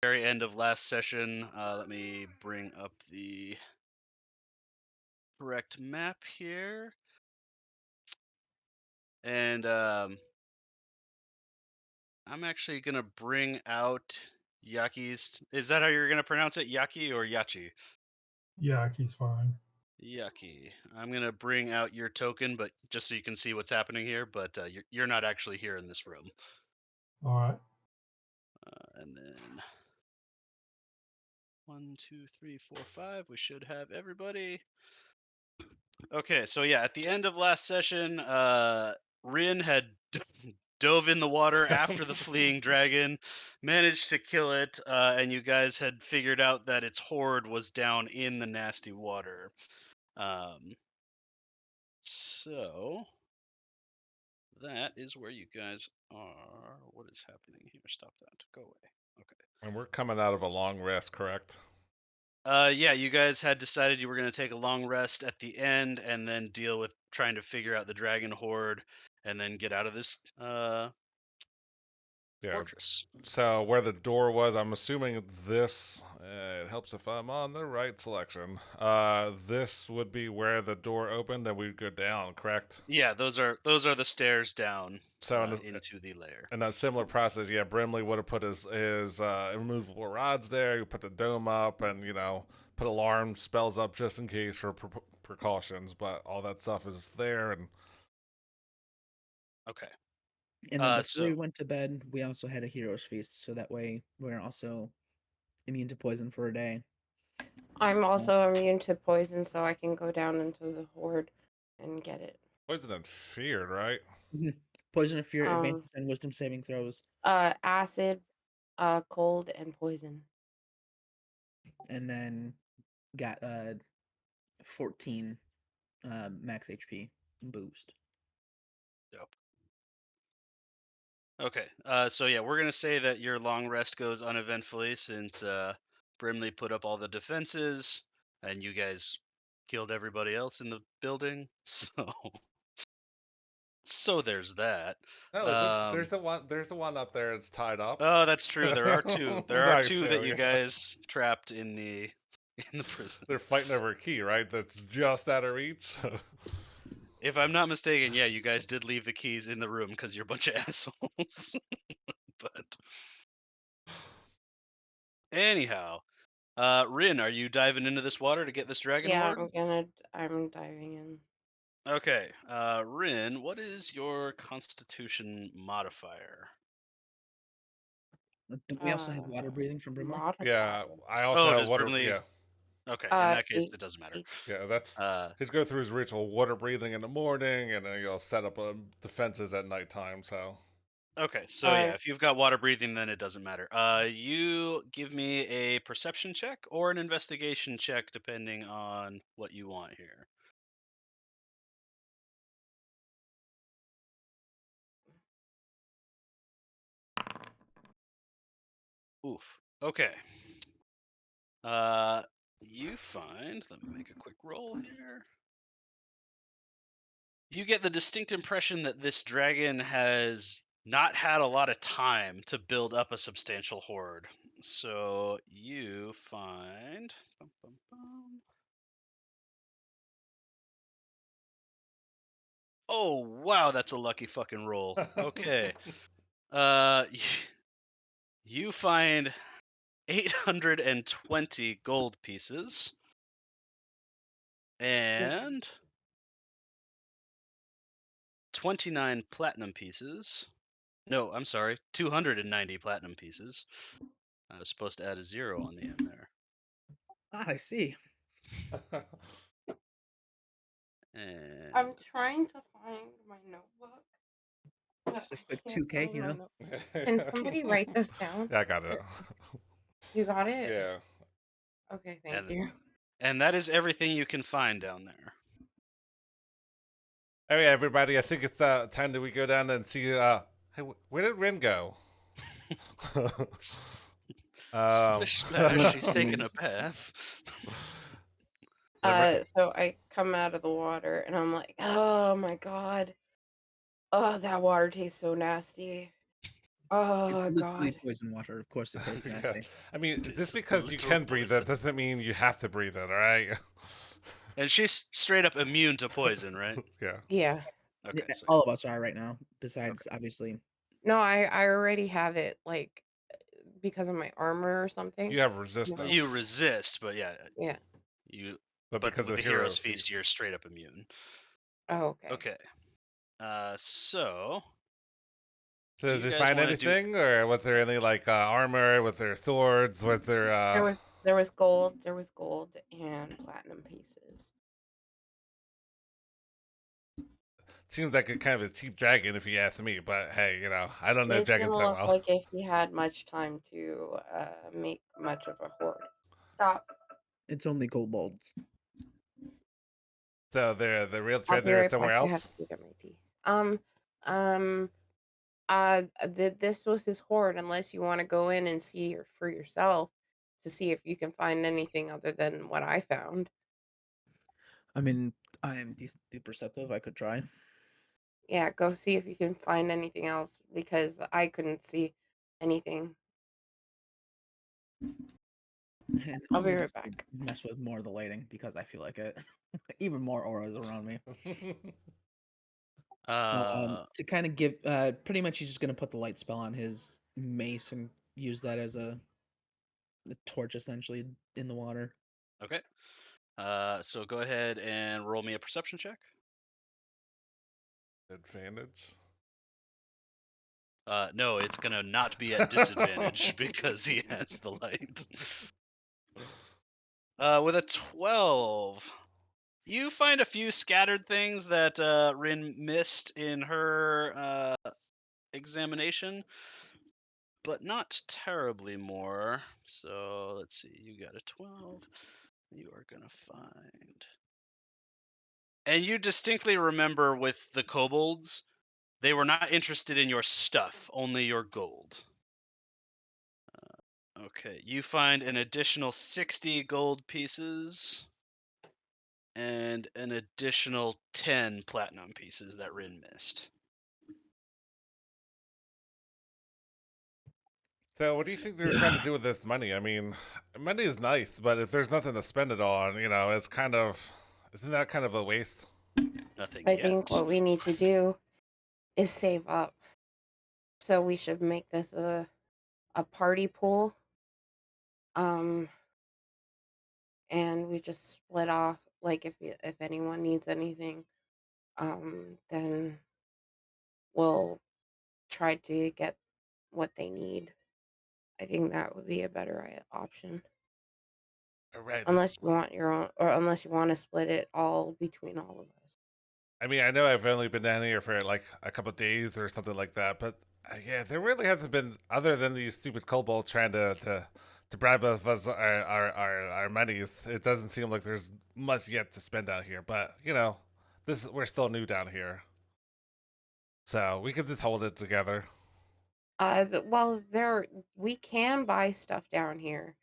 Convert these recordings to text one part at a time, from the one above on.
very end of last session. Let me bring up the correct map here. And I'm actually going to bring out Yacci's. Is that how you're going to pronounce it? Yacci or Yacci? Yacci's fine. Yacci. I'm going to bring out your token, but just so you can see what's happening here, but you're not actually here in this room. All right. And then 1, 2, 3, 4, 5. We should have everybody. Okay, so yeah, at the end of last session, Rinn had dove in the water after the fleeing dragon, managed to kill it, and you guys had figured out that its horde was down in the nasty water. So that is where you guys are. What is happening here? Stop that. Go away. Okay. And we're coming out of a long rest, correct? Yeah, you guys had decided you were going to take a long rest at the end and then deal with trying to figure out the dragon horde and then get out of this fortress. So where the door was, I'm assuming this. It helps if I'm on the right selection. This would be where the door opened, and we'd go down. Correct? Yeah, those are the stairs down So into the lair. in that similar process, yeah, Brimley would have put his immovable rods there. He put the dome up, and put alarm spells up just in case for precautions. But all that stuff is there, and Okay. And then before we went to bed, we also had a hero's feast, so that way we're also immune to poison for a day. I'm also immune to poison, so I can go down into the horde and get it. Poison and feared, right? Poison and fear, advantage and wisdom saving throws. Acid, cold, and poison. And then got 14 max HP boost. Dope. Okay, so yeah, we're gonna say that your long rest goes uneventfully since Brimley put up all the defenses and you guys killed everybody else in the building. So there's that. No, there's the one. There's the one up there. It's tied up. Oh, that's true. There are two. There are two that you yeah. guys trapped in the prison. They're fighting over a key, right? That's just out of reach. If I'm not mistaken, yeah, you guys did leave the keys in the room because you're a bunch of assholes. But anyhow, Rinn, are you diving into this water to get this dragon horde? I'm diving in. Okay, Rinn, what is your Constitution modifier? Don't we also have water breathing from Brimley? Yeah, I also have water. Brimley... Yeah. Okay, in that case, it doesn't matter. Yeah, that's he's go through his ritual water breathing in the morning, and then set up defenses at nighttime. So. Okay, so yeah, if you've got water breathing, then it doesn't matter. You give me a perception check or an investigation check, depending on what you want here. Oof. Okay. You find. Let me make a quick roll here. You get the distinct impression that this dragon has not had a lot of time to build up a substantial horde. So you find. Oh wow, that's a lucky fucking roll. Okay. You find 820 gold pieces and 29 platinum pieces. No, I'm sorry, 290 platinum pieces. I was supposed to add a 0 on the end there. Ah, I see. And I'm trying to find my notebook. Just a quick 2K, you know? Can somebody write this down? Yeah, I got it. You got it? Yeah. Okay, thank you. And that is everything you can find down there. Hey, everybody, I think it's time that we go down and see, hey, where did Rinn go? Splish splash, she's taking a bath. So I come out of the water and I'm like, oh my god. Oh, that water tastes so nasty. Oh It's literally God. poison water. Of course, it tastes Yeah. nasty. I mean, It's just because you literal can breathe it poison. doesn't mean you have to breathe it, all right? And she's straight up immune to poison, right? Yeah. Yeah. Okay, so All of us are right now. Besides, obviously, No, I already have it, like, because of my armor or something. You have No. resistance. you resist, but yeah, Yeah. you. but But because with of the Hero Hero's Feast, Feast. you're straight up immune. Oh, okay. Okay. So So do did you they guys find want to do? anything, or was there any like armor? Was there swords? Was there? There was gold. There was gold and platinum pieces. Seems like a kind of a cheap dragon, if you ask me. But hey, I don't know It didn't dragons that look well. like if he had much time to make much of a hoard. Stop. it's only kobolds. So the real I'll be treasure is right somewhere back. I have else. to go get my tea. Um, this was his hoard. Unless you want to go in and see for yourself to see if you can find anything other than what I found. I mean, I am decently perceptive. I could try. Yeah, go see if you can find anything else because I couldn't see anything. And I'll only be right just to back. mess with more of the lighting because I feel like it. Even more auras around me. To kind of give, pretty much he's just gonna put the light spell on his mace and use that as a torch essentially in the water. Okay. So go ahead and roll me a perception check. Advantage. No, it's gonna not be at disadvantage because he has the light. With a 12, you find a few scattered things that Rinn missed in her examination, but not terribly more. So let's see. You got a 12. You are gonna find. And you distinctly remember with the kobolds, they were not interested in your stuff, only your gold. Okay, you find an additional 60 gold pieces and an additional 10 platinum pieces that Rinn missed. So what do you think they're trying to do with this money? I mean, money is nice, but if there's nothing to spend it on, it's kind of isn't that kind of a waste? Nothing I yet. think what we need to do is save up. So we should make this a party pool. And we just split off. Like if anyone needs anything, then we'll try to get what they need. I think that would be a better option. All right. Unless you want your own, or unless you want to split it all between all of us. I mean, I know I've only been down here for like a couple of days or something like that, but yeah, there really hasn't been, other than these stupid kobolds trying to bribe us our monies. It doesn't seem like there's much yet to spend out here. But we're still new down here, so we could just hold it together. Well, we can buy stuff down here.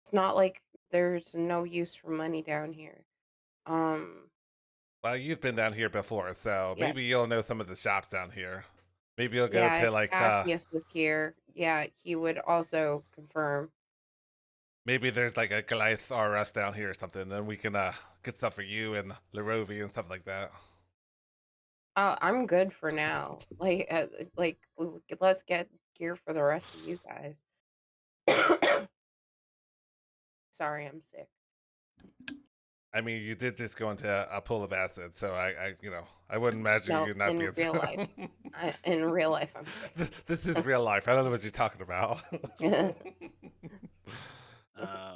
It's not like there's no use for money down here. Well, you've been down here before, so Yeah, maybe you'll know some of the shops down here. Maybe you'll go yeah. to If like Cassius was here, yeah, he would also confirm. maybe there's like a Goliath R Us down here or something, and we can get stuff for you and Larovi and stuff like that. I'm good for now. Let's get gear for the rest of you guys. Sorry, I'm sick. I mean, you did just go into a pool of acid, so I wouldn't imagine No, you not in being real life. In real life, I'm sick. This is real life. I don't know what you're talking about.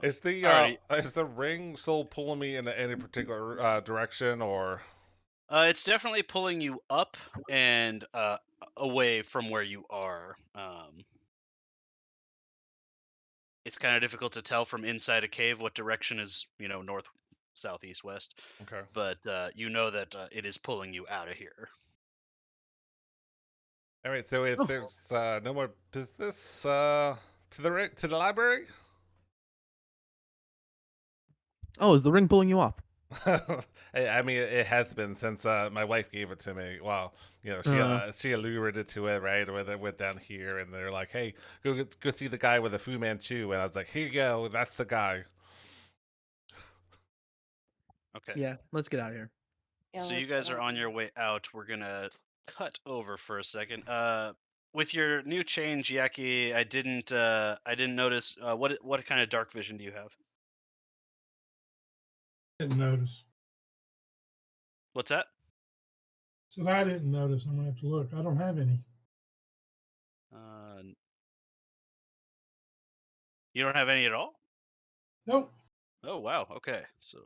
Is the ring still pulling me in any particular direction, or? It's definitely pulling you up and away from where you are. It's kind of difficult to tell from inside a cave what direction is, north, south, east, west. Okay. But you know that it is pulling you out of here. All right. So if there's no more business, to the library. Oh, is the ring pulling you off? I mean, it has been since my wife gave it to me. Well, she allured it to it, right? When they went down here, and they're like, "Hey, go see the guy with the Fu Manchu," and I was like, "Here you go, that's the guy." Okay. Yeah, let's get out of here. Yeah, So you let's guys get are out on of your here. way out. We're gonna cut over for a second. With your new change, Yaki, I didn't notice. What kind of dark vision do you have? Didn't notice. What's that? Said I didn't notice. I'm gonna have to look. I don't have any. Uh, you don't have any at all? Nope. Oh wow. Okay. So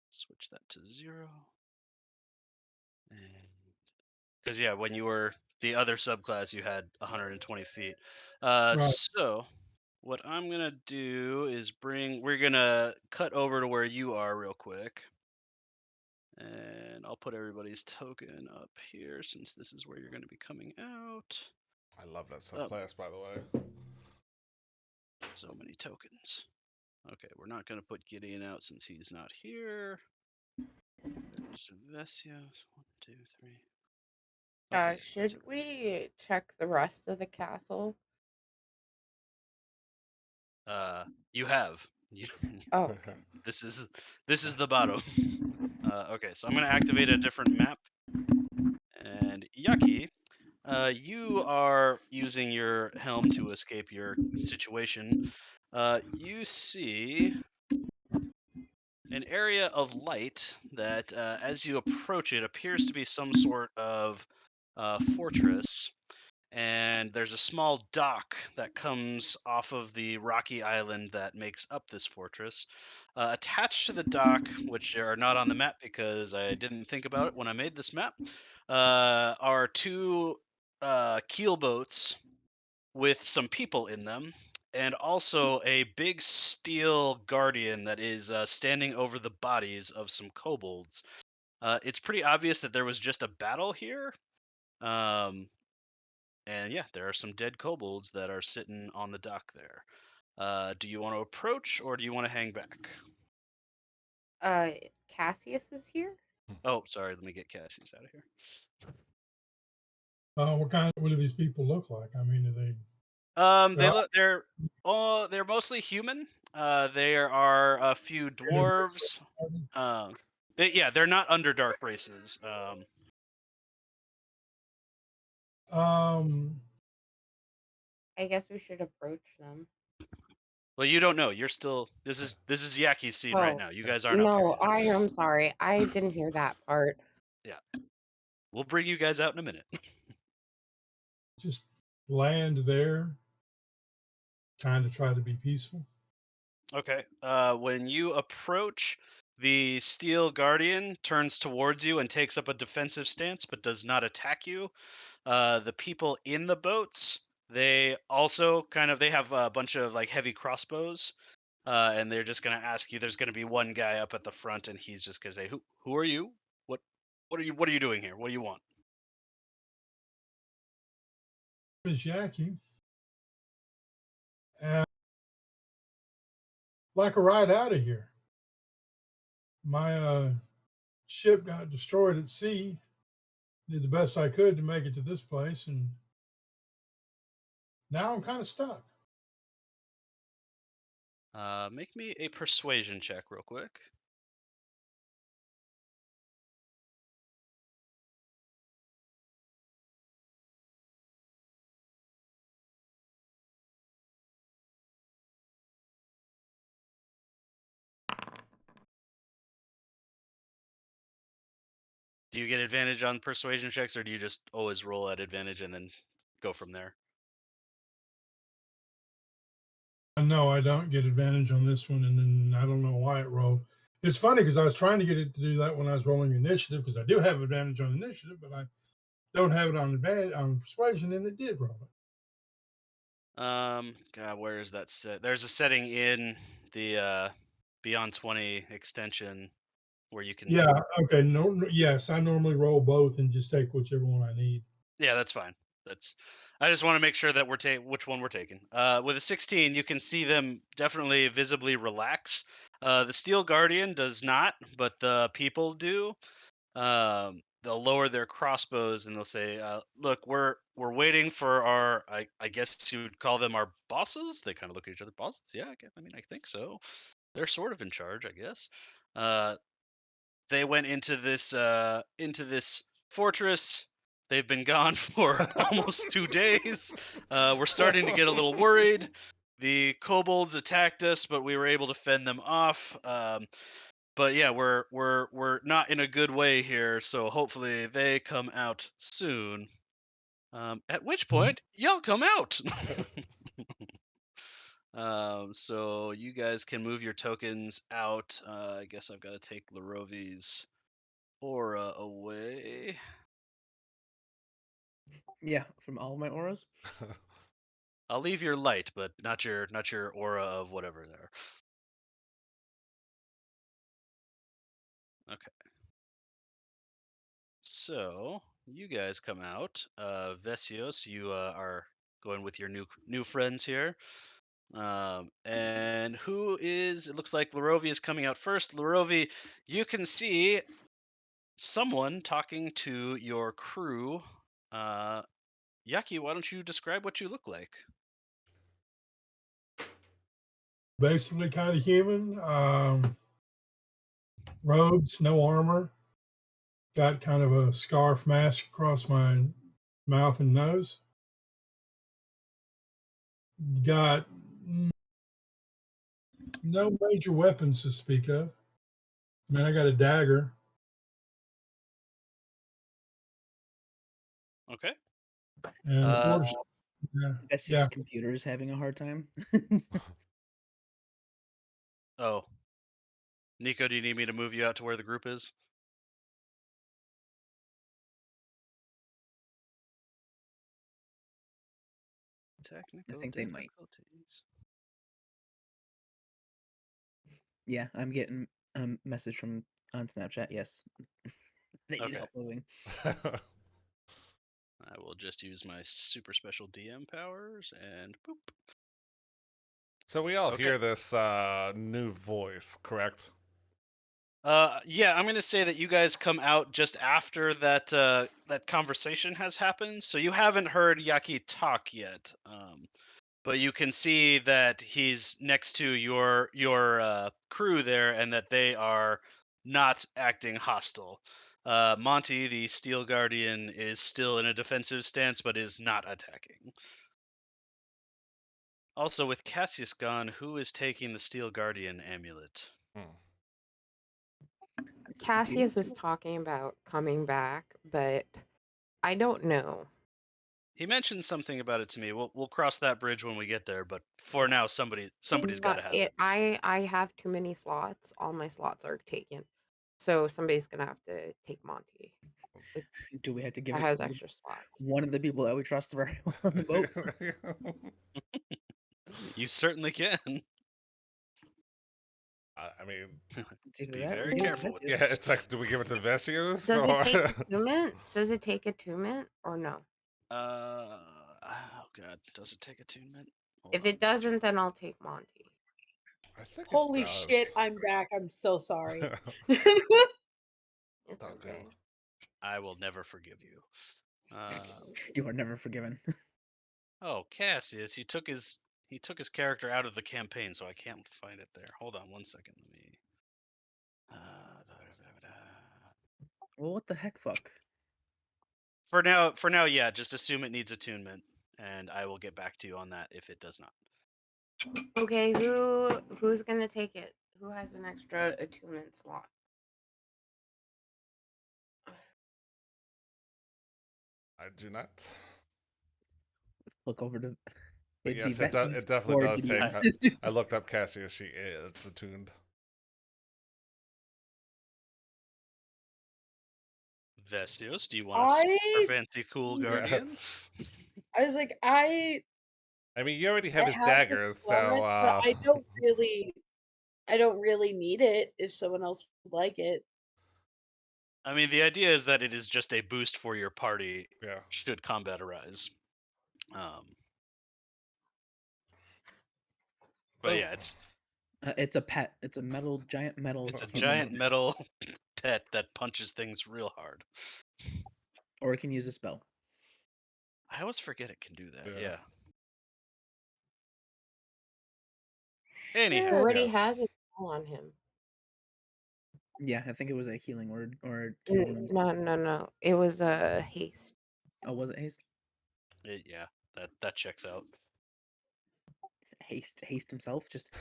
switch that to 0. And because yeah, when you were the other subclass, you had 120 feet. Right. So what I'm gonna do is we're gonna cut over to where you are real quick. And I'll put everybody's token up here since this is where you're going to be coming out. I love that Oh, subclass, by the way. so many tokens. Okay, we're not going to put Gideon out since he's not here. There's Vesia. 1, 2, 3. Okay, that's Should we check the rest of the castle? you have. Oh, This is the bottom. Okay, so I'm going to activate a different map. And Yaki, you are using your helm to escape your situation. You see an area of light that, as you approach it, appears to be some sort of fortress. And there's a small dock that comes off of the rocky island that makes up this fortress. Attached to the dock, which are not on the map because I didn't think about it when I made this map, are 2 keel boats with some people in them, and also a big steel guardian that is standing over the bodies of some kobolds. It's pretty obvious that there was just a battle here. Um, and yeah, there are some dead kobolds that are sitting on the dock there. Do you want to approach or do you want to hang back? Cassius is here. Oh, sorry. Let me get Cassius out of here. What do these people look like? I mean, They they're look they're mostly human. There are a few dwarves. They're not Underdark races. um, I guess we should approach them. Well, you don't know. You're still. This is Yaki's scene right Oh, now. You guys aren't up here no, yet. I am sorry. I didn't hear that part. Yeah, we'll bring you guys out in a minute. just land there, kind of try to be peaceful. Okay. When you approach, the steel guardian turns towards you and takes up a defensive stance, but does not attack you. The people in the boats, they also they have a bunch of like heavy crossbows. And they're just gonna ask you. There's gonna be one guy up at the front, and he's just gonna say, "Who are you? What what are you doing here? What do you want?" Miss Yacci, and like a ride out of here. My ship got destroyed at sea. Did the best I could to make it to this place, and now I'm kind of stuck. Make me a persuasion check real quick. Do you get advantage on persuasion checks, or do you just always roll at advantage and then go from there? No, I don't get advantage on this one, and then I don't know why it rolled. It's funny because I was trying to get it to do that when I was rolling initiative because I do have advantage on initiative, but I don't have it on advantage on persuasion, and it did roll it. God, where is that set? There's a setting in the Beyond 20 extension where you can. Yeah. Okay. Yes, I normally roll both and just take whichever one I need. Yeah, that's fine. That's. I just want to make sure that which one we're taking. With a 16, you can see them definitely visibly relax. The Steel Guardian does not, but the people do. They'll lower their crossbows and they'll say, "Look, we're waiting for our. I guess you would call them our bosses." They kind of look at each other. Bosses? Yeah, I mean, I think so. They're sort of in charge, I guess. They went into this fortress. They've been gone for almost 2 days. We're starting to get a little worried. The kobolds attacked us, but we were able to fend them off. But yeah, we're not in a good way here. So hopefully they come out soon. At which point y'all come out. So you guys can move your tokens out. I guess I've got to take Larovi's aura away. Yeah, from all of my auras. I'll leave your light, but not your aura of whatever there. Okay. So you guys come out. Vesios, you are going with your new friends here. And who is? It looks like Larovi is coming out first. Larovi, you can see someone talking to your crew. Yacci, why don't you describe what you look like? Basically, kind of human. Robes, no armor. Got kind of a scarf mask across my mouth and nose. Got no major weapons to speak of. I mean, I got a dagger. Okay. And the Uh, dwarves, yeah, Guess yeah. his computer is having a hard time. Oh. Nico, do you need me to move you out to where the group is? Technical think they might. difficulties. Yeah, I'm getting a message from on Snapchat. Yes, they need Okay. help moving. I will just use my super special DM powers and boop. So we all Okay. hear this new voice, correct? Yeah, I'm gonna say that you guys come out just after that conversation has happened, so you haven't heard Yacci talk yet. But you can see that he's next to your crew there, and that they are not acting hostile. Monty, the Steel Guardian, is still in a defensive stance, but is not attacking. Also, with Cassius gone, who is taking the Steel Guardian amulet? Cassius is talking about coming back, but I don't know. He mentioned something about it to me. We'll cross that bridge when we get there. But for now, somebody's got to have it. I have too many slots. All my slots are taken, so somebody's gonna have to take Monty. Do we have to give That it has to extra slots. one of the people that we trust very well on the boats? You certainly can. I mean, It's either Be that or very we give it to careful with Vesios. yeah, it's like, do we give it to Vesios? Does it or- take attunement? Does it take attunement or no? Oh god, does it take attunement? Hold If on, it doesn't, then I'll take Monty. I think it Holy does. shit, I'm back. I'm so sorry. It's Oh, good. okay. I will never forgive you. You are never forgiven. Oh, Cassius, he took his character out of the campaign, so I can't find it there. Hold on one second. Let me. Well, what the heck, fuck? For now, yeah. Just assume it needs attunement, and I will get back to you on that if it does not. Okay, who's gonna take it? Who has an extra attunement slot? I do not. Look over to. But It'd be yes, it Vesios definitely or does take. Gideon. I looked up Cassius. She is attuned. Vesios, do you want a super I fancy cool Yeah. guardian? I was like, I mean, you already have his have this daggers, slot, so but I don't really need it if someone else would like it. I mean, the idea is that it is just a boost for your party yeah. should combat arise. But Oh. yeah, it's It's a pet. It's a giant metal. It's a human. giant metal pet that punches things real hard. Or it can use a spell. I always forget it can do that. Yeah. Yeah. Anyhow, It already Yeah. has a spell on him. Yeah, I think it was a healing word or cure wounds. No. It was a haste. Oh, was it haste? yeah, that checks out. Haste himself. Just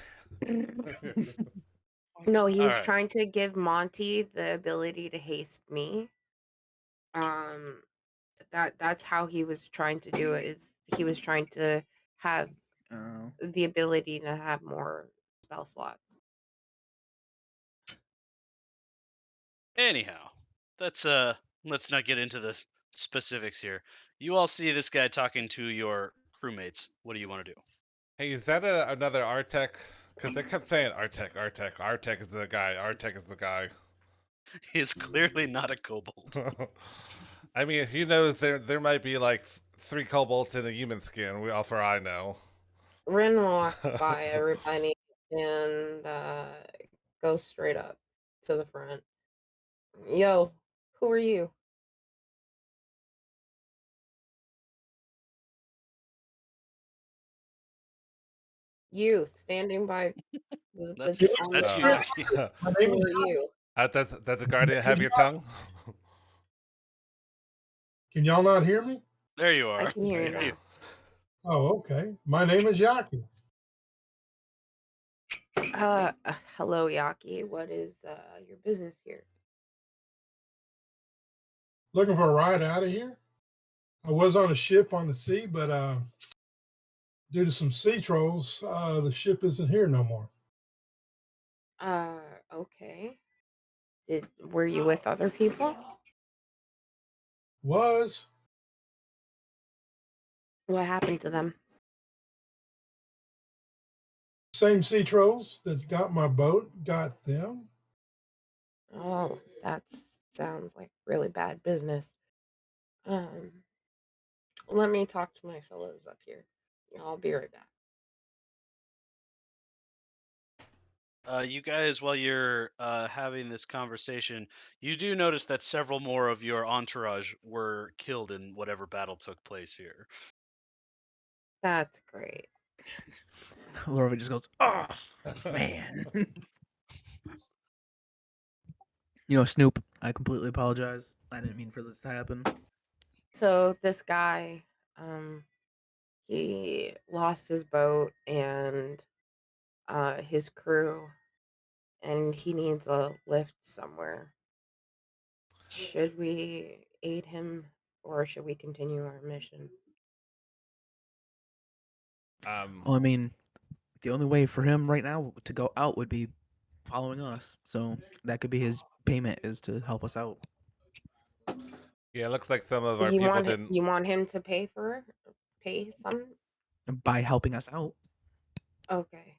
No, he was Alright. trying to give Monty the ability to haste me. That's how he was trying to do it. Is he was trying to have oh, the ability to have more spell slots. Anyhow, let's not get into the specifics here. You all see this guy talking to your crewmates. What do you want to do? Hey, is that another Artec? Because they kept saying Artec. Artec is the guy. Artec is the guy. He is clearly not a kobold. I mean, he knows there might be like 3 kobolds in a human skin. We all for I know. Rinn walks by everybody and goes straight up to the front. Yo, who are you? You standing by That's the that's you, Uh, Yacci. My name Who is are you? that's a guardian. Have your tongue. Can y'all not hear me? There you I are. can hear There you you go. now. Oh, okay. My name is Yacci. Hello, Yacci. What is your business here? Looking for a ride out of here. I was on a ship on the sea, but due to some sea trolls, the ship isn't here no more. Okay. Were you with other people? Was What happened to them? same sea trolls that got my boat got them. Oh, that sounds like really bad business. Um, let me talk to my fellows up here. I'll be right back. You guys, while you're having this conversation, you do notice that several more of your entourage were killed in whatever battle took place here. That's great. Lorva just goes, oh man. Snoop, I completely apologize. I didn't mean for this to happen. So this guy, he lost his boat and his crew, and he needs a lift somewhere. Should we aid him, or should we continue our mission? Well, I mean, the only way for him right now to go out would be following us. So that could be his payment, is to help us out Yeah, it looks like some of our You people want didn't. you want him to pay some? by helping us out. Okay.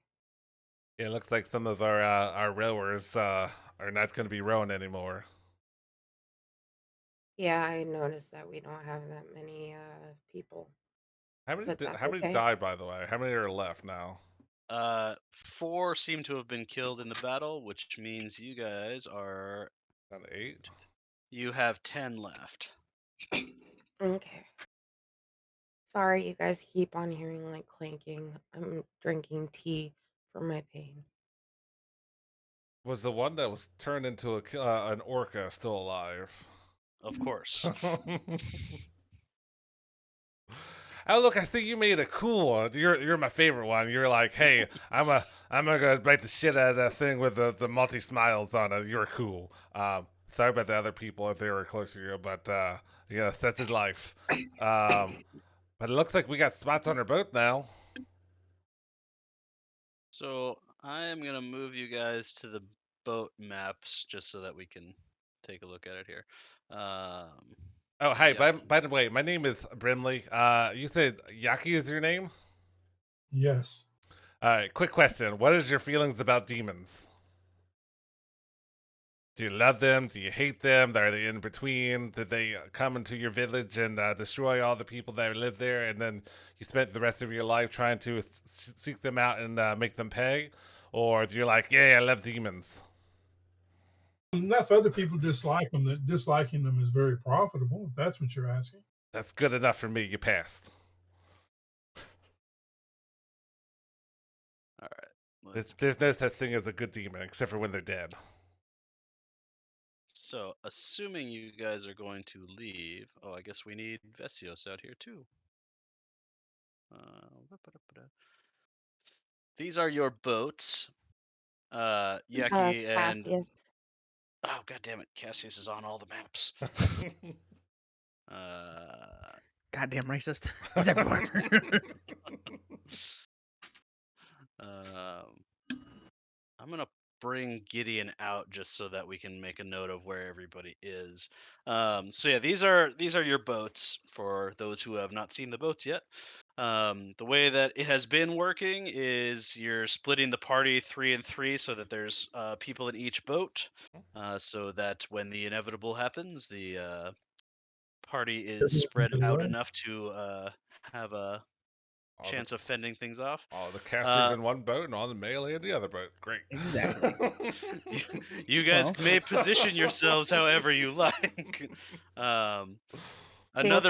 Yeah, it looks like some of our rowers are not going to be rowing anymore. Yeah, I noticed that we don't have that many people, How many but that's how many okay. died, by the way? How many are left now? 4 seem to have been killed in the battle, which means you guys are About 8. you have 10 left. Okay. Sorry, you guys keep on hearing like clanking. I'm drinking tea for my pain. Was the one that was turned into an orca still alive? Of course. Oh look, I think you made a cool one. You're my favorite one. You're like, hey, I'm gonna go bite the shit out of that thing with the multi smiles on it. You're cool. Sorry about the other people if they were close to you, but that's his life. But it looks like we got spots on our boat now. So I am gonna move you guys to the boat maps just so that we can take a look at it here. Oh, hi. Yeah. By the way, my name is Brimley. You said Yacci is your name? Yes. All right. Quick question: what is your feelings about demons? Do you love them? Do you hate them? Are they in between? Did they come into your village and destroy all the people that live there, and then you spent the rest of your life trying to seek them out and make them pay? or do you like, yeah, I love demons? Enough other people dislike them that disliking them is very profitable, if that's what you're asking. That's good enough for me. You passed. All right. There's no such thing as a good demon except for when they're dead. So, assuming you guys are going to leave, I guess we need Vesios out here too. These are your boats. Yacci and Cassius. oh god damn it, Cassius is on all the maps. Goddamn racist. He's everywhere. I'm gonna bring Gideon out just so that we can make a note of where everybody is. So yeah, these are your boats for those who have not seen the boats yet. The way that it has been working is you're splitting the party 3 and 3 so that there's people in each boat, so that when the inevitable happens, the party is spread out enough to have a chance of fending things off. All the casters in one boat and all the melee in the other boat. Great. Exactly. You guys may position yourselves however you like. Think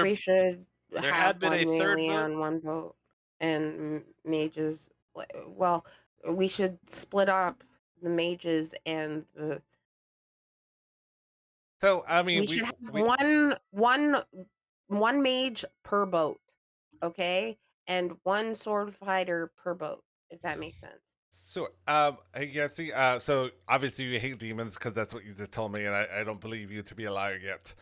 we should there have had been one a third melee boat. on one boat and mages. Well, we should split up the mages and the. So I mean, we should have one mage per boat, okay, and one sword fighter per boat, if that makes sense. So, hey, Yacci, so obviously you hate demons because that's what you just told me, and I don't believe you to be a liar yet.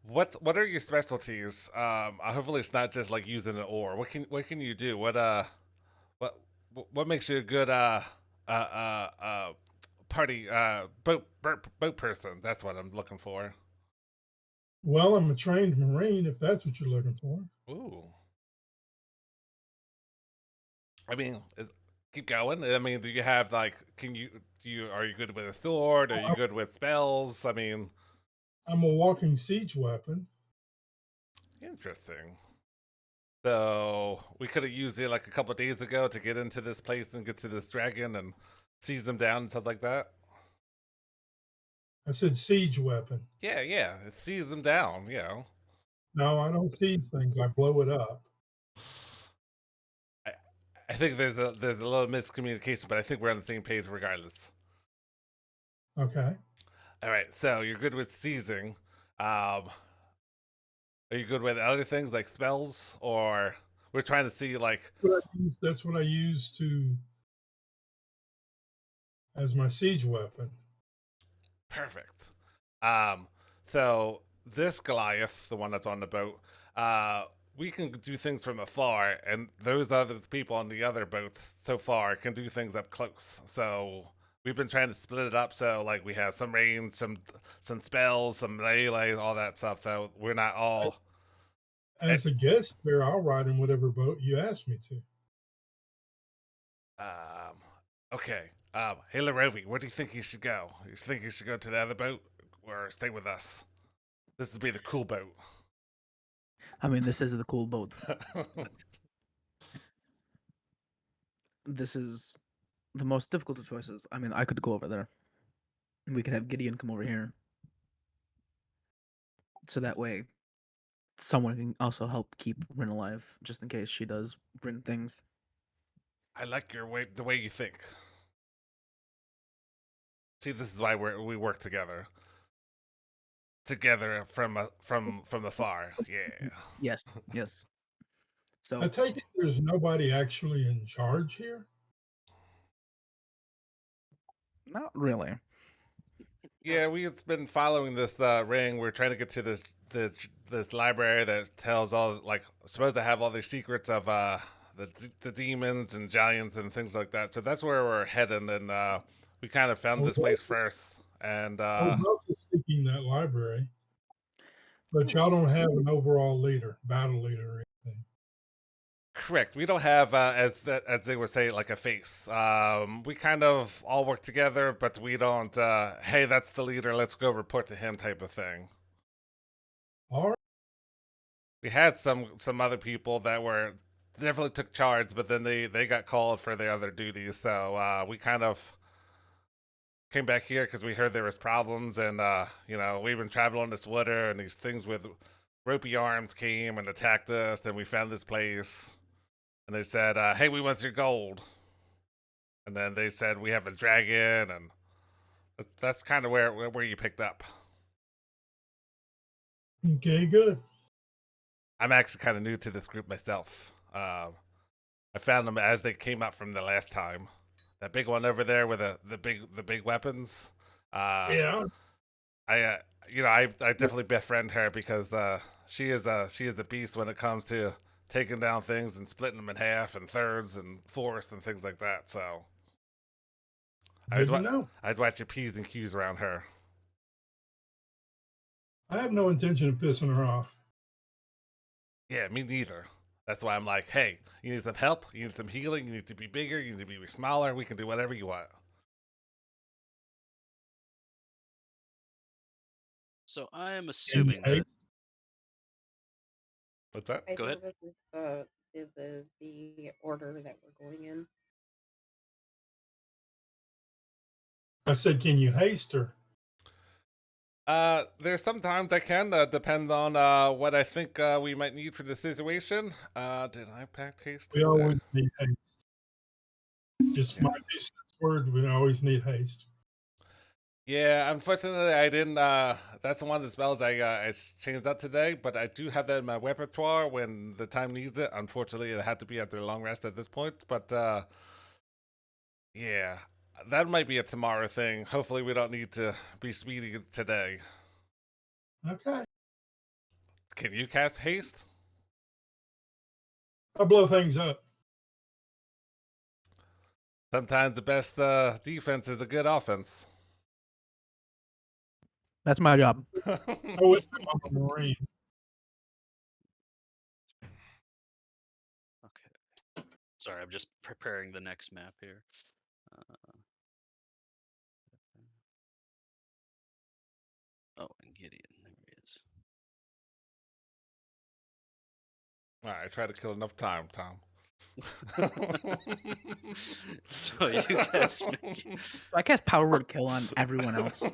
What are your specialties? Hopefully it's not just like using an oar. What can you do? What makes you a good party boat person? That's what I'm looking for. Well, I'm a trained Marine, if that's what you're looking for. Ooh. I mean, keep going. I mean, do you have like? Are you good with a sword? Are you good with spells? I mean, I'm a walking siege weapon. Interesting. So we could have used it like a couple of days ago to get into this place and get to this dragon and seize them down and stuff like that. I said siege weapon. Yeah, seize them down. You know. No, I don't siege things. I blow it up. I think there's a little miscommunication, but I think we're on the same page regardless. Okay. All right. So you're good with seizing. Are you good with other things like spells, or we're trying to see like? That's what I use as my siege weapon. Perfect. So this Goliath, the one that's on the boat, we can do things from afar, and those other people on the other boats so far can do things up close. So we've been trying to split it up so like we have some range, some spells, some melee, all that stuff. So we're not all. As a guest here, I'll ride in whatever boat you ask me to. Okay. Hey, Larovi, where do you think you should go? You think you should go to the other boat or stay with us? This would be the cool boat. I mean, this is the cool boat. This is the most difficult of choices. I mean, I could go over there. We could have Gideon come over here. So that way, someone can also help keep Rinn alive, just in case she does Rinn things. I like the way you think. See, this is why we work together. Together from afar. Yeah. Yes. So I take it there's nobody actually in charge here? not really. Yeah, we've been following this ring. We're trying to get to this library that tells all like supposed to have all these secrets of the demons and giants and things like that. So that's where we're heading, and we kind of found this place first. And I'm also seeking that library, but y'all don't have an overall leader, battle leader, or anything. correct, we don't have as they would say like a face. We kind of all work together, but we don't. Hey, that's the leader. Let's go report to him, type of thing. All right. We had some other people that were definitely took charge, but then they got called for their other duties, so we kind of came back here because we heard there was problems, and we've been traveling this water, and these things with ropey arms came and attacked us, and we found this place, and they said, "Hey, we want your gold," and then they said we have a dragon, and that's kind of where you picked up. Okay, good. I'm actually kind of new to this group myself. I found them as they came up from the last time. That big one over there with the big weapons. Yeah. I definitely befriend her because she is a beast when it comes to taking down things and splitting them in half and thirds and fourths and things like that. So Good to know. I'd watch your P's and Q's around her. I have no intention of pissing her off. Yeah, me neither. That's why I'm like, hey, you need some help? You need some healing? You need to be bigger? You need to be smaller? We can do whatever you want. So I am And assuming that. What's that? I Go ahead. think this is the order that we're going in. I said, can you haste her? There's sometimes I can, depend on what I think we might need for the situation. Did I pack haste We today? always need haste. Just my 2 cents word, we always need haste. Yeah, unfortunately, I didn't. That's one of the spells I changed up today, but I do have that in my repertoire when the time needs it. Unfortunately, it had to be after a long rest at this point, but yeah, that might be a tomorrow thing. Hopefully, we don't need to be speedy today. Okay. Can you cast haste? I blow things up. Sometimes the best defense is a good offense. That's my job. I wouldn't know I'm a Marine. Okay. Sorry, I'm just preparing the next map here. Oh, and Gideon. There he is. All right, I try to kill enough time, Tom. So you guys make I cast Power Word Kill on everyone else.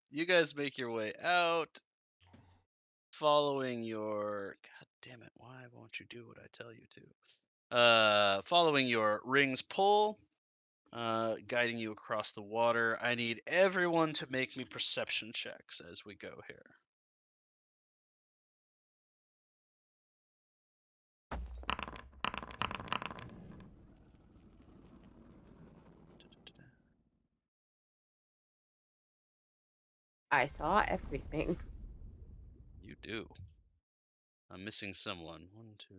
you guys make your way out, following your. God damn it! Why won't you do what I tell you to? Following your ring's pull, guiding you across the water. I need everyone to make me perception checks as we go here. I saw everything. You do. I'm missing someone. 1, 2.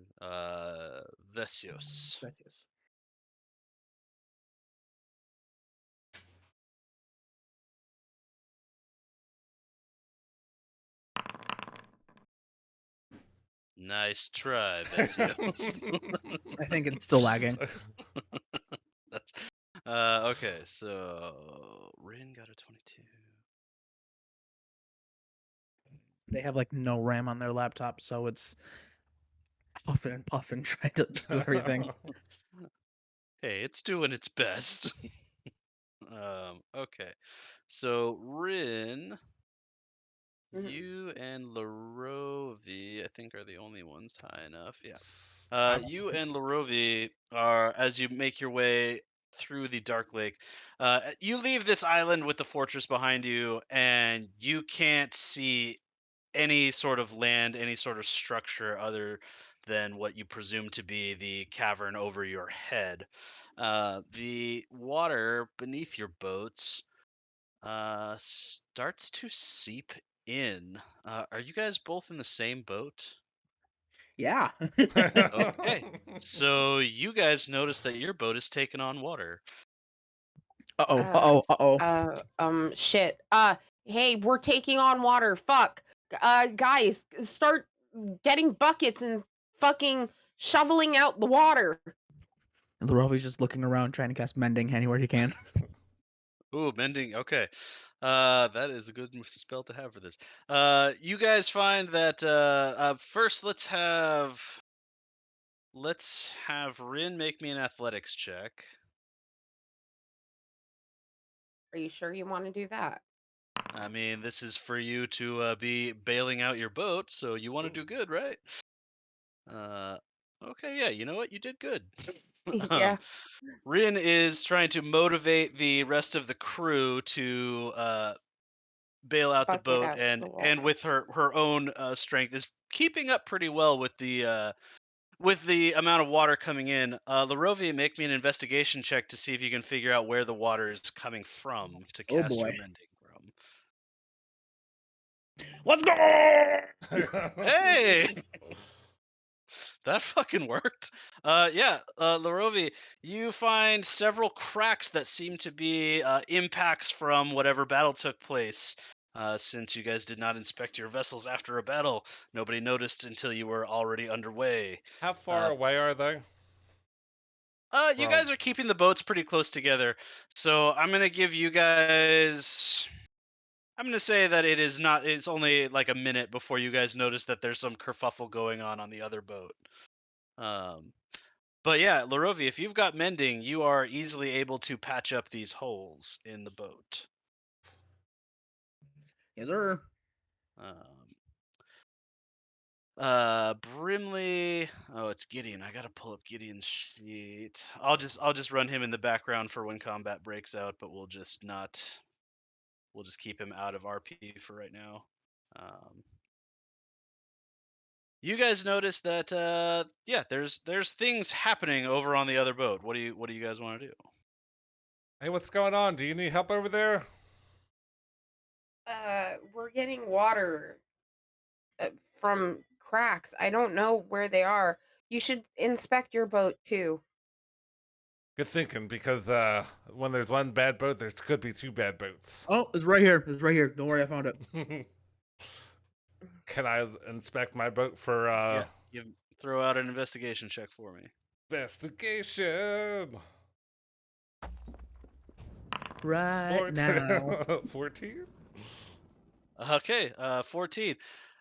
Vesios. Gracias. Nice try, Vesios. I think it's still lagging. That's okay. So Rinn got a 22. They have like no RAM on their laptop, so it's puffing and puffing trying to do everything. Hey, it's doing its best. Okay. So Rinn, Mhm. you and Larovi, I think, are the only ones high enough. Yeah. You and Larovi are, as you make your way through the Dark Lake, you leave this island with the fortress behind you, and you can't see any sort of land, any sort of structure other than what you presume to be the cavern over your head. The water beneath your boats starts to seep in. Are you guys both in the same boat? Yeah. Okay. So you guys notice that your boat is taking on water. Uh-oh. Uh, Uh-oh. Uh-oh. Shit. Hey, we're taking on water. Fuck. Guys, start getting buckets and fucking shoveling out the water. Larovi's just looking around trying to cast Mending anywhere he can. Ooh, mending. Okay. That is a good spell to have for this. You guys find that first let's have let's have Rinn make me an athletics check. Are you sure you want to do that? I mean, this is for you to be bailing out your boat, so you want to do good, right? Okay, yeah, you know what? You did good. Yeah. Rinn is trying to motivate the rest of the crew to bail out the Bucket boat, out and the water. with her own strength is keeping up pretty well with the amount of water coming in. Larovia, make me an investigation check to see if you can figure out where the water is coming from to Oh cast your boy. mending from. Let's go! Hey, that fucking worked. Yeah, Larovi, you find several cracks that seem to be impacts from whatever battle took place. Since you guys did not inspect your vessels after a battle, nobody noticed until you were already underway. How far away are they? You guys are keeping the boats pretty close together, so I'm gonna give you guys. I'm gonna say that it is not. It's only like a minute before you guys notice that there's some kerfuffle going on the other boat. Um, but yeah, Larovi, if you've got mending, you are easily able to patch up these holes in the boat. Yes, sir. Brimley. Oh, it's Gideon. I gotta pull up Gideon's sheet. I'll just run him in the background for when combat breaks out, but we'll just not. We'll just keep him out of RP for right now. Um, you guys notice that yeah, there's things happening over on the other boat. What do you guys want to do? Hey, what's going on? Do you need help over there? We're getting water from cracks. I don't know where they are. You should inspect your boat too. Good thinking, because when there's one bad boat, there could be two bad boats. Oh, it's right here. It's right here. Don't worry, I found it. Can I inspect my boat for Yeah, you throw out an investigation check for me. investigation? Right now. 14? Okay, 14.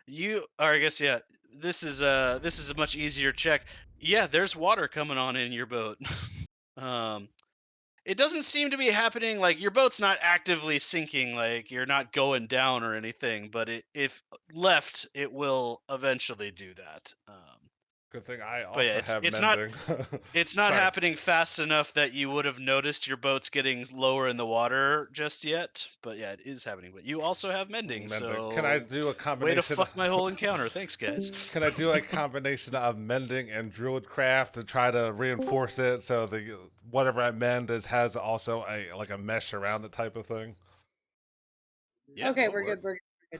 You, or I guess yeah. This is a much easier check. Yeah, there's water coming on in your boat. um, it doesn't seem to be happening like your boat's not actively sinking, like you're not going down or anything. But if left, it will eventually do that. Good thing I But yeah, also have it's not mending. it's not Sorry. happening fast enough that you would have noticed your boat's getting lower in the water just yet. But yeah, it is happening. But you also have mending, Mending. Can I so do a way to combination? fuck my whole encounter. Thanks, guys. Can I do a combination of mending and druidcraft to try to reinforce it so the whatever I mend has also a mesh around it type of thing? Yeah, Okay, that'll we're work. good. We're good.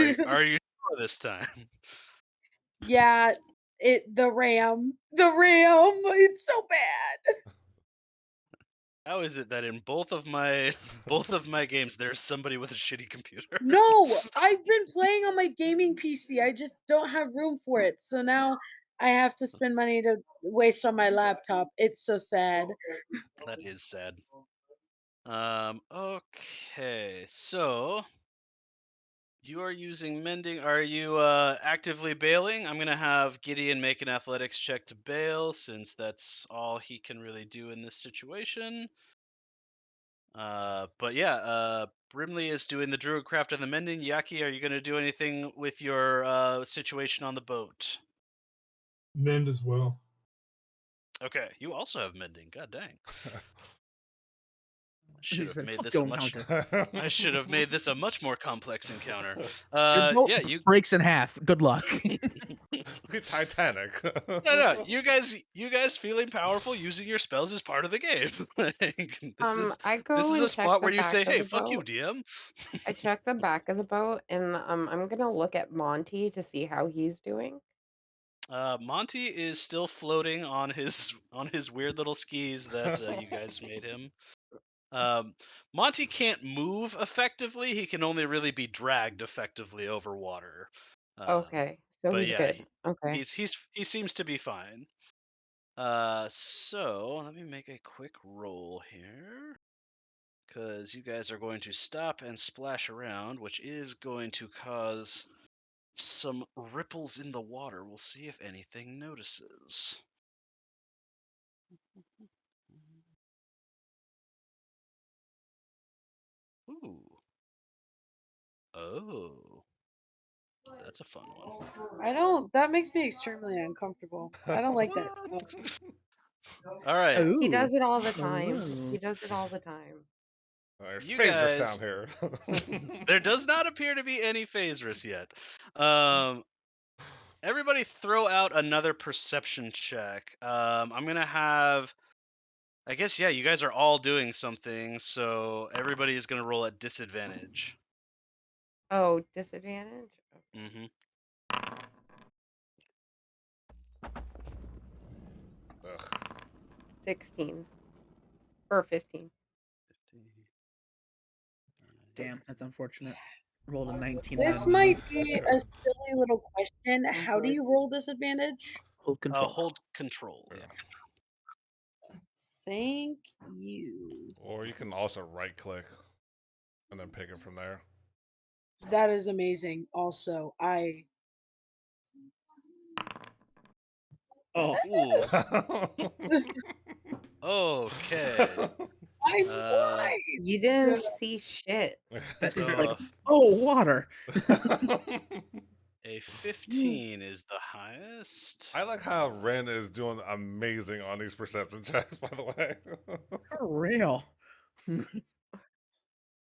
We're good. Are Continue. are you sure this time? Yeah, the ram. It's so bad. How is it that in both of my both of my games there's somebody with a shitty computer? No, I've been playing on my gaming PC. I just don't have room for it. So now I have to spend money to waste on my laptop. It's so sad. That is sad. Okay, so you are using mending. Are you actively bailing? I'm gonna have Gideon make an athletics check to bail, since that's all he can really do in this situation. But yeah, Brimley is doing the druidcraft and the mending. Yacci, are you gonna do anything with your situation on the boat? Mend as well. Okay, you also have mending. God dang. He Should have said, made "Fuck this a your much encounter." I should have made this a much more complex encounter. Your boat Yeah, you breaks in half. Good luck. Look at Titanic. no, you guys feeling powerful using your spells is part of the game. Like, this is I this go is a and check spot the where you back say, of "Hey, the fuck you, boat. DM." I check the back of the boat, and I'm gonna look at Monty to see how he's doing. Monty is still floating on his weird little skis that you guys made him. Monty can't move effectively. He can only really be dragged effectively over water. Okay, so But he's yeah, good. Okay. he seems to be fine. So let me make a quick roll here, because you guys are going to stop and splash around, which is going to cause some ripples in the water. We'll see if anything notices. Ooh. Oh. That's a fun one. That makes me extremely uncomfortable. I don't like that. What? All right. He Ooh. does it all the time. Ooh. He does it all the time. There's You phasers guys, down here. there does not appear to be any phase risk yet. Everybody throw out another perception check. I'm gonna have, I guess, yeah, you guys are all doing something, so everybody is gonna roll at disadvantage. Oh, disadvantage? Mm-hmm. Ugh. 16. Or 15. 15. Damn, that's unfortunate. Rolled a 19. This on might be a silly little question. How do you roll disadvantage? hold control. Hold control. Yeah. Thank you. Or you can also right click and then pick it from there. That is amazing. Also, Oh, Ooh. Okay. I'm Uh, blind. You didn't see shit. Vess is So, like, oh, water. a 15 is the highest. I like how Rinn is doing amazing on these perception checks, by the way. For real.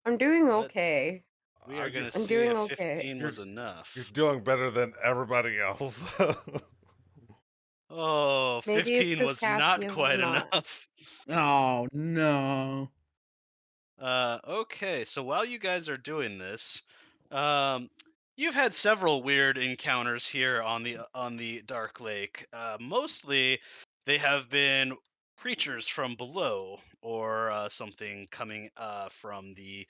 I'm doing Let's- okay. We are gonna I'm see doing if okay. 15 was enough. You're doing better than everybody else. Oh, Maybe it's 15 because was not Cassian's quite not. enough. Oh, no. Okay, so while you guys are doing this, you've had several weird encounters here on the Dark Lake. Mostly, they have been creatures from below, or something coming from the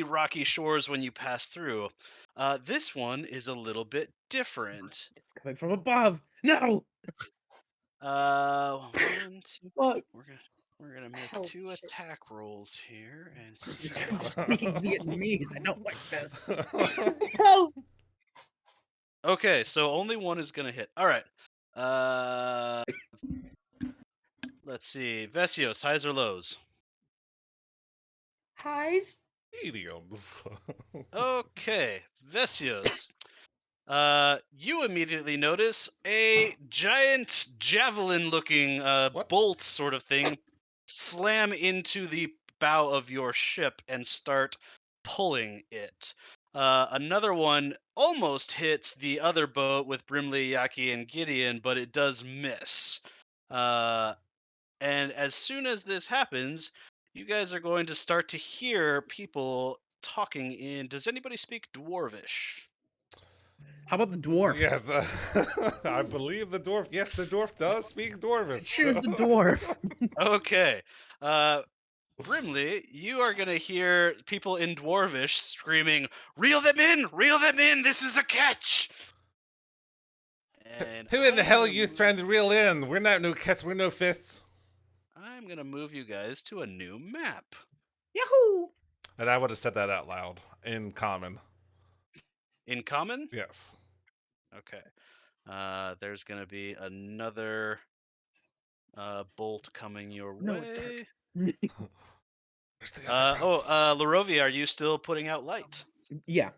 rocky shores when you pass through. This one is a little bit different. It's coming from above. No. 1, 2. Fuck. We're gonna make Oh, 2 shit. attack rolls here and see. Speaking Vietnamese, I don't like this. Help! Okay, so only one is gonna hit. All right. Let's see. Vesios, highs or lows? Highs? Mediums. Okay, Vesios. You immediately notice a giant javelin-looking What? bolt sort of thing slam into the bow of your ship and start pulling it. Another one almost hits the other boat with Brimley, Yacci, and Gideon, but it does miss. And as soon as this happens, you guys are going to start to hear people talking in. Does anybody speak Dwarvish? How about the dwarf? Yes, I believe the dwarf. Yes, the dwarf does speak dwarvish. Choose the dwarf. Okay. Brimley, you are going to hear people in Dwarvish screaming, "Reel them in! Reel them in! This is a catch!" And Who in the hell are I'm you gonna trying to reel in? We're not no cats, we're no fists. I'm going to move you guys to a new map. Yahoo! And I would have said that out loud in common. In common? Yes. Okay. There's going to be another bolt coming your No, it's dark. way. Where's the other boats? Larovia, are you still putting out light? Yeah.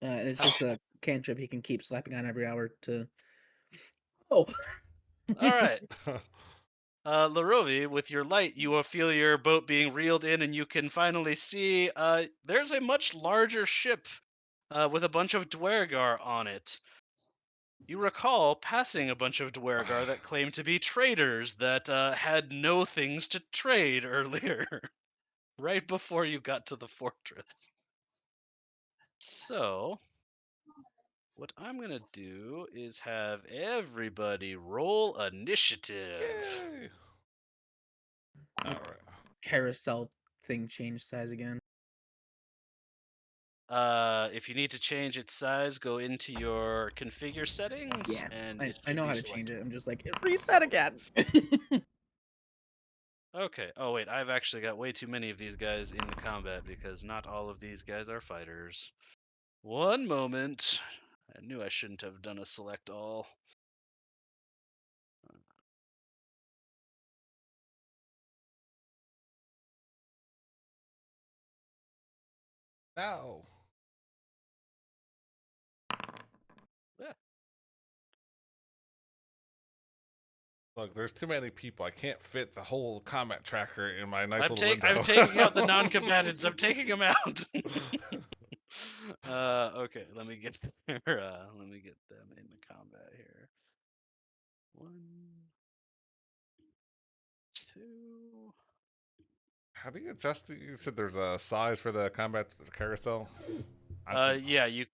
It's just a cantrip he can keep slapping on every hour to. Oh. All right. Larovi, with your light, you will feel your boat being reeled in, and you can finally see there's a much larger ship with a bunch of Dwergar on it. You recall passing a bunch of Dwergar that claimed to be traders that had no things to trade earlier, right before you got to the fortress. So, what I'm going to do is have everybody roll initiative. Yay. All right. Carousel thing changed size again. If you need to change its size, go into your configure settings, Yeah, and I it know should how be to change selected. it. I'm just like, reset again. Okay. Oh wait, I've actually got way too many of these guys in the combat because not all of these guys are fighters. One moment, and knew I shouldn't have done a select all. No. Yeah. Look, there's too many people. I can't fit the whole combat tracker in my nice I'm little window. I'm taking out the non-combatants. I'm taking them out. Okay, let me get let me get them in the combat here. 1, 2. How do you adjust it? You said there's a size for the combat carousel? Yeah, you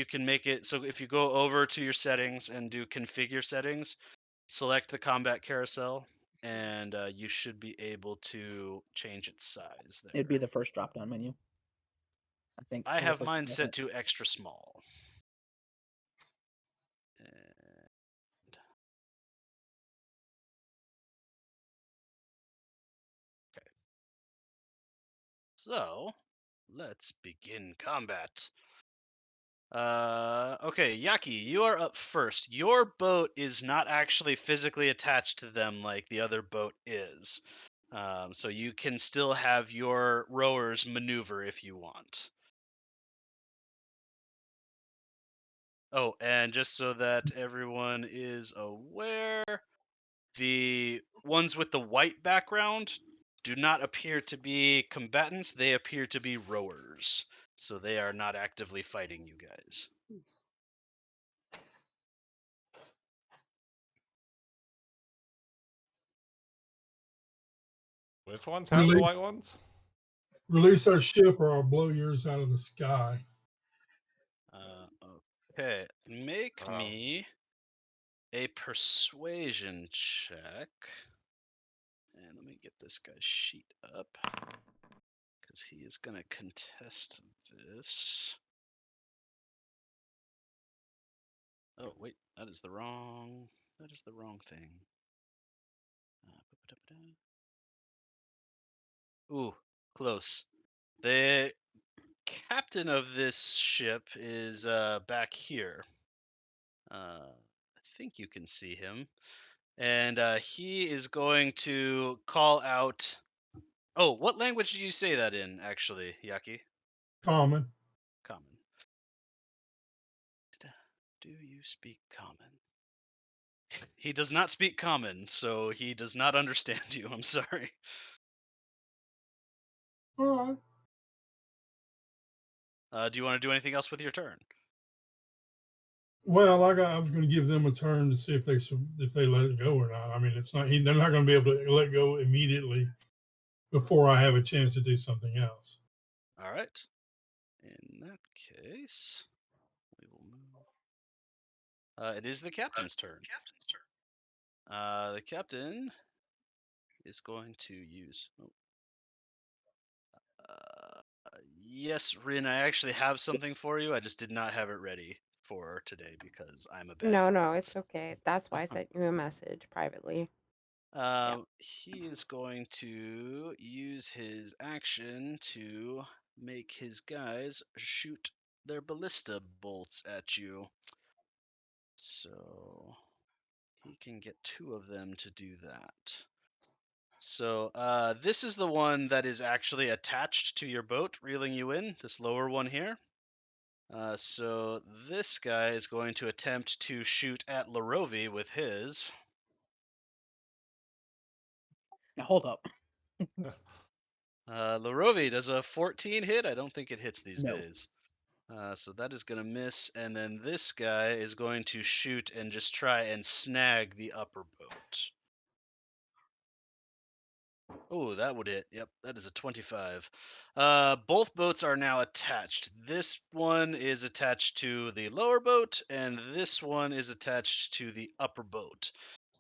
can make it so if you go over to your settings and do configure settings, select the combat carousel, and you should be able to change its size there. It'd be the first drop down menu, I think. I or the have first mine set second. to extra small. And okay. So, let's begin combat. Okay, Yacci, you are up first. Your boat is not actually physically attached to them like the other boat is. So you can still have your rowers maneuver if you want. Oh, and just so that everyone is aware, the ones with the white background do not appear to be combatants. They appear to be rowers. So they are not actively fighting you guys. Which ones have the Release, white ones? release our ship or I'll blow yours out of the sky. Okay, make Oh. me a persuasion check. And let me get this guy's sheet up because he is going to contest this. Oh, wait, that is the wrong thing. Ooh, close. The captain of this ship is back here. I think you can see him. And he is going to call out. Oh, what language did you say that in, actually, Yacci? Common. Common. Do you speak common? He does not speak common, so he does not understand you. I'm sorry. All right. Do you want to do anything else with your turn? Well, I was going to give them a turn to see if they let it go or not. I mean, it's not they're not going to be able to let go immediately before I have a chance to do something else. All right. In that case, we will move. It is the captain's turn. The captain is going to use. Yes, Rinn, I actually have something for you. I just did not have it ready for today because I'm a bad No, typer. it's okay. That's why I sent you a message privately. He is going to use his action to make his guys shoot their ballista bolts at you. So he can get 2 of them to do that. So this is the one that is actually attached to your boat, reeling you in, this lower one here. So this guy is going to attempt to shoot at Larovi with his. Now hold up. Larovi, does a 14 hit? I don't think it hits these No. days. So that is going to miss. And then this guy is going to shoot and just try and snag the upper boat. Oh, that would hit. Yep, that is a 25. Both boats are now attached. This one is attached to the lower boat, and this one is attached to the upper boat.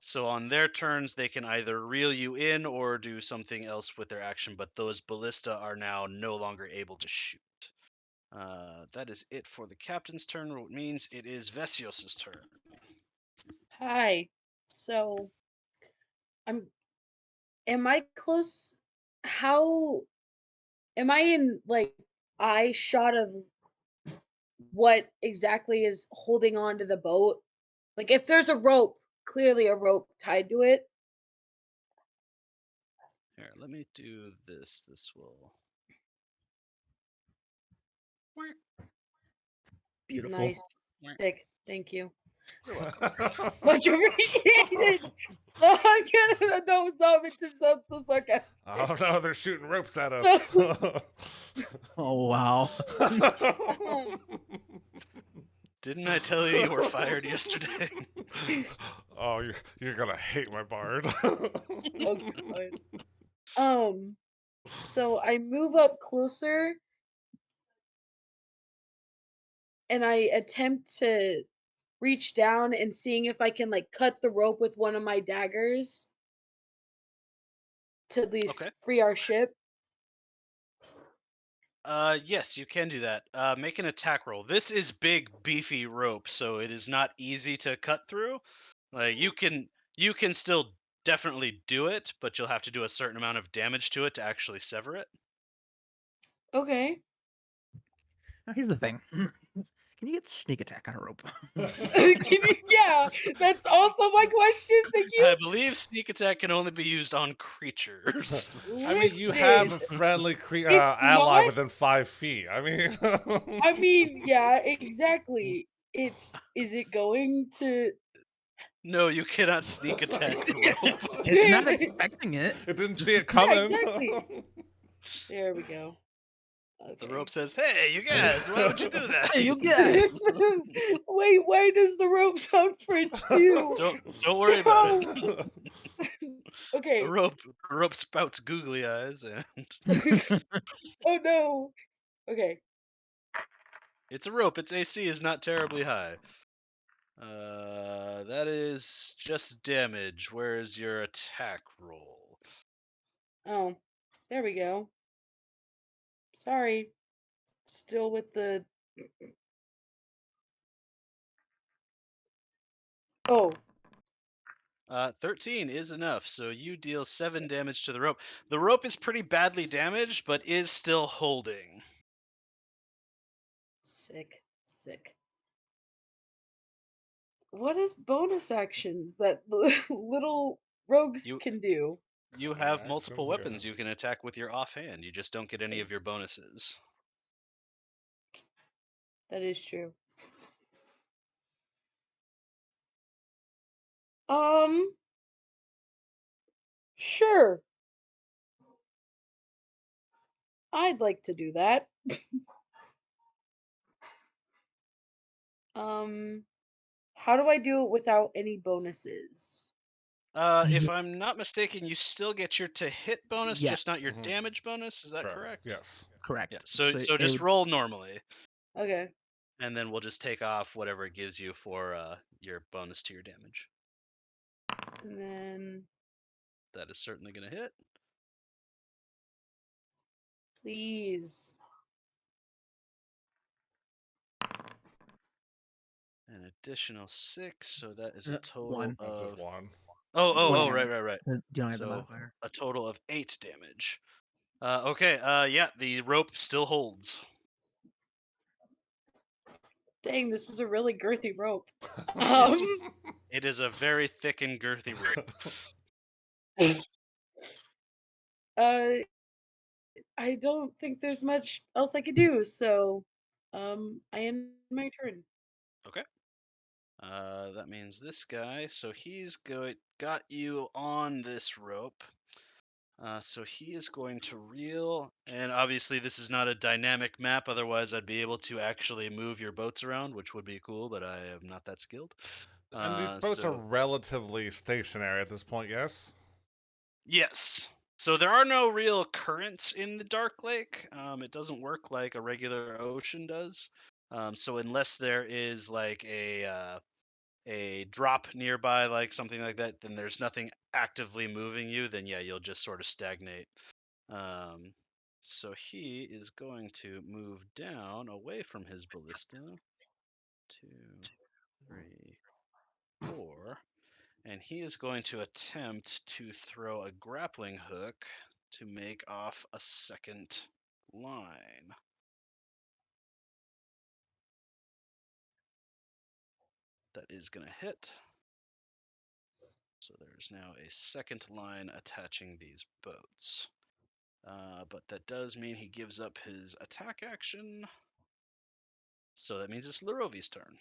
So on their turns, they can either reel you in or do something else with their action, but those ballista are now no longer able to shoot. That is it for the captain's turn, which means it is Vesios's turn. Hi. So, am I close? How am I in like eye shot of what exactly is holding on to the boat. Like if there's a rope, clearly a rope tied to it. Here, let me do this. This will. Beautiful. Nice. Sick. Thank you. You're welcome. Much appreciated. I'm gonna, that was not meant to sound so sarcastic. Oh no, they're shooting ropes at us. Oh wow. Didn't I tell you you were fired yesterday? Oh, you're gonna hate my bard. Oh god. So I move up closer and I attempt to reach down and seeing if I can like cut the rope with one of my daggers to at least Okay. free our ship. Yes, you can do that. Make an attack roll. This is big, beefy rope, so it is not easy to cut through. Like you can still definitely do it, but you'll have to do a certain amount of damage to it to actually sever it. Okay. Now here's the thing. Can you get sneak attack on a rope? Yeah, that's also my question. Thank I you. believe sneak attack can only be used on creatures. I mean, you have a Listen, friendly it's ally not. within 5 feet. I mean, I mean, yeah, exactly. Is it going to? No, you cannot sneak attack a rope. It's not Damn it. expecting it. it didn't see it Yeah, coming. exactly. There we go. The Okay. rope says, "Hey, you guys, why would you do that?" Hey, you guys. Wait, why does the rope sound French too? Don't worry about it. Oh, The okay. rope spouts googly eyes, and Oh no. Okay. it's a rope. Its AC is not terribly high. That is just damage. Where's your attack roll? Oh, there we go. Sorry. Still with the. Oh, 13 is enough. So you deal 7 damage to the rope. The rope is pretty badly damaged, but is still holding. sick, sick. What is bonus actions that the little rogues You can do? you An have action, multiple yeah. weapons you can attack with your offhand. You just don't get any of your bonuses. That is true. Um, sure. I'd like to do that. Um, how do I do it without any bonuses? If I'm not mistaken, you still get your to hit bonus, Yeah, just not your Mhm. damage bonus. Is that Correct. correct? Yes. correct. Yeah. So it just would, roll normally, Okay. and then we'll just take off whatever it gives you for your bonus to your damage. And then, That is certainly going to hit. please. An additional 6, so that is a total one. That's just of. one. Oh, One. right. You don't have the So modifier. a total of 8 damage. Okay. Yeah, the rope still holds. Dang, this is a really girthy rope. It's Um, it is a very thick and girthy rope. uh, I don't think there's much else I could do, so, I end my turn. Okay. That means this guy. So he's got you on this rope. So he is going to reel, and obviously this is not a dynamic map. Otherwise, I'd be able to actually move your boats around, which would be cool. But I am not that skilled. And these boats are So relatively stationary at this point, yes? yes. So there are no real currents in the Dark Lake. It doesn't work like a regular ocean does. So unless there is like a drop nearby, like something like that, then there's nothing actively moving you. Then yeah, you'll just sort of stagnate. Um, so he is going to move down away from his ballista. 2, 3, 4. And he is going to attempt to throw a grappling hook to make off a second line. That is going to hit. So there's now a second line attaching these boats. But that does mean he gives up his attack action. So that means it's Larovi's turn.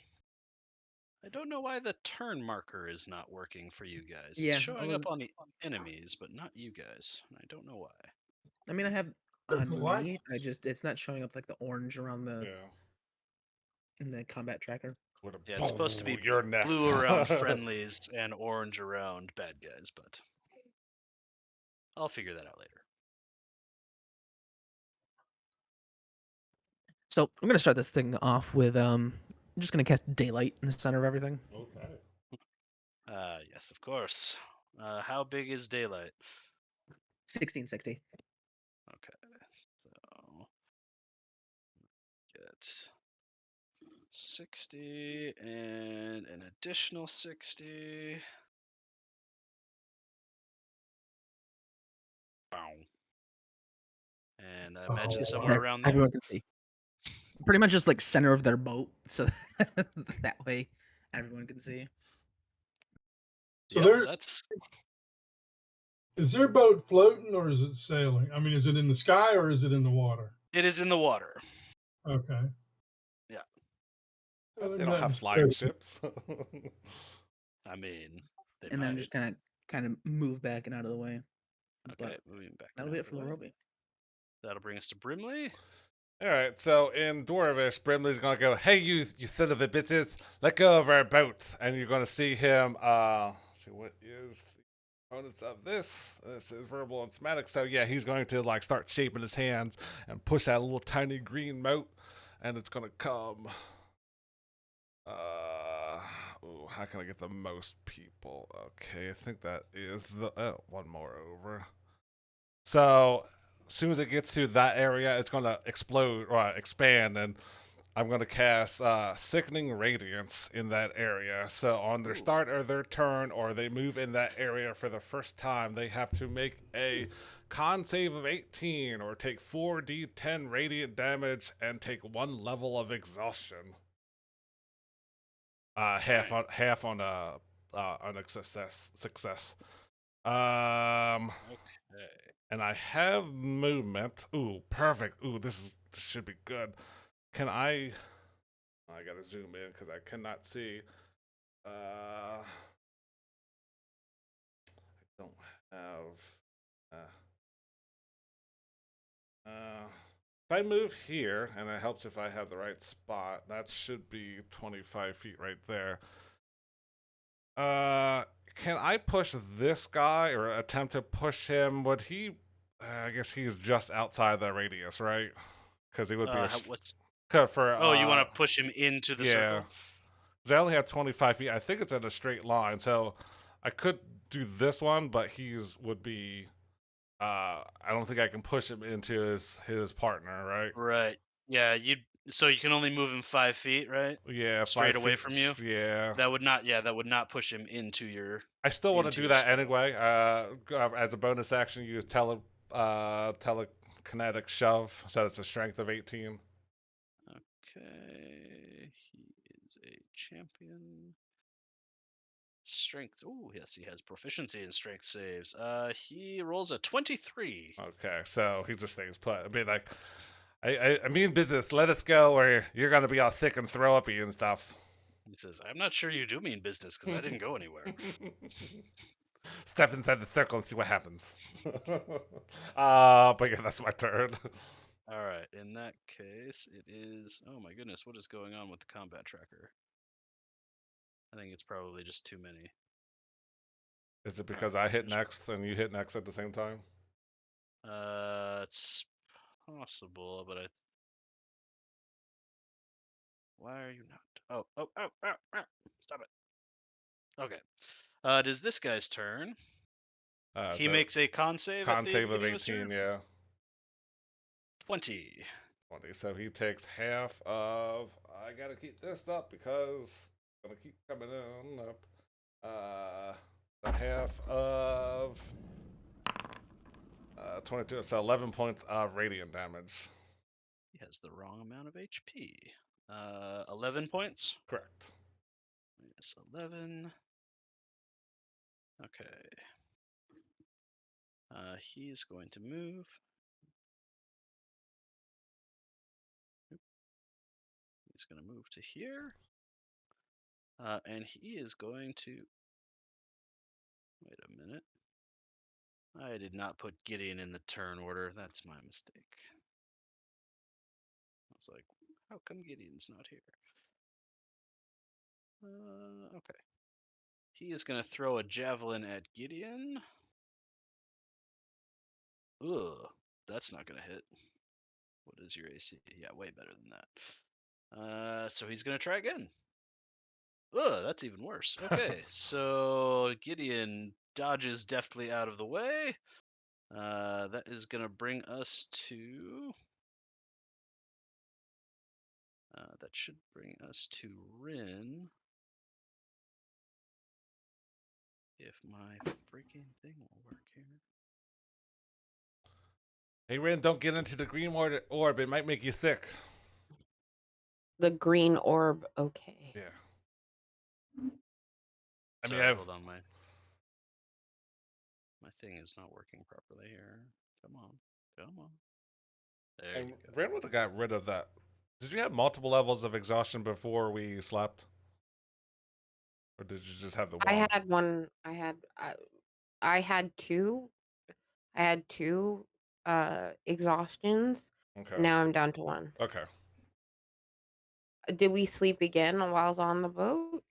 I don't know why the turn marker is not working for you guys. It's Yeah, showing up on the enemies, but not you guys. And I don't know why. I mean, I have Doesn't on like me. It's not showing up like the orange around the Yeah. in the combat tracker. Yeah, it's supposed to be You're next. blue around friendlies and orange around bad guys, but I'll figure that out later. So I'm gonna start this thing off with I'm just gonna cast daylight in the center of everything. Okay. Yes, of course. How big is daylight? 1660. Okay, so get 60 and an additional 60. Bow. And I imagine Just somewhere around there. Everyone can see. Pretty much just like center of their boat, so that way everyone can see. So Yep, that's is their boat floating or is it sailing? I mean, is it in the sky or is it in the water? it is in the water. Okay. Yeah. Well, They then don't have nothing's flying crazy. ships. I mean, they And might. then just kind of move back and out of the way. Okay, But moving back. that'll out be of it for the way. Larobi. That'll bring us to Brimley. All right, so in Dwarvish, Brimley's gonna go, "Hey, you son of a bitches, let go of our boat," and you're gonna see him. See what is the components of this? This is verbal and somatic. So yeah, he's going to like start shaping his hands and push that little tiny green mote, and it's gonna come. Ooh, how can I get the most people? Okay, I think that is the one more over. So as soon as it gets to that area, it's gonna explode or expand, and I'm gonna cast Sickening Radiance in that area. So on their start or their turn, or they move in that area for the first time, they have to make a con save of 18 or take 4d10 radiant damage and take 1 level of exhaustion. Half on a success. Okay. And I have movement. Ooh, perfect. Ooh, this should be good. Can I gotta zoom in because I cannot see. I don't have. If I move here, and it helps if I have the right spot, that should be 25 feet right there. Can I push this guy or attempt to push him? Would he? I guess he's just outside the radius, right? Because he would be What's? for. Oh, you want to push him into the circle? Because I only have 25 feet. I think it's in a straight line, so I could do this one, but would be. I don't think I can push him into his partner, right? Right. Yeah. So you can only move him 5 feet, right? Yeah, Straight 5 away feet, from you. Yeah. That would not. Yeah, that would not push him into your. I still want to into do your that circle. anyway. As a bonus action, use telekinetic shove, so it's a strength of 18. Okay. He is a champion. Strength. Oh, yes, he has proficiency in strength saves. He rolls a 23. Okay, so he just stays put. I mean, like, I mean business. Let us go, or you're gonna be all sick and throw uppy and stuff. He says, "I'm not sure you do mean business because I didn't go anywhere." Step inside the circle and see what happens. But yeah, that's my turn. All right. In that case, it is. Oh my goodness, what is going on with the combat tracker? I think it's probably just too many. Is it because I hit next and you hit next at the same time? It's possible, but why are you not? Oh! Stop it. Okay. It is this guy's turn. He So makes a con save at con the save of beginning his 18, turn. yeah. 20. 20. So he takes half of. I gotta keep this up because it's gonna keep coming in up. The half of 22. So 11 points of radiant damage. He has the wrong amount of HP. 11 points. Correct. minus 11. Okay. He's going to move. He's going to move to here. And he is going to... Wait a minute. I did not put Gideon in the turn order. That's my mistake. I was like, how come Gideon's not here? Okay. He is going to throw a javelin at Gideon. Ugh, that's not going to hit. What is your AC? Yeah, way better than that. So he's going to try again. Ugh, that's even worse. Okay, so Gideon dodges deftly out of the way. That is going to bring us to... that should bring us to Rinn. If my freaking thing will work here. Hey, Rinn, don't get into the green orb. It might make you sick. The green orb. Okay. Yeah. I mean, Sorry, hold on, my thing is not working properly here. Come on, come on. There you go. Rinn would have got rid of that. Did you have multiple levels of exhaustion before we slept? Or did you just have the one? I had one. I had two. I had two exhaustions. Okay. Now I'm down to one. Okay. Did we sleep again while I was on the boat?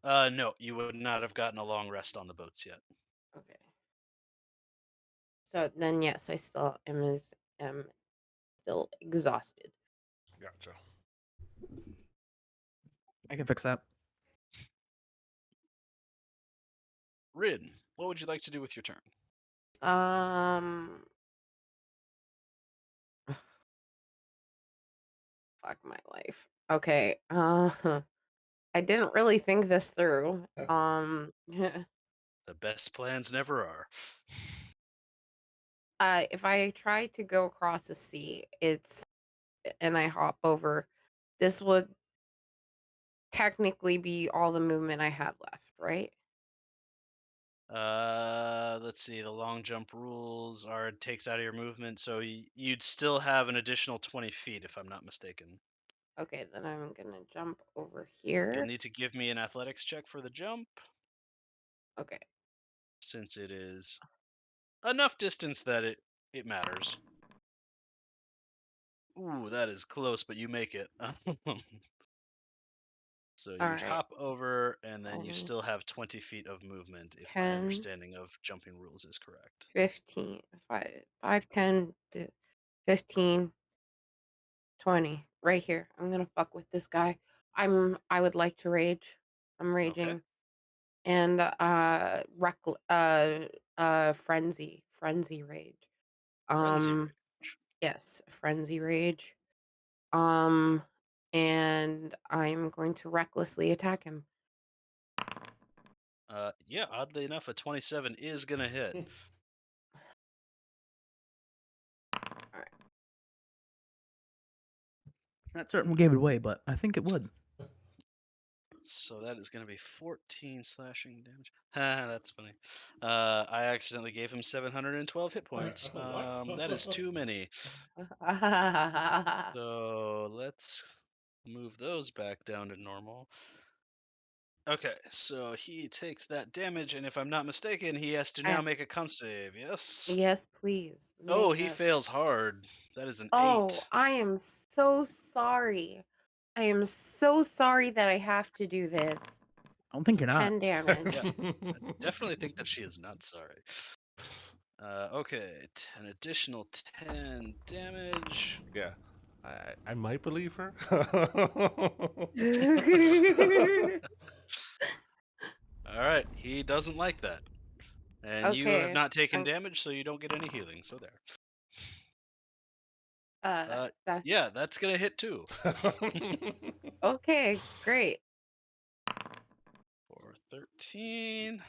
No, you would not have gotten a long rest on the boats yet. Okay. So then, yes, I still am still exhausted. Gotcha. I can fix that. Rinn, what would you like to do with your turn? Fuck my life. Okay. I didn't really think this through. The best plans never are. If I try to go across the sea, and I hop over, this would technically be all the movement I have left, right? Let's see. The long jump rules are it takes out of your movement, so you'd still have an additional 20 feet, if I'm not mistaken. Okay, then I'm gonna jump over You'll here. need to give me an athletics check for the jump, Okay. since it is enough distance that it matters. Ooh, that is close, but you make it. So you'd Alright. hop over, and then you 20, still have 20 feet of movement, if my 10, understanding of jumping rules is correct. 15, 5, 10, 15, 20. Right here. I'm gonna fuck with this guy. I would like to rage. I'm raging. Okay. And frenzy rage. Frenzy rage. Yes, frenzy rage. And I'm going to recklessly attack him. Yeah, oddly enough, a 27 is gonna hit. Alright. Not certain we gave it away, but I think it would. So that is gonna be 14 slashing damage. Ha, that's funny. I accidentally gave him 712 hit points. What? That is too many. So let's move those back down to normal. Okay, so he takes that damage, and if I'm not mistaken, he has to now make a con save, yes? Yes, please. Oh, Make he a- fails hard. That is an Oh, 8. I am so sorry. I am so sorry that I have to do this. I don't think you're not. 10 damage. Yeah. I definitely think that she is not sorry. Okay, an additional 10 damage. Yeah. I might believe her. All right, he doesn't like that. And you have Okay. not taken damage, so you don't get any healing, so there. Yeah, that's gonna hit too. Okay, great. For 13.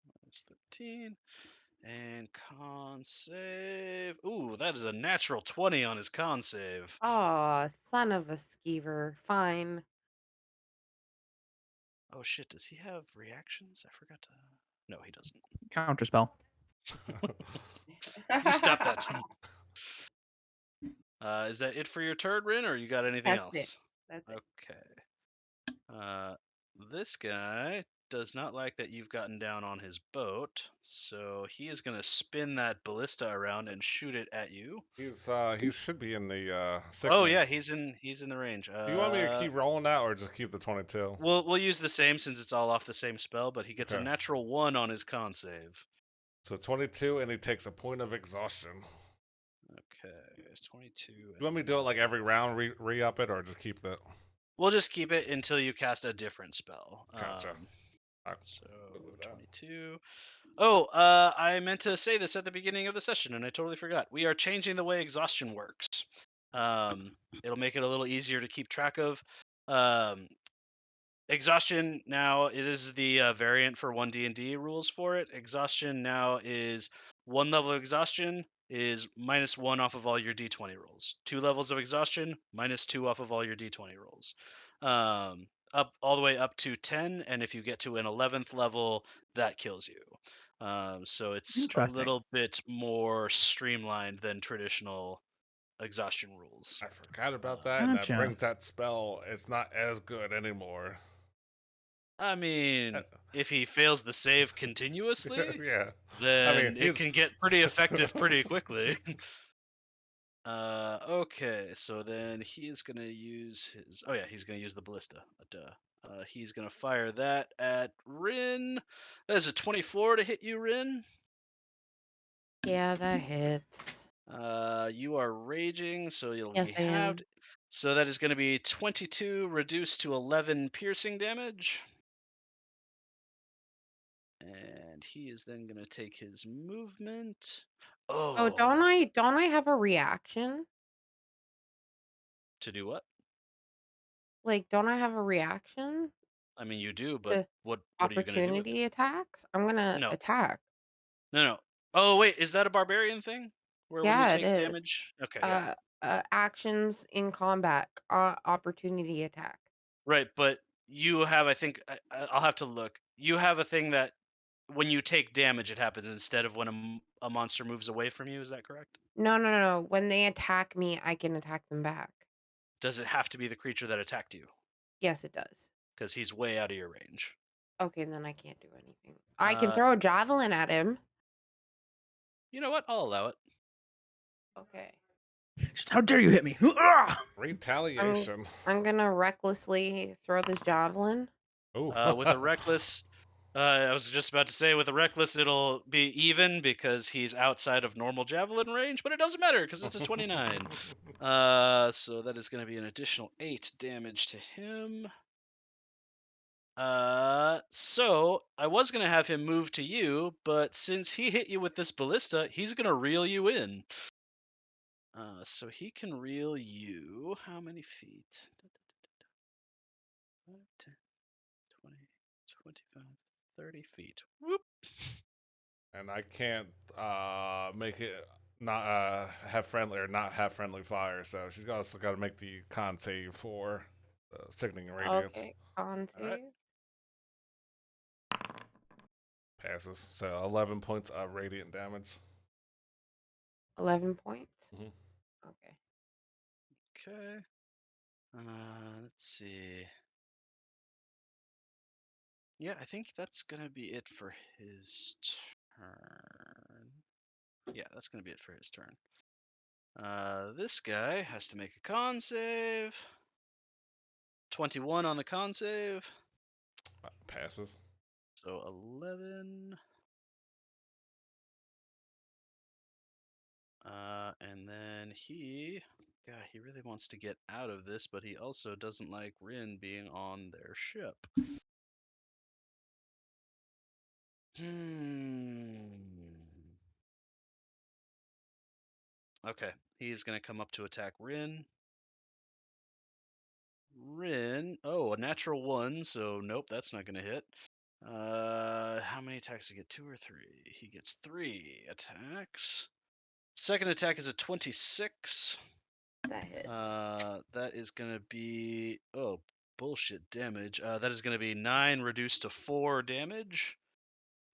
Minus 13. And con save. Ooh, that is a natural 20 on his con save. Oh, son of a skeever. Fine. Oh shit, does he have reactions? I forgot to. No, he doesn't. Counter spell. You stop that. Is that it for your turn, Rinn, or you got anything That's it. else? That's it. Okay. This guy does not like that you've gotten down on his boat, so he is going to spin that ballista around and shoot it at you. He should be in the Oh sickening. yeah, he's in the range. Do you want me to keep rolling that or just keep the 22? We'll use the same since it's all off the same spell, but he gets a Okay. natural 1 on his con save. So 22, and he takes a point of exhaustion. Okay, 22. You want me to do it like every round, re-up it, or just keep that? We'll just keep it until you cast a different spell. Gotcha. So 22. Oh, I meant to say this at the beginning of the session, and I totally forgot. We are changing the way exhaustion works. It'll make it a little easier to keep track of. Exhaustion now, this is the variant for 1D&D rules for it. Exhaustion now is 1 level of exhaustion is -1 off of all your D20 rolls. 2 levels of exhaustion, -2 off of all your D20 rolls. Up all the way up to 10, and if you get to an 11th level, that kills you. So it's a Interesting. little bit more streamlined than traditional exhaustion rules. I forgot about that, and that Gotcha. brings that spell. It's not as good anymore. I mean, if he fails the save continuously, Yeah. then he- it can get pretty effective pretty quickly. Okay, so then he is gonna use his. Oh yeah, he's gonna use the ballista. Duh. He's gonna fire that at Rinn. That is a 24 to hit you, Rinn. Yeah, that hits. You are raging, so you'll Yes, be I am. halved. So that is going to be 22 reduced to 11 piercing damage. And he is then going to take his movement. Oh, don't I have a reaction? To do what? Like, don't I have a reaction I mean, you do, but to what are you going to do with it? opportunity attacks? I'm gonna No, attack. no. Oh, wait, is that a barbarian thing? Where when you Yeah, it take is. damage? Okay, yeah. Actions in combat, opportunity attack. Right, but you have, I think, I'll have to look. You have a thing that when you take damage, it happens instead of when a monster moves away from you. Is that correct? No. When they attack me, I can attack them back. Does it have to be the creature that attacked you? Yes, it does. Because he's way out of your range. Okay, then I can't do anything. I can throw a javelin at him. You know what? I'll allow it. Okay. Just how dare you hit me? Ugh! Retaliation. I'm gonna recklessly throw this javelin. Ooh. With a reckless, I was just about to say with a reckless, it'll be even because he's outside of normal javelin range, but it doesn't matter because it's a 29. So that is going to be an additional 8 damage to him. So I was gonna have him move to you, but since he hit you with this ballista, he's gonna reel you in. So he can reel you. How many feet? 5, 10, 20, 25, 30 feet. Whoop. And I can't make it not have friendly or not have friendly fire, so she's also got to make the con save for sickening radiance. Okay, con save. Alright. Passes. So 11 points of radiant damage. 11 points. Mhm. Okay. Okay. Let's see. Yeah, I think that's gonna be it for his turn. Yeah, that's gonna be it for his turn. This guy has to make a con save. 21 on the con save. Passes. So 11. And then he really wants to get out of this, but he also doesn't like Rinn being on their ship. Okay, he's gonna come up to attack Rinn. Rinn, oh, a natural 1, so nope, that's not gonna hit. How many attacks does he get? 2 or 3? He gets 3 attacks. Second attack is a 26. That hits. That is gonna be bullshit damage. That is going to be 9 reduced to 4 damage.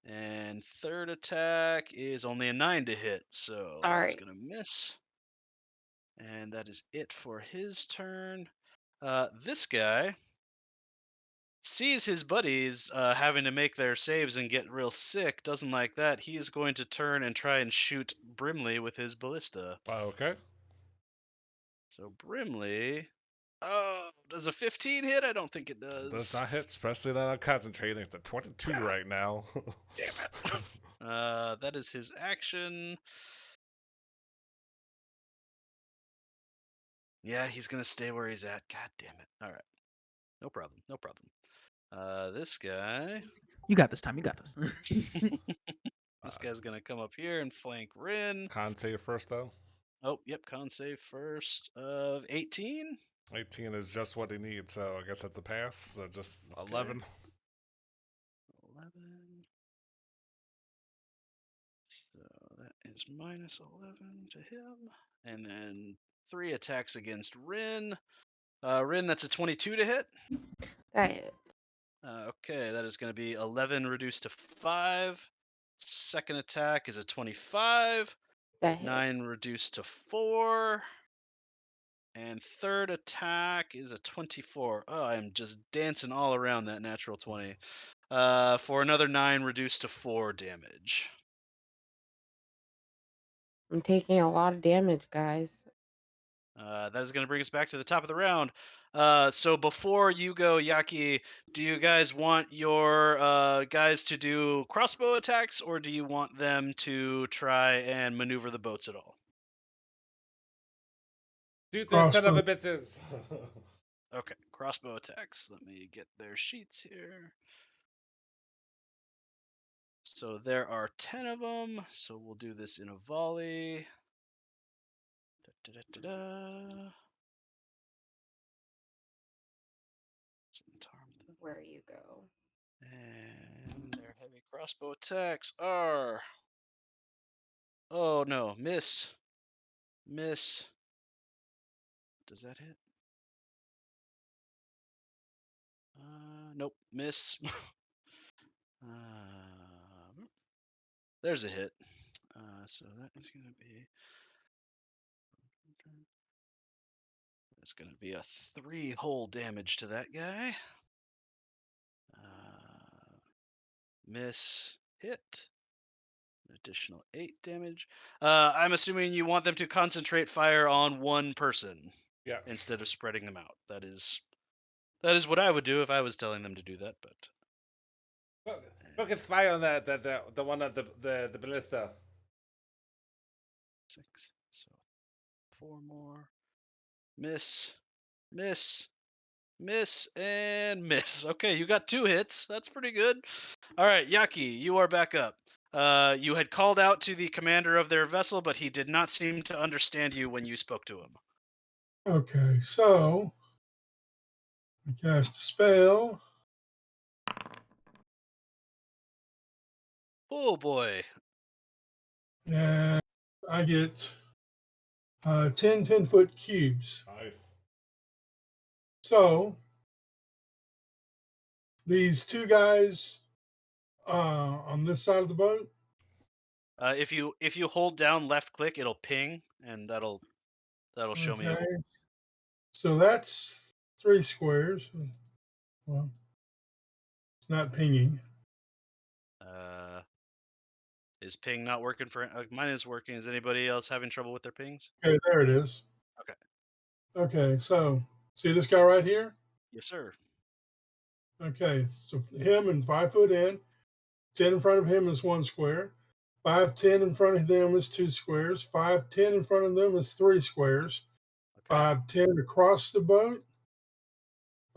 And third attack is only a 9 to hit, so that's Sorry. going to miss. And that is it for his turn. This guy sees his buddies having to make their saves and get real sick, doesn't like that. He is going to turn and try and shoot Brimley with his ballista. Okay. So Brimley, oh, does a 15 hit? I don't think it does. Does not hit, especially that I'm concentrating. It's a 22 right now. Damn it. That is his action. Yeah, he's gonna stay where he's at. God damn it. All right. No problem. No problem. This guy. You got this, Tom. You got this. This guy's gonna come up here and flank Rinn. Con save first, though. Oh, yep, con save first of 18. 18 is just what he needs, so I guess that's a pass. So just Okay. 11. 11. So that is minus 11 to him. And then 3 attacks against Rinn. Rinn, that's a 22 to hit. That hit. Okay, that is going to be 11 reduced to 5. Second attack is a 25. That hit. 9 reduced to 4. And third attack is a 24. Oh, I'm just dancing all around that natural 20. For another 9 reduced to 4 damage. I'm taking a lot of damage, guys. That is going to bring us back to the top of the round. So before you go, Yacci, do you guys want your guys to do crossbow attacks, or do you want them to try and maneuver the boats at all? Shoot this son of a Crossbow. bitches. Okay, crossbow attacks. Let me get their sheets here. So there are 10 of them. So we'll do this in a volley. Da-da-da-da-da. Where you go. And their heavy crossbow attacks are. Oh no, miss. Miss. Does that hit? Nope, miss. There's a hit. So that is going to be. That's going to be a 3 whole damage to that guy. Miss, hit. Additional 8 damage. I'm assuming you want them to concentrate fire on one person Yes. instead of spreading them out. That is what I would do if I was telling them to do that. But Focus fire on the one of the ballista. 6. So 4 more. Miss, miss, miss, and miss. Okay, you got 2 hits. That's pretty good. All right, Yacci, you are back up. You had called out to the commander of their vessel, but he did not seem to understand you when you spoke to him. Okay, so I cast a spell. Oh boy. And I get 10 10-foot cubes. Nice. So these 2 guys on this side of the boat. If you hold down left click, it'll ping, and that'll show me. Okay. So that's 3 squares. Well, it's not pinging. Is ping not working for? Mine is working. Is anybody else having trouble with their pings? Okay, there it is. Okay. Okay, so see this guy right here? Yes, sir. Okay, so him and 5 foot in, 10 in front of him is 1 square. 5, 10 in front of them is 2 squares. 5, 10 in front of them is 3 squares. Okay. 5, 10 across the boat.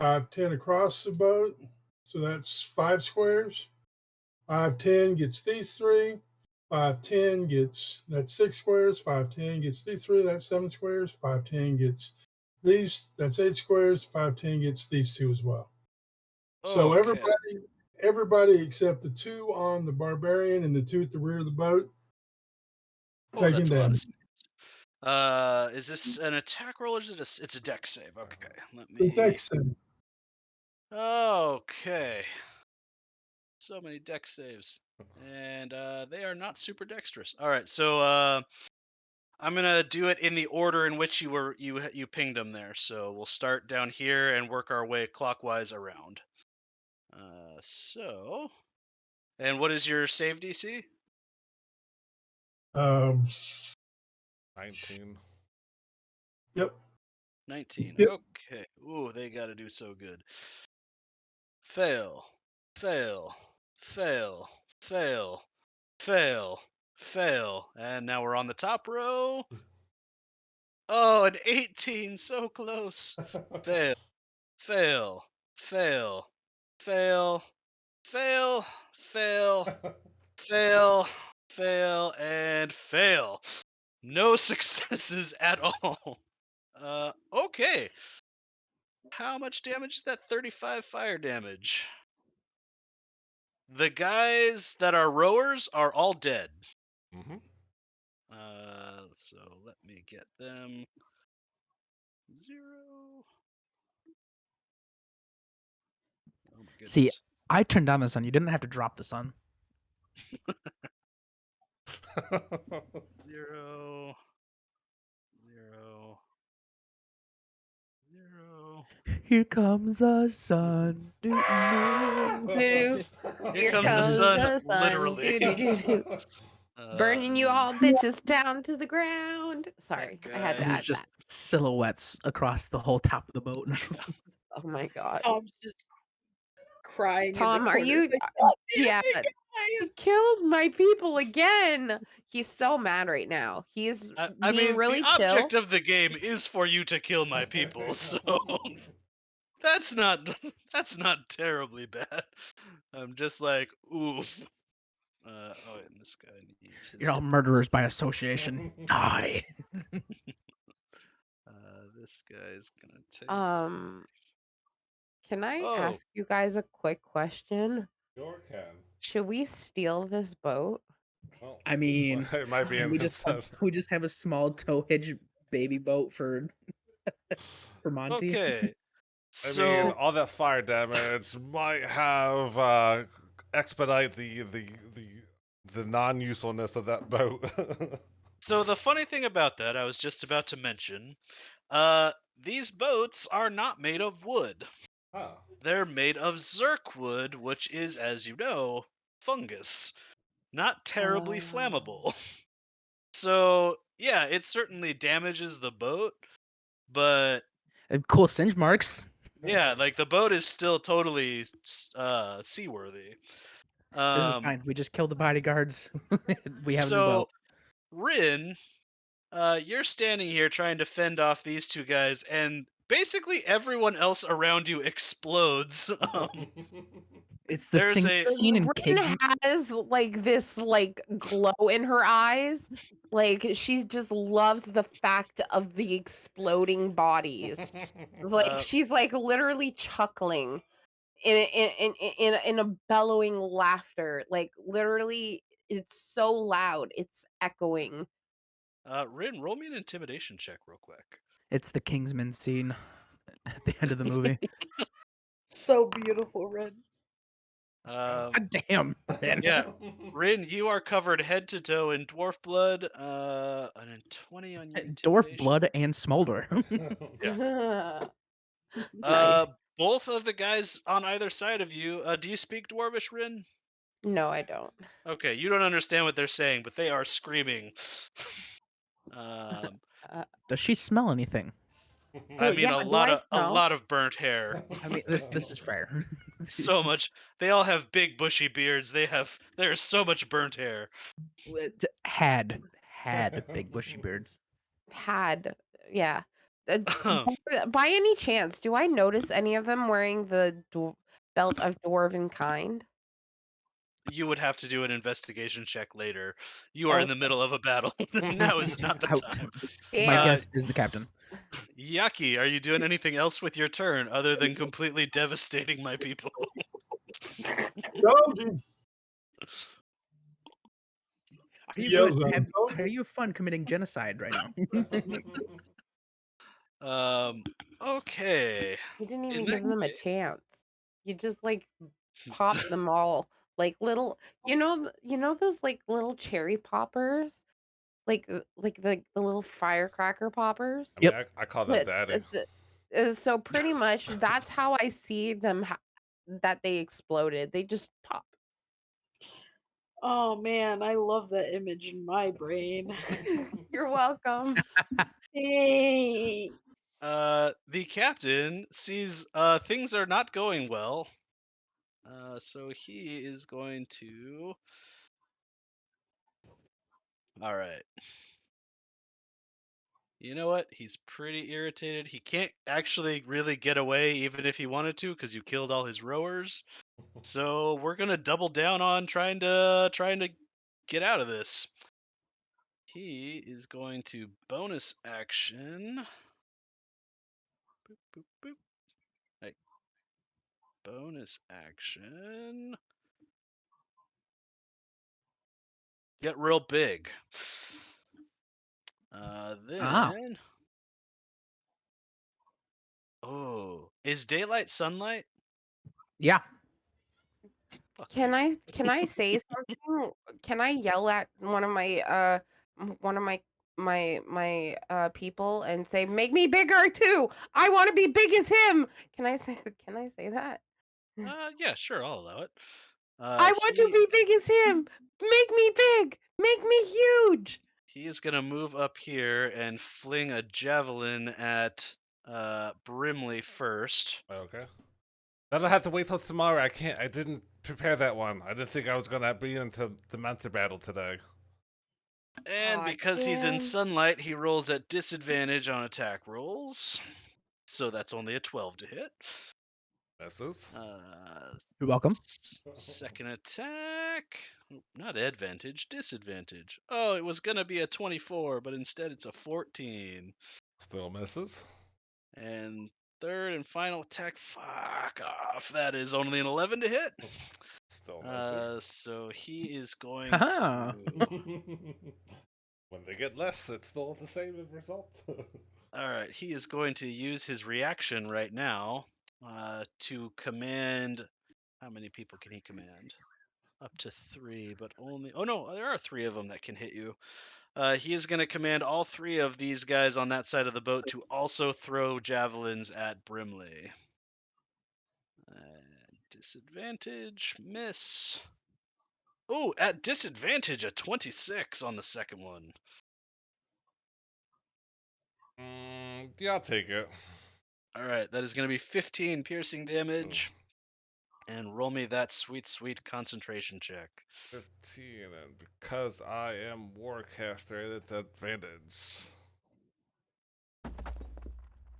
5, 10 across the boat. So that's 5 squares. 5, 10 gets these 3. 5, 10 gets, that's 6 squares. 5, 10 gets these 3, that's 7 squares. 5, 10 gets these, that's 8 squares. 5, 10 gets these 2 as well. So Okay. everybody except the 2 on the barbarian and the 2 at the rear of the boat taking That's a lot of damage. Is this an attack roll or is it it's a deck save? Okay. Let The me deck save. Okay. So many dex saves. And they are not super dexterous. All right, so I'm gonna do it in the order in which you pinged them there. So we'll start down here and work our way clockwise around. And what is your save DC? Um, 19. yep. 19. Yep. Okay. Ooh, they got to do so good. Fail, fail, fail, fail, fail, fail. And now we're on the top row. Oh, an 18, so close. Fail, fail, fail, fail, fail, fail, fail, fail, and fail. No successes at all. Okay. How much damage is that? 35 fire damage. The guys that are rowers are all dead. Mm-hmm. So let me get them. 0. Oh my goodness. See, I turned down the sun. You didn't have to drop the sun. 0, 0, 0. Here comes the sun. Doo-doo. Here Here comes the comes sun, the sun. literally. Doo-doo-doo-doo. Burning And you then all bitches down to the ground. Sorry, I had to guy- There's add just that. silhouettes across the whole top of the boat. Oh my god. Tom's just crying in the Tom, are corner. you? It's like, "God damn Yeah, it, he guys!" killed my people again. He's so mad right now. He's I being mean, really the chill. object of the game is for you to kill my people, so that's not that's not terribly bad. I'm just like, oof. Oh, and this guy needs his. You're all hit points. murderers by association. Die. This guy's gonna take. Can I Oh, ask you guys a quick question? Sure can. Should we steal this boat? Well, I mean, it might be and we just have a small tow hitch baby boat for Monty. okay. I So mean, all that fire damage might have expedite the non-usefulness of that boat. so the funny thing about that, I was just about to mention, these boats are not made of wood. Huh. They're made of zirk wood, which is, as you know, fungus. Not terribly flammable. So, yeah, it certainly damages the boat, but Cool singe marks. yeah, like the boat is still totally seaworthy. This is fine. We just killed the bodyguards. We have a new So, boat. Rinn, you're standing here trying to fend off these two guys, and basically everyone else around you explodes. It's the There's a scene in Rinn Kingsman. has like this like glow in her eyes. Like she just loves the fact of the exploding bodies. Like she's like literally chuckling in a bellowing laughter. Like literally, it's so loud, it's echoing. Rinn, roll me an intimidation check real quick. It's the Kingsman scene at the end of the movie. So beautiful, Red. God damn. Man. Yeah, Rinn, you are covered head to toe in dwarf blood. An 20 on your Dwarf intimidation. blood and smolder. Nice. Both of the guys on either side of you. Do you speak Dwarvish, Rinn? No, I don't. Okay, you don't understand what they're saying, but they are screaming. Does she smell anything? I mean, Yeah, do I a smell? lot of burnt hair. I mean, this is fair. So much. They all have big bushy beards. There's so much burnt hair. Had big bushy beards. Had, yeah. By any chance, do I notice any of them wearing the belt of dwarven kind? You would have to do an investigation check later. You are in the middle of a battle. Now is not the time. My Damn. guess is the captain. Yacci, are you doing anything else with your turn other than completely devastating my people? Told you. Are you, Yells good? at him. Are you fun committing genocide right now? Okay. You didn't In even that give them a case- chance. You just like pop them all like little. You know those like little cherry poppers, like the little firecracker poppers. I mean, Yep. I call that But daddy. so pretty much that's how I see them that they exploded. They just pop. Oh man, I love that image in my brain. You're welcome. Thanks. The captain sees things are not going well. So he is going to. All right. You know what? He's pretty irritated. He can't actually really get away, even if he wanted to, because you killed all his rowers. So we're gonna double down on trying to get out of this. He is going to bonus action. Boop, boop, boop. Hey. Bonus action. Get real big. Then. Oh, is daylight sunlight? Yeah. Fuck Can you. I say something? Can I yell at one of my people and say, "Make me bigger too. I want to be big as him." Can I say that? Yeah, sure, I'll allow it. I want to be big as him. Make me big. Make me huge. He is gonna move up here and fling a javelin at Brimley first. Okay. That'll have to wait till tomorrow. I didn't prepare that one. I didn't think I was gonna be into the Mentor battle today. And Aw, because he's in damn. sunlight, he rolls at disadvantage on attack rolls. So that's only a 12 to hit. Misses. You're welcome. Second attack. Not advantage, disadvantage. Oh, it was gonna be a 24, but instead it's a 14. Still misses. And third and final attack. Fuck off. That is only an 11 to hit. Still misses. So he is going Haha. to. When they get less, it's still the same result. All right, he is going to use his reaction right now to command. How many people can he command? Up to 3, but only. Oh no, there are 3 of them that can hit you. He is going to command all 3 of these guys on that side of the boat to also throw javelins at Brimley. Disadvantage, miss. Oh, at disadvantage, a 26 on the second one. Yeah, I'll take it. All right, that is going to be 15 piercing damage. And roll me that sweet, sweet concentration check. 15, and because I am Warcaster, it's advantage.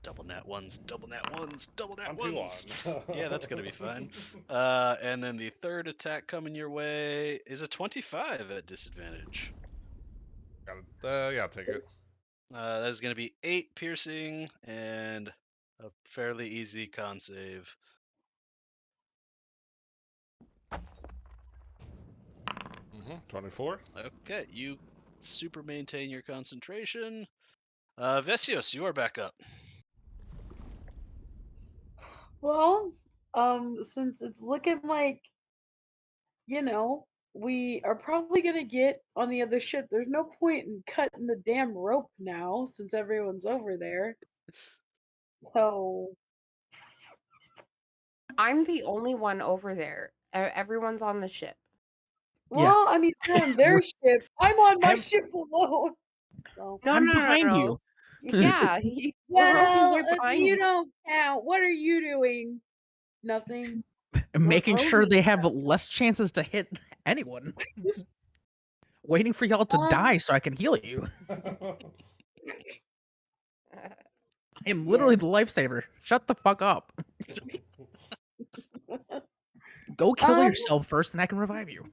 Double nat ones, double nat ones, double nat 1, 2, ones. 1. Yeah, that's going to be fine. And then the third attack coming your way is a 25 at disadvantage. Got it. Yeah, I'll take it. That is going to be 8 piercing and a fairly easy con save. 24. Okay, you super maintain your concentration. Vesios, you are back up. Well, since it's looking like, we are probably gonna get on the other ship. There's no point in cutting the damn rope now since everyone's over there. So, I'm the only one over there. Everyone's on the ship. Yeah. well, I mean, they're on their ship. I'm on my I'm- ship alone. So, No, I'm no, no, behind no. you. Yeah, we're rowing well, right behind you you. don't count. What are you doing? Nothing. Making sure rowing. they have less chances to hit anyone. Waiting for y'all to Um, die so I can heal you. I am literally the yes. lifesaver. Shut the fuck up. Go kill Um, yourself first, and I can revive you.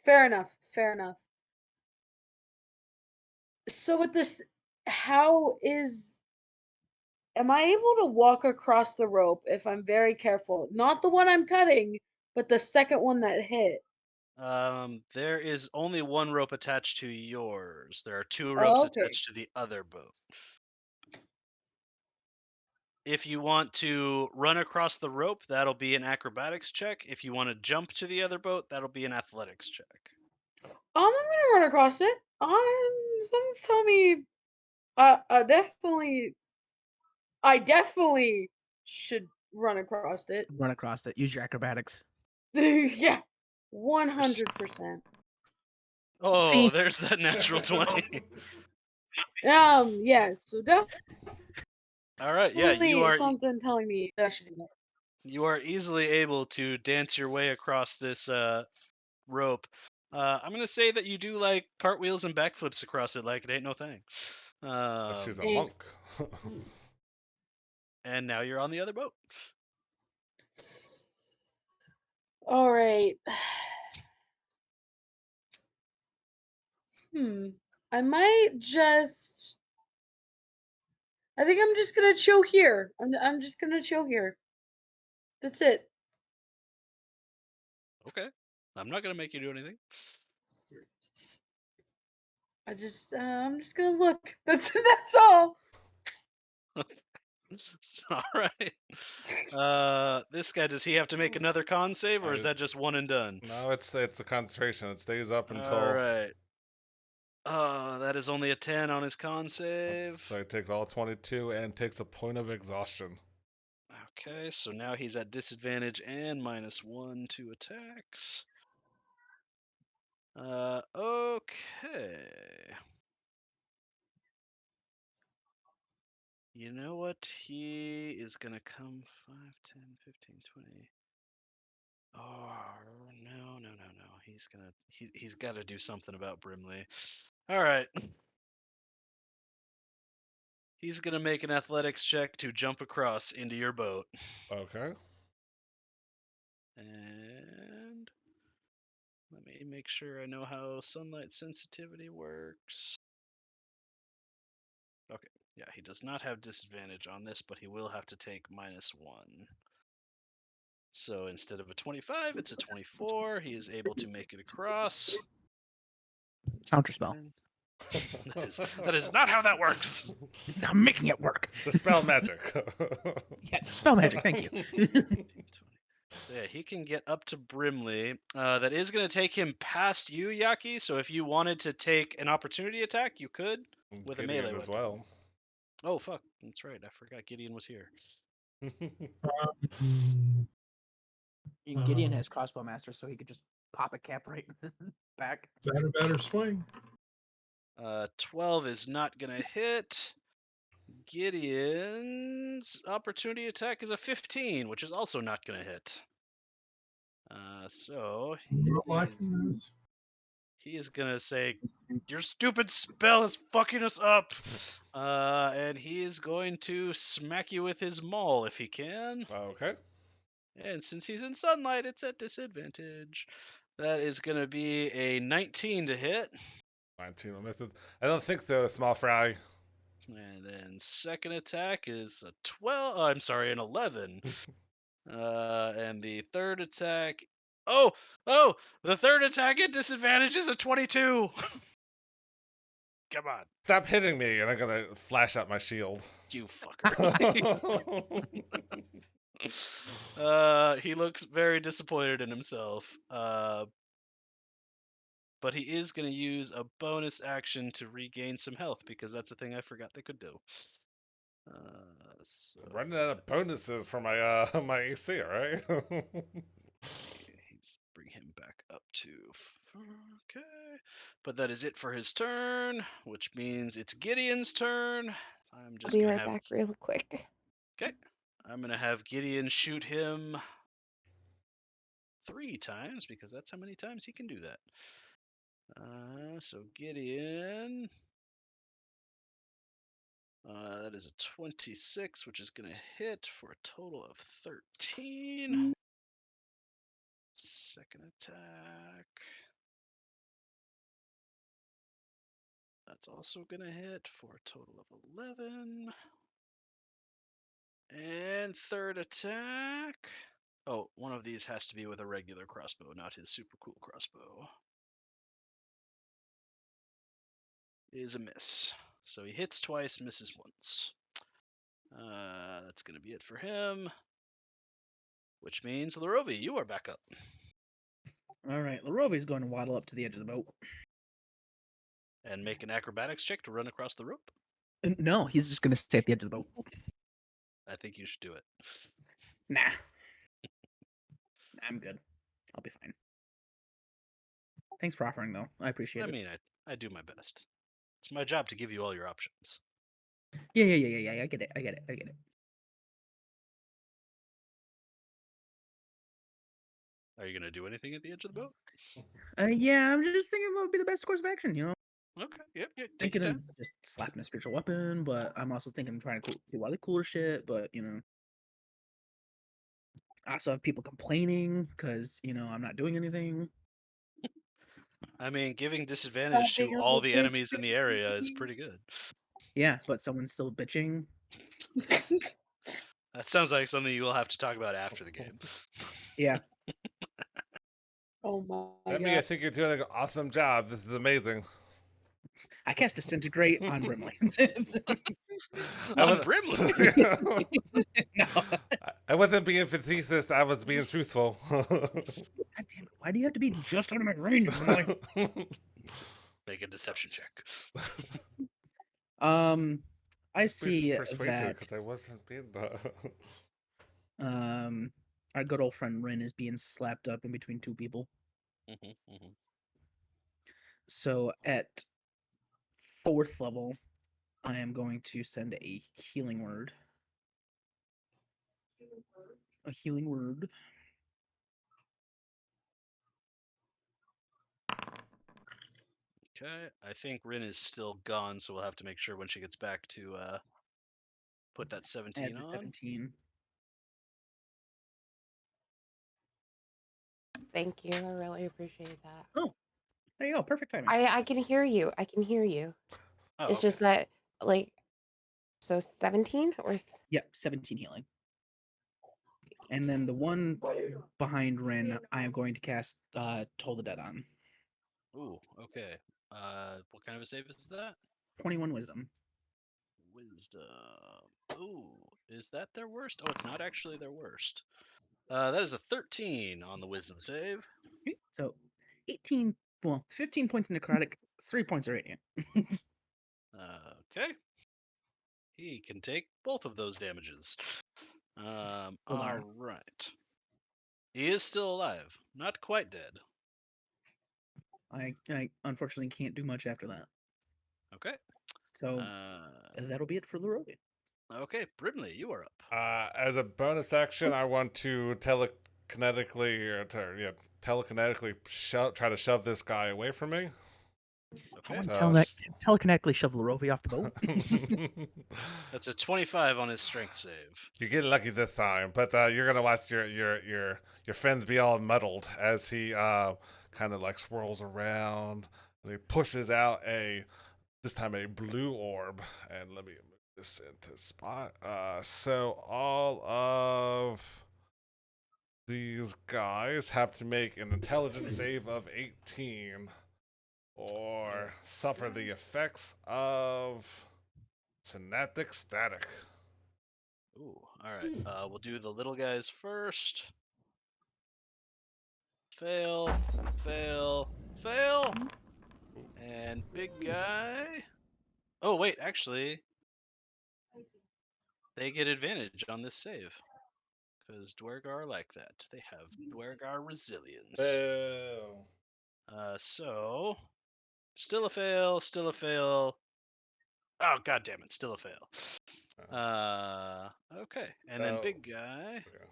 fair enough. Fair enough. So with this, how is am I able to walk across the rope if I'm very careful? Not the one I'm cutting, but the second one that hit. There is only one rope attached to yours. There are 2 ropes Oh, okay. attached to the other boat. If you want to run across the rope, that'll be an acrobatics check. If you want to jump to the other boat, that'll be an athletics check. I'm gonna run across it. Someone's telling me, I definitely should run across it. Run across it. Use your acrobatics. Yeah, 100%. Oh, See? there's that natural 20. Yes. So All right, yeah, definitely something telling me that I should do that. you are easily able to dance your way across this rope. I'm gonna say that you do like cartwheels and backflips across it like it ain't no thing. But she's a Thanks. monk. And now you're on the other boat. All right. I might just. I think I'm just gonna chill here. I'm just gonna chill here. That's it. Okay, I'm not gonna make you do anything. I'm just gonna look. That's all. All right. This guy, does he have to make another con save, or is that just one and done? No, it's a concentration. It stays up until. All right. That is only a 10 on his con save. So he takes all 22 and takes a point of exhaustion. Okay, so now he's at disadvantage and -1 to attacks. Okay. You know what? He is gonna come 5, 10, 15, 20. Oh, no. He's got to do something about Brimley. All right. He's gonna make an athletics check to jump across into your boat. Okay. And let me make sure I know how sunlight sensitivity works. Okay, yeah, he does not have disadvantage on this, but he will have to take -1. So instead of a 25, it's a 24. He is able to make it across. Counterspell. That is not how that works. I'm making it work. Dispel magic. Yeah, spell magic. Thank you. So yeah, he can get up to Brimley. That is going to take him past you, Yacci. So if you wanted to take an opportunity attack, you could with a melee Gideon as weapon. well. Oh fuck, that's right. I forgot Gideon was here. Mm, Gideon has crossbow master, so he could just pop a cap right in his back. Is that a better swing? 12 is not going to hit. Gideon's opportunity attack is a 15, which is also not going to hit. So Not liking this. he is going to say, "Your stupid spell is fucking us up." And he is going to smack you with his maul if he can. Okay. And since he's in sunlight, it's at disadvantage. That is going to be a 19 to hit. 19 misses. I don't think so, small fry. And then second attack is a 12. Oh, I'm sorry, an 11. And the third attack. Oh, the third attack at disadvantage is a 22. Come on, Stop hitting me, and I'm gonna flash out my shield. you fucker. He looks very disappointed in himself. But he is going to use a bonus action to regain some health because that's a thing I forgot they could do. So Running out of bonuses for my my AC, right? he's bring him back up to okay, but that is it for his turn, which means it's Gideon's turn. I'm I'll just be gonna right have back real quick. okay. I'm gonna have Gideon shoot him 3 times because that's how many times he can do that. So Gideon. That is a 26, which is going to hit for a total of 13. Second attack. That's also going to hit for a total of 11. And third attack. Oh, one of these has to be with a regular crossbow, not his super cool crossbow. Is a miss. So he hits twice, misses once. That's going to be it for him. Which means, Larovi, you are back up. All right, Larovi's going to waddle up to the edge of the boat. And make an acrobatics check to run across the rope. No, he's just going to stay at the edge of the boat. I think you should do it. Nah. I'm good. I'll be fine. Thanks for offering, though. I appreciate I it. mean, I do my best. It's my job to give you all your options. Yeah. I get it. Are you going to do anything at the edge of the boat? Yeah, I'm just thinking what would be the best course of action, you know? Okay, yep. Take Thinking your of time. just slapping a spiritual weapon, but I'm also thinking of trying to do other cooler shit, but, you know. I also have people complaining because, you know, I'm not doing anything. I mean, giving disadvantage to Slapping all of a the bitch, enemies in the area is pretty good. Yeah, but someone's still bitching. That sounds like something you will have to talk about after the game. Yeah. Oh my Demi, I god. think you're doing an awesome job. This is amazing. I cast Disintegrate on Brimley. I On was, Brimley? No. I wasn't being facetious. I was being truthful. God damn it. Why do you have to be just out of my range, Brimley? Make a deception check. I see Persuasive that because I wasn't being. our good old friend Rinn is being slapped up in between two people. So at 4th level, I am going to send a healing word. A healing word. Okay, I think Rinn is still gone, so we'll have to make sure when she gets back to put that 17 Add the on. 17. Thank you. I really appreciate that. Oh, there you go. Perfect timing. I can hear you. I can hear you. Oh, It's okay. just that, like, so 17 or Yep, 17 healing. And then the one behind Rinn, I am going to cast Toll the Dead on. Ooh, okay. What kind of a save is that? 21 wisdom. Wisdom. Ooh, is that their worst? Oh, it's not actually their worst. That is a 13 on the wisdom save. So 18, well, 15 points necrotic, 3 points are radiant. Okay. He can take both of those damages. Well all darn. right. He is still alive. Not quite dead. I unfortunately can't do much after that. Okay. So that'll be it for Larovi. Okay, Brimley, you are up. As a bonus action, I want to telekinetically try to shove this guy away from me. Okay. I want So to telekinetically shove Larovi off the boat. That's a 25 on his strength save. You get lucky this time, but you're gonna watch your friends be all muddled as he kind of like swirls around and he pushes out this time a blue orb. And let me move this into spot. So all of these guys have to make an intelligence save of 18 or suffer the effects of synaptic static. Ooh, all right. We'll do the little guys first. Fail, fail, fail. And big guy. Oh, wait, actually, they get advantage on this save. Because Dwergar like that. They have Dwergar resilience. Boo. So, still a fail, still a fail. Oh, god damn it, still a fail. Okay. And then big guy. Okay.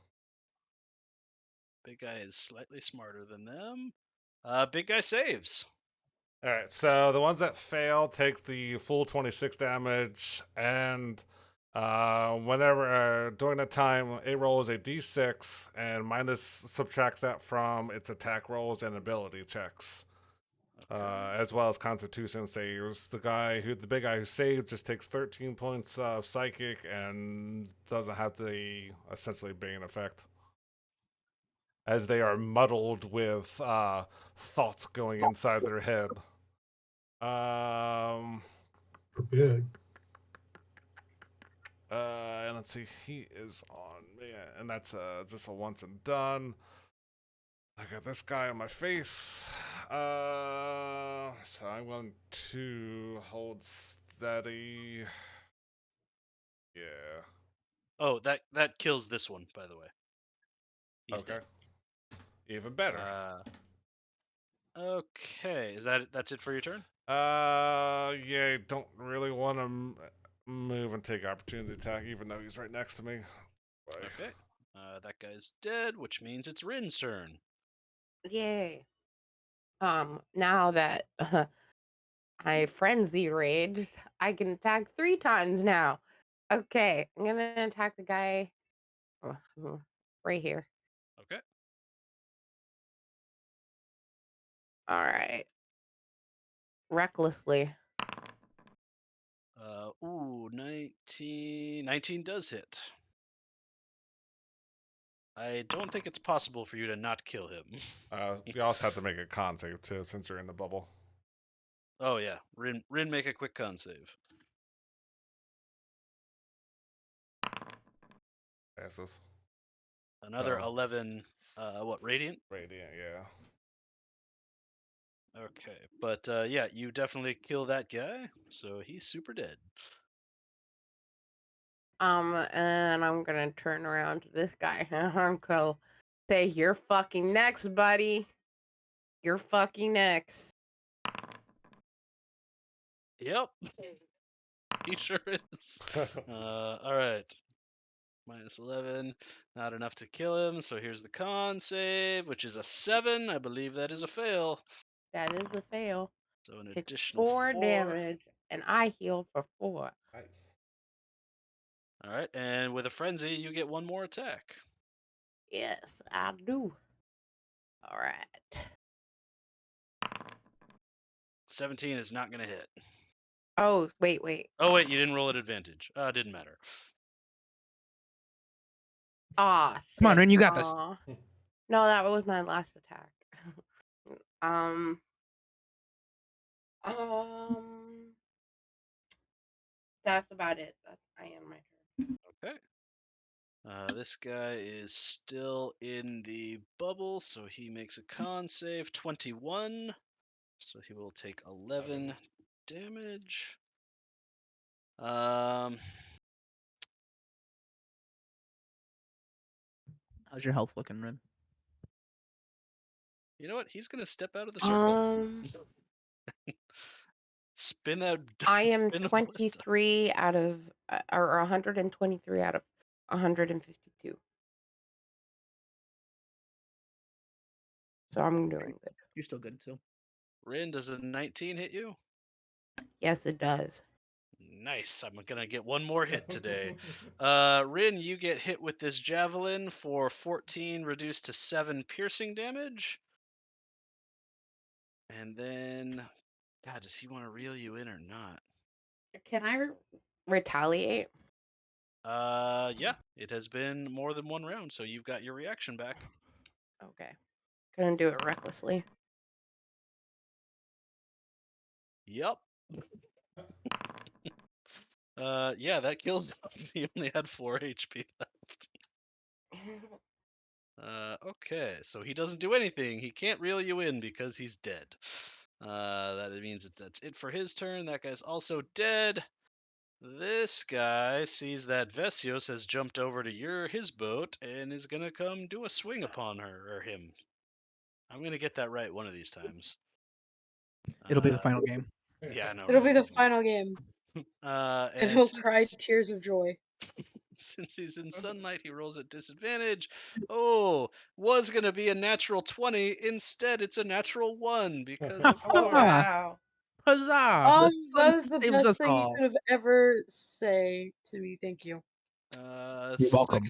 Big guy is slightly smarter than them. Big guy saves. All right, so the ones that fail take the full 26 damage, and whenever during that time, it rolls a d6 and subtracts that from its attack rolls and ability checks, as well as Constitution saves. The big guy who saved, just takes 13 points of psychic and doesn't have the essentially Bane effect, as they are muddled with thoughts going inside their head. Good. And let's see, he is on me, and that's just a once and done. I got this guy on my face. So I'm going to hold steady. Yeah. Oh, that kills this one, by the way. He's Okay. dead. Even better. Okay, that's it for your turn? Yeah, don't really want to move and take opportunity attack, even though he's right next to me. Boy. Okay. That guy's dead, which means it's Rinn's turn. Yay. Now that I frenzy raged, I can attack 3 times now. Okay, I'm gonna attack the guy right here. Okay. All right. Recklessly. Ooh, 19. 19 does hit. I don't think it's possible for you to not kill him. You also have to make a con save too, since you're in the bubble. Oh yeah, Rinn, make a quick con save. Passes. Another No. 11. What, radiant? Radiant, yeah. Okay, but yeah, you definitely kill that guy, so he's super dead. And I'm gonna turn around to this guy and go say, "You're fucking next, buddy. You're fucking next." Yep, he sure is. All right. -11, not enough to kill him. So here's the con save, which is a 7. I believe that is a fail. That is a fail. So an Takes additional 4 4. damage, and I heal for 4. Nice. All right, and with a frenzy, you get 1 more attack. Yes, I do. All right. 17 is not going to hit. Oh, wait. Oh wait, you didn't roll at advantage. Didn't matter. Aw, Come on, shit. Rinn, you got this. Aw. No, that was my last attack. um, that's about it. I am my turn. Okay. This guy is still in the bubble, so he makes a con save, 21. So he will take 11 damage. How's your health looking, Rinn? You know what? He's gonna step out of the circle. Spin that. I am spin the ballista. 23 out of, or 123 out of 152. So I'm doing good. You're still good too. Rinn, does a 19 hit you? Yes, it does. Nice. I'm gonna get 1 more hit today. Rinn, you get hit with this javelin for 14, reduced to 7 piercing damage. And then, God, does he want to reel you in or not? Can I retaliate? Yeah. It has been more than 1 round, so you've got your reaction back. Okay. Gonna do it recklessly. Yep. Yeah, that kills him. He only had 4 HP left. Okay, so he doesn't do anything. He can't reel you in because he's dead. That means that's it for his turn. That guy's also dead. This guy sees that Vesios has jumped over to his boat and is gonna come do a swing upon her or him. I'm gonna get that right one of these times. It'll be the final game. Yeah, I know. It'll Right? be the final game, and And he'll cry tears of joy. since he's in sunlight, he rolls at disadvantage. Oh, was gonna be a natural 20. Instead, it's a natural 1 because of Oh, course. wow. Huzzah! The sun That is the saves best us thing you all. could have ever say to me. Thank you. You're welcome.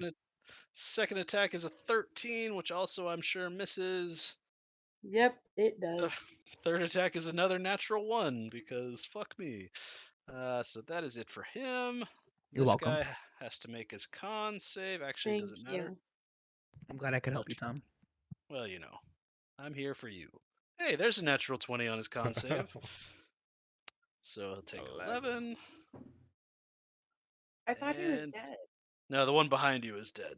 Second attack is a 13, which also I'm sure misses. Yep, it does. Third attack is another natural 1 because fuck me. So that is it for him. You're This welcome. guy has to make his con save. Actually, Thank does it matter? you. I'm glad I could help you, Tom. Well, you know, I'm here for you. Hey, there's a natural 20 on his con save. So he'll take 11. I thought he was And dead. no, the one behind you is dead.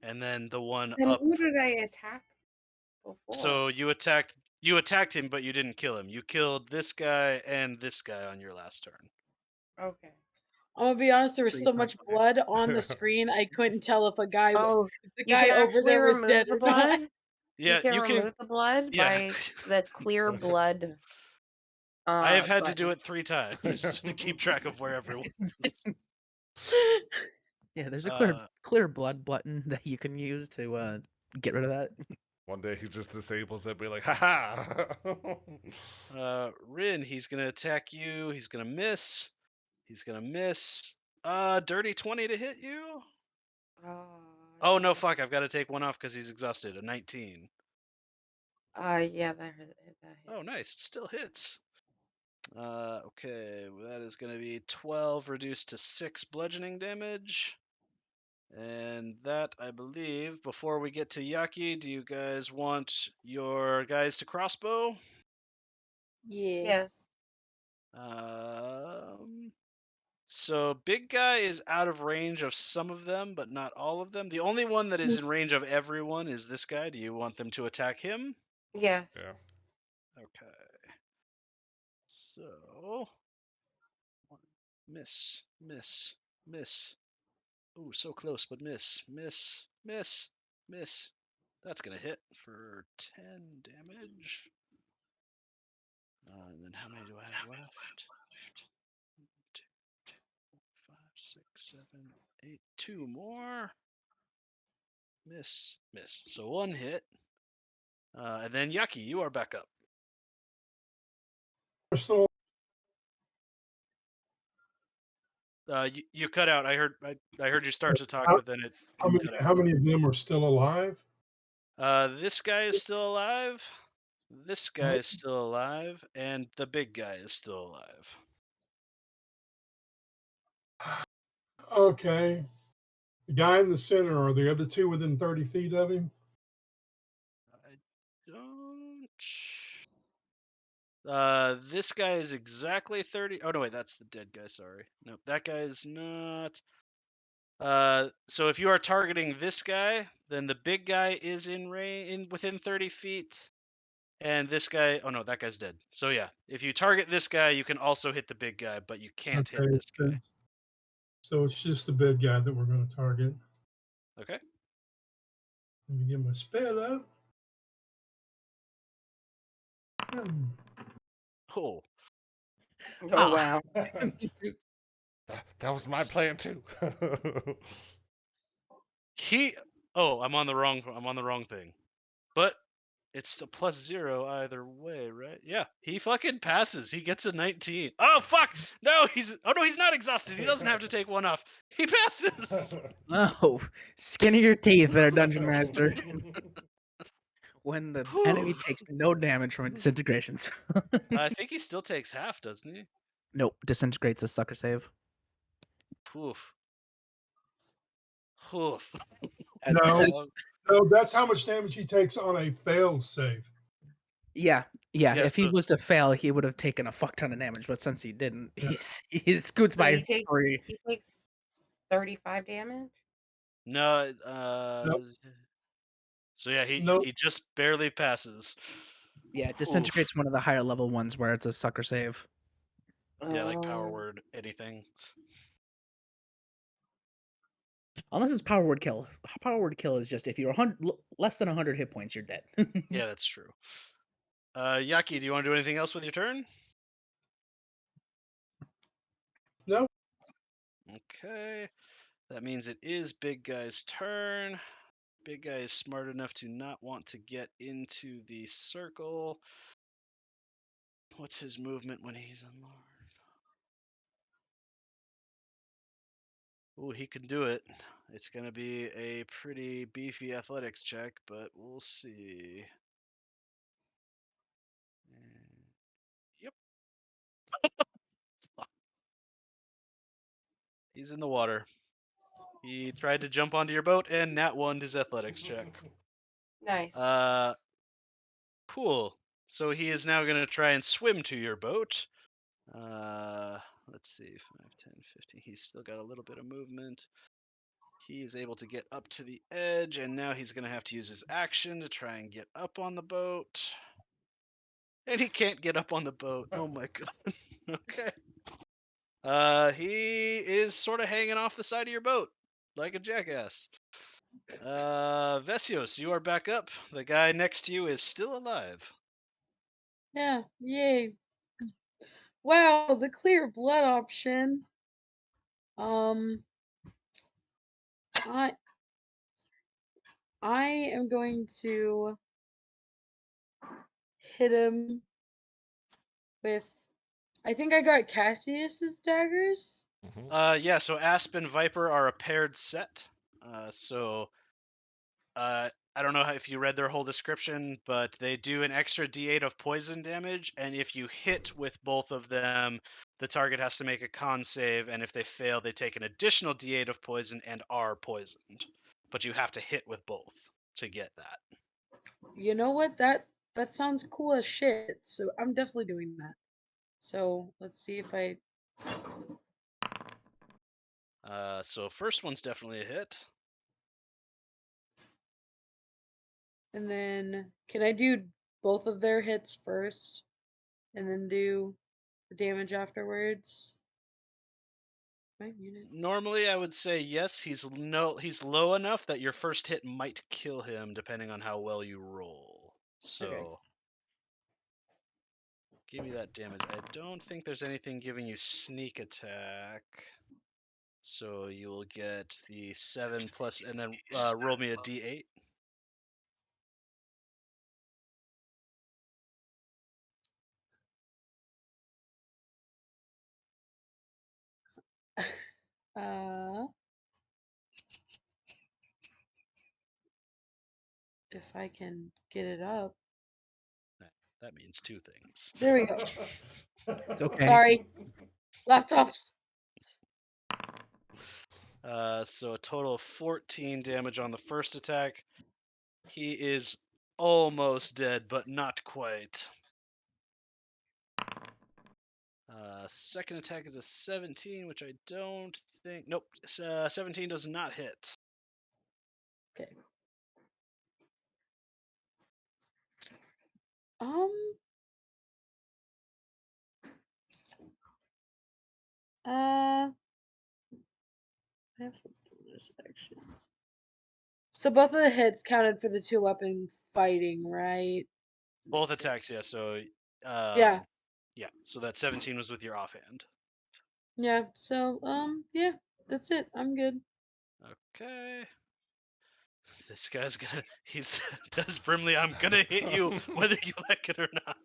And then the one Then up. who did I attack before? So you attacked him, but you didn't kill him. You killed this guy and this guy on your last turn. Okay. I'm gonna be honest, there was Three so times much fire. blood on the screen, I couldn't tell if Oh, the you guy can over actually there was remove dead the or not. blood. Yeah, You can you can. remove the blood Yeah. by the clear blood. I have had to button. do it 3 times to keep track of where everyone is. Yeah, there's a Uh, clear blood button that you can use to get rid of that. One day he just disables it, be like, haha. Rinn, he's gonna attack you. He's gonna miss. He's gonna miss. Dirty 20 to hit you. Oh no, Yeah. fuck! I've got to take one off because he's exhausted. A 19. Yeah, that hit. Oh, nice. It still hits. Okay, well, that is going to be 12 reduced to 6 bludgeoning damage. And that, I believe, before we get to Yacci, do you guys want your guys to crossbow? Yes. So big guy is out of range of some of them, but not all of them. The only one that is in range of everyone is this guy. Do you want them to attack him? Yes. Yeah. Okay. So miss, miss, miss. Ooh, so close, but miss, miss, miss, miss. That's gonna hit for 10 damage. And then how many do I have left? 2, 5, 6, 7, 8. 2 more. Miss, miss. So 1 hit. And then Yacci, you are back up. We're still You cut out. I heard you start to talk, how, but then it cut out. how many of them are still alive? This guy is still alive. This guy is still alive, and the big guy is still alive. Okay. The guy in the center, are the other two within 30 feet of him? I don't. This guy is exactly 30. Oh no, wait, that's the dead guy. Sorry, no, that guy is not. So if you are targeting this guy, then the big guy is in within 30 feet, and this guy. Oh no, that guy's dead. So yeah, if you target this guy, you can also hit the big guy, but you can't hit Okay. this guy. So it's just the big guy that we're going to target. Okay. Let me get my spell up. Oh. Oh wow. That was my plan too. I'm on the wrong thing. But it's a +0 either way, right? Yeah, he fucking passes. He gets a 19. Oh fuck! No, he's not exhausted. He doesn't have to take 1 off. He passes. Oh, skin of your teeth there, Dungeon Master. When the enemy Whew. takes no damage from disintegrations. I think he still takes half, doesn't he? Nope, disintegrates a sucker save. Poof. Poof. No, Oh, no, that's how much damage he takes on a failed save. Yeah. Yes, If he was to fail, he would have taken a fuck ton of damage. But since he didn't, Yeah. he scoots So by he takes 3. he takes 35 damage. no. Nope. So yeah, he Nope. just barely passes. Yeah, Oof. disintegrates one of the higher level ones where it's a sucker save. Yeah, like power Oh. word, anything. Unless it's power word kill. Power word kill is just if you're less than 100 hit points, you're dead. Yeah, that's true. Yacci, do you want to do anything else with your turn? No. Okay. That means it is Big Guy's turn. Big Guy is smart enough to not want to get into the circle. What's his movement when he's unarmed? Oh, he can do it. It's going to be a pretty beefy athletics check, but we'll see. Yep. He's in the water. He tried to jump onto your boat and nat 1'd his athletics check. Nice. Cool. So he is now going to try and swim to your boat. let's see, 5, 10, 15. He's still got a little bit of movement. He is able to get up to the edge, and now he's going to have to use his action to try and get up on the boat. And he can't get up on the boat. Oh my god. Okay. He is sort of hanging off the side of your boat like a jackass. Vesios, you are back up. The guy next to you is still alive. Yeah, yay. Wow, the clear blood option. I I am going to hit him with, I think I got Cassius's daggers. Mm-hmm. Yeah, so Asp and Viper are a paired set. I don't know if you read their whole description, but they do an extra d8 of poison damage, and if you hit with both of them, the target has to make a con save, and if they fail, they take an additional d8 of poison and are poisoned. But you have to hit with both to get that. You know what? That sounds cool as shit. So I'm definitely doing that. So let's see if I. So first one's definitely a hit. And then can I do both of their hits first, and then do the damage afterwards? Am I muted? Normally, I would say yes. He's low enough that your first hit might kill him, depending on how well you roll. So, Okay. give me that damage. I don't think there's anything giving you sneak attack. So you'll get the 7 plus, and then roll me a d8. Uh, if I can get it up. That means two things. There we go. It's okay. Sorry, laptops. So a total of 14 damage on the first attack. He is almost dead, but not quite. Second attack is a 17, which I don't think. Nope, 17 does not hit. Okay. Um. I have some bonus actions. So both of the hits counted for the 2-weapon fighting, right? Both Makes attacks, sense. yeah. So, Yeah. yeah. So that 17 was with your offhand. Yeah. So yeah, that's it. I'm good. Okay. This guy's gonna. He's says Brimley, I'm gonna hit you whether you like it or not.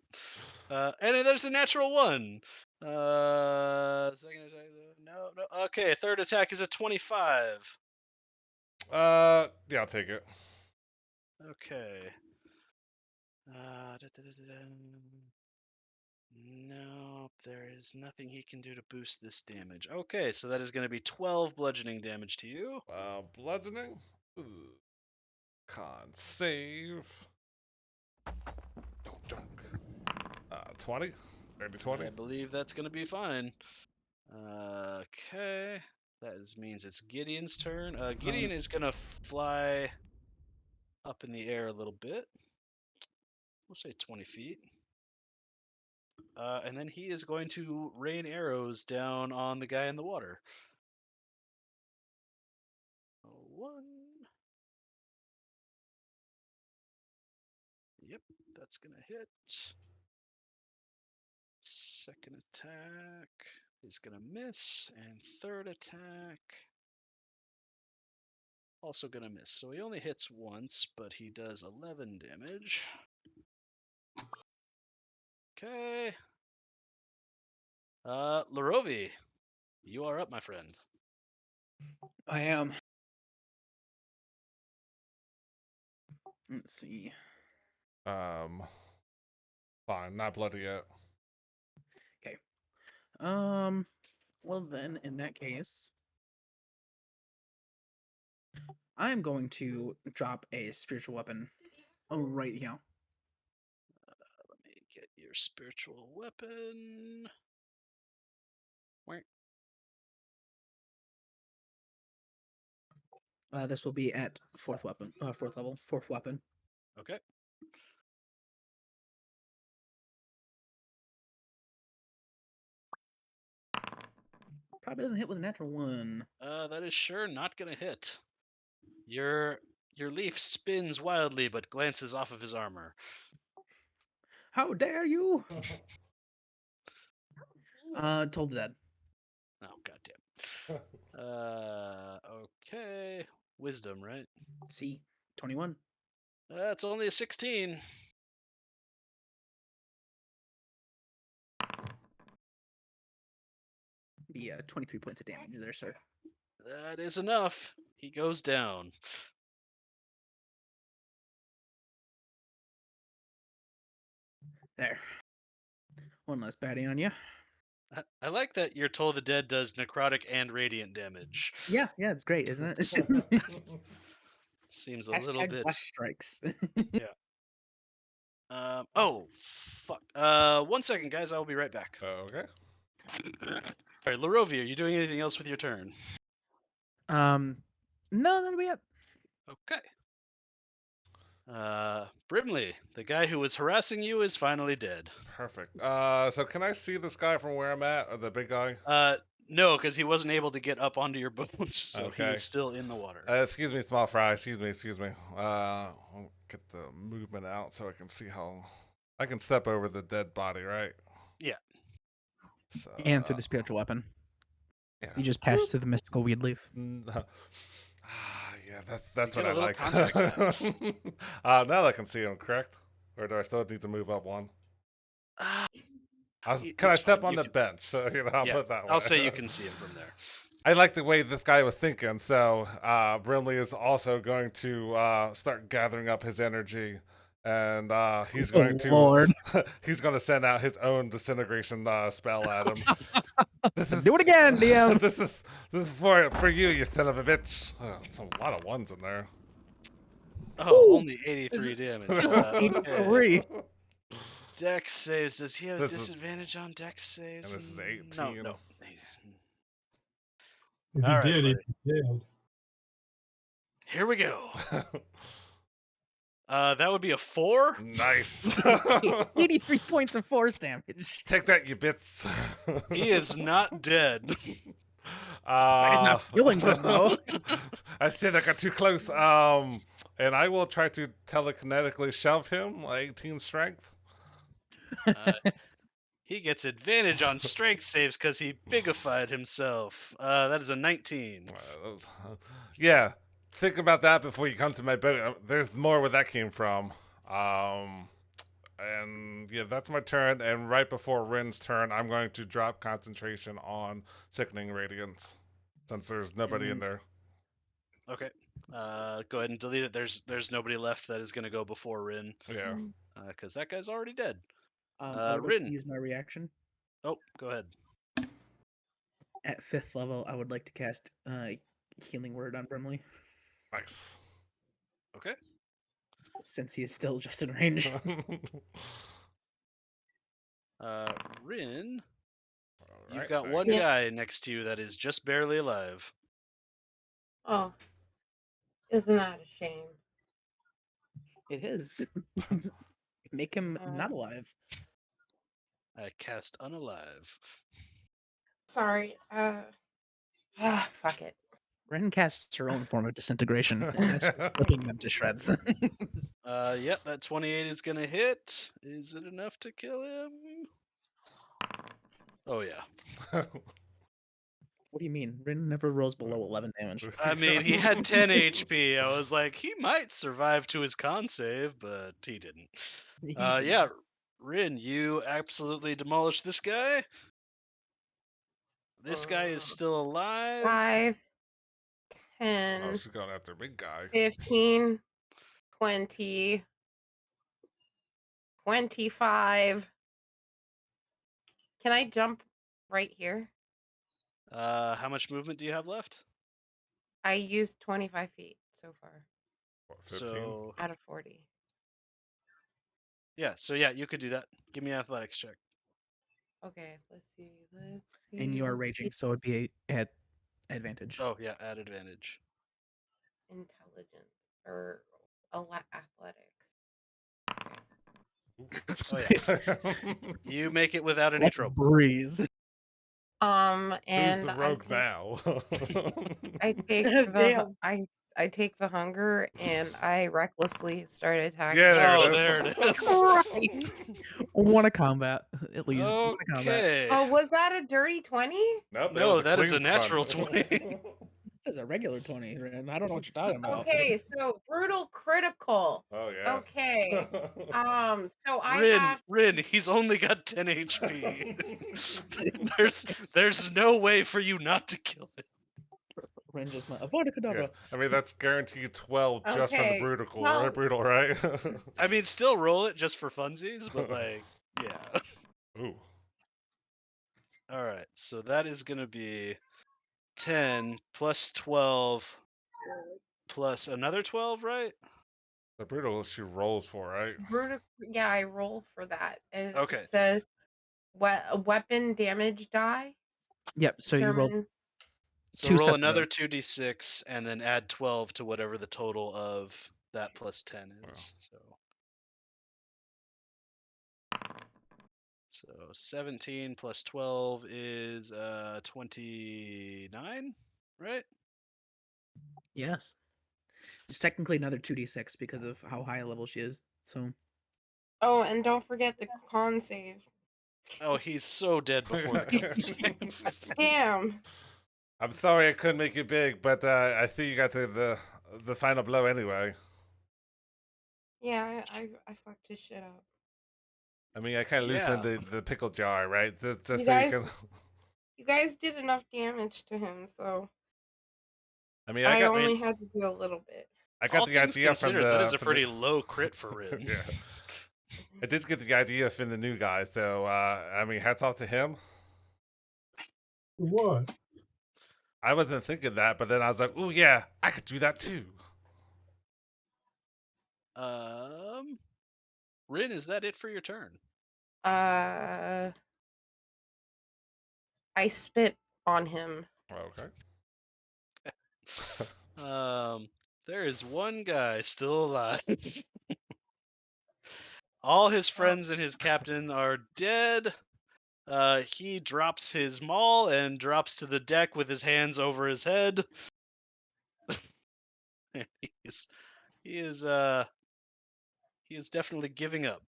And then there's a natural one. Second attack. No, no. Okay, third attack is a 25. Yeah, I'll take it. Okay. Nope, there is nothing he can do to boost this damage. Okay, so that is going to be 12 bludgeoning damage to you. Bludgeoning. Ooh. Con save. Dunk, dunk. 20? 30, 20? I believe that's going to be fine. Okay. Means it's Gideon's turn. Gideon is going to fly up in the air a little bit. We'll say 20 feet. And then he is going to rain arrows down on the guy in the water. 1. Yep, that's going to hit. Second attack is going to miss. And third attack also going to miss. So he only hits once, but he does 11 damage. Okay. Larovi, you are up, my friend. I am. Let's see. Fine, not bloody yet. Okay. Well then, in that case, I'm going to drop a spiritual weapon right here. Let me get your spiritual weapon. This will be at fourth level, fourth weapon. Okay. Probably doesn't hit with a natural 1. That is sure not gonna hit. Your leaf spins wildly but glances off of his armor. How dare you? Told the dead. Oh goddamn. Okay. Wisdom, right? C 21. That's only a 16. Be 23 points of damage there, sir. That is enough. He goes down. There. One less baddie on you. I like that your Toll the Dead does necrotic and radiant damage. Yeah, it's great, isn't it? Seems a little Hashtag bit. blast strikes. Yeah. Oh, fuck. 1 second, guys. I will be right back. Okay. All right, Larovia, are you doing anything else with your turn? No, that'll be it. Okay. Brimley, the guy who was harassing you is finally dead. Perfect. So can I see this guy from where I'm at, or the big guy? No, because he wasn't able to get up onto your boat, so he Okay. is still in the water. Excuse me, small fry. Excuse me. I'll get the movement out so I can see how I can step over the dead body, right? Yeah. So, And through the spiritual weapon. yeah. You just passed through the mystical weed leaf. Yeah, that's You what get I a little like. context Now I can see him, correct? Or do I still need to move up one? Can I it's step fine, on you the can- bench? So, I'll Yeah, put it that way. I'll say you can see him from there. I like the way this guy was thinking. So Brimley is also going to start gathering up his energy, and he's Oh, going to Lord. he's going to send out his own disintegration spell at him. This is Do it again, DM. this is for you, you son of a bitch. Oh, it's a lot of ones in there. Oh, Ooh. only 83 damage. Just Okay. 83. Dex saves. Does he have This is- disadvantage on Dex saves? and this is No, 18. no. If All he right, did, buddy. he'd be dead. Here we go. That would be a 4. Nice. 83 points of force damage. Take that, you bits. He is not dead. He's not feeling good, though. I said I got too close. And I will try to telekinetically shove him. 18 strength. He gets advantage on strength saves because he bigified himself. That is a 19. Yeah, think about that before you come to my boat. There's more where that came from. And yeah, that's my turn. And right before Rinn's turn, I'm going to drop concentration on Sickening Radiance, since there's nobody in there. Okay. Go ahead and delete it. There's nobody left that is going to go before Rinn. Yeah. Because that guy's already dead. I would like Rinn. to use my reaction. Oh, go ahead. At 5th level, I would like to cast Healing Word on Brimley, Nice. Okay. since he is still just in range. Rinn, you've Alright, got thank one you. guy next to you that is just barely alive. Oh, isn't that a shame? It is. Make him not alive. I cast Unalive. Sorry. Fuck it. Ren casts her own form of disintegration, and that's ripping them to shreds. Yep, that 28 is gonna hit. Is it enough to kill him? Oh yeah. What do you mean? Ren never rolls below 11 damage. I mean, he had 10 HP. I was like, he might survive to his con save, but he didn't. He didn't. Yeah, Rinn, you absolutely demolished this guy. This guy is still alive. 5, Oh, 10, she's going after a big guy. 15, 20, 25. Can I jump right here? How much movement do you have left? I used 25 feet so far What, 15? So out of 40. yeah, you could do that. Give me an athletics check. Okay, let's see. And you are raging, so it'd be at advantage. Oh yeah, add advantage. Intelligence or athletics. Oh yeah. It's You make it without any like a trouble. breeze. Who's And the I rogue take now? I take Damn. I take the hunger and I recklessly start attacking. Yeah, there Oh, it is. there it is. Christ. One a combat, at least. One a combat. Okay. Oh, was that a dirty 20? Nope, No, was that is a clean natural 20. 20. That's a regular 20, Rinn. I don't know what you're talking about. Okay, so brutal critical. Oh yeah. Okay. So I have Rinn, he's only got 10 HP. there's no way for you not to kill him. Rinn just went, avoid a Yeah, cadabra. I mean that's guaranteed 12 just from the Okay, brutal, well- brutal, right? I mean, still roll it just for funsies, but like, yeah. Ooh, All right, so that is gonna be 10 plus 12 plus another 12, right? the brutal she rolls for, right? brutal. Yeah, I roll for that. And Okay. It says weapon damage die. Yep, so you roll Determine- So two roll sets of another those. 2d6 and then add 12 to whatever the total of that plus 10 is. So 17 plus 12 is 29, right? Yes. It's technically another 2d6 because of how high a level she is. So Oh, and don't forget the con save. Oh, he's so dead before the con save. Damn. I'm sorry I couldn't make it big, but I see you got the final blow anyway. Yeah, I fucked his shit up. I mean, I kind of loosened Yeah. the pickle jar, right? Just You so guys- you can. You guys did enough damage to him, so I mean, I got only had to do a little bit. I got All the things idea from considered, the. that is a from pretty the, low crit for Rinn. Yeah, I did get the idea from the new guy, so I mean, hats off to him. What? I wasn't thinking that, but then I was like, "Ooh, yeah, I could do that too." Rinn, is that it for your turn? I spit on him. Okay. There is one guy still alive. All his friends and his captain are dead. He drops his maul and drops to the deck with his hands over his head. he is definitely giving up.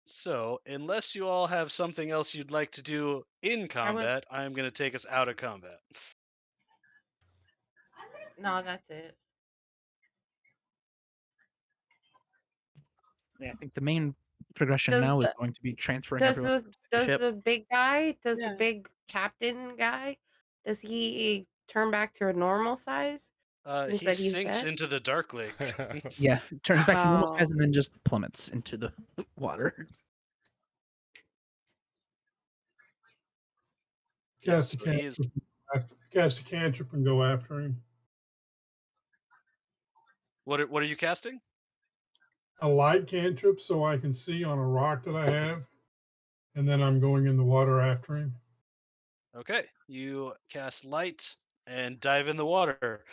So, unless you all have something else you'd like to do in combat, I'm going to take us out of combat. No, that's it. yeah, I think the main progression Does now is the- going to be transferring Does everyone. the big guy, Yeah. the big captain guy, does he turn back to a normal size? Since He that he's sinks dead? into the dark lake. Yeah, turns back to normal Oh. size and then just plummets into the water. Cast a so he is- cantrip. Cast a cantrip and go after him. What are you casting? A light cantrip so I can see on a rock that I have, and then I'm going in the water after him. Okay, you cast light and dive in the water.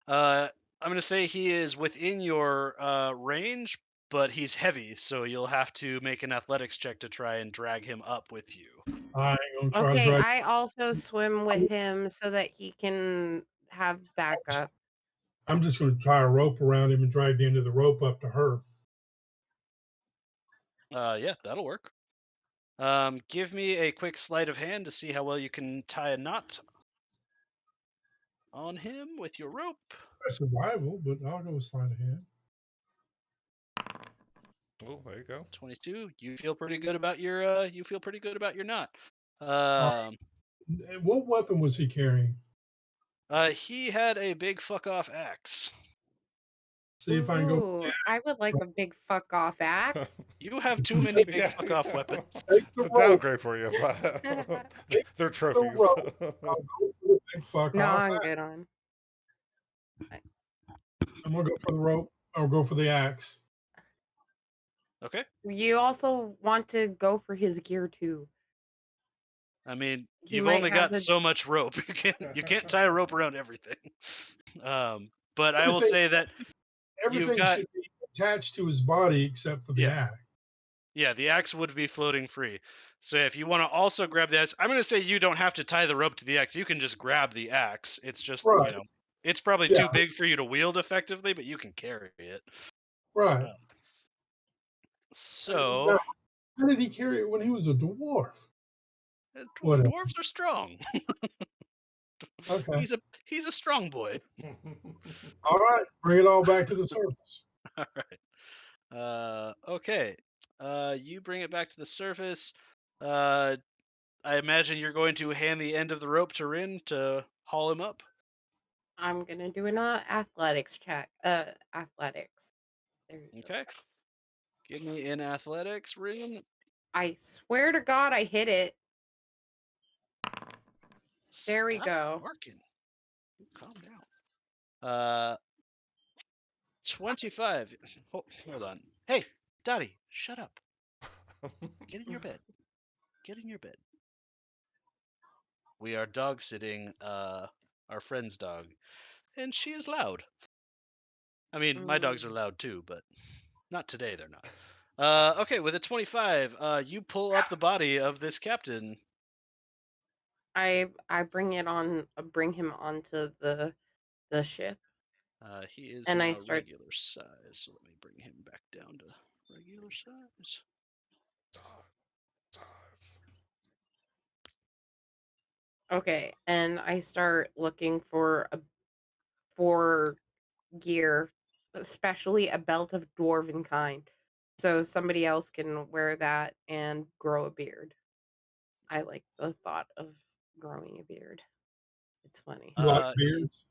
I'm going to say he is within your range, but he's heavy, so you'll have to make an athletics check to try and drag him up with you. I ain't gonna try to Okay, drag. I also swim with him so that he can have backup. I'm just going to tie a rope around him and drag the end of the rope up to her. Yeah, that'll work. Give me a quick sleight of hand to see how well you can tie a knot on him with your rope. Survival, but I'll go with sleight of hand. Oh, there you go. 22. You feel pretty good about your knot. What weapon was he carrying? He had a big fuck off axe. See if I can go. Ooh, I would like a big fuck off axe. You have too many big Yeah. fuck off weapons. Take It's the a rope. downgrade for you, but they're The trophies. rope. I'll go for the big fuck No, off. I'm good on. I'm gonna go for the rope. I'll go for the axe. Okay. You also want to go for his gear too. I mean, He you've might only have got the so much rope. You can't tie a rope around everything. But I will Everything, say that you've everything got should be attached to his body except for the yeah. axe. Yeah, the axe would be floating free. So if you want to also grab the axe, I'm going to say you don't have to tie the rope to the axe. You can just grab the axe. It's just, Right. it's probably Yeah. too big for you to wield effectively, but you can carry it. Right. Uh, so Now, how did he carry it when he was a dwarf? Whatever. dwarves are strong. Okay. He's a strong boy. All right. Bring it all back to the surface. All right. Okay. You bring it back to the surface. I imagine you're going to hand the end of the rope to Rinn to haul him up. I'm gonna do an athletics check. Athletics. There you go. Okay. Give me in athletics, Rinn. I swear to God, I hit it. There we Stop go. barking. Calm down. 25. Hold on. Hey, Dottie, shut up. Get in your bed. Get in your bed. We are dog sitting our friend's dog, and she is loud. I mean, my dogs are loud too, but not today. They're not. Okay, with a 25, you pull up the body of this captain. I bring him onto the ship, He is and I now start. regular size, so let me bring him back down to regular size. Okay, and I start looking for gear, especially a belt of dwarven kind, so somebody else can wear that and grow a beard. I like the thought of growing a beard. It's funny. You like Uh, beards?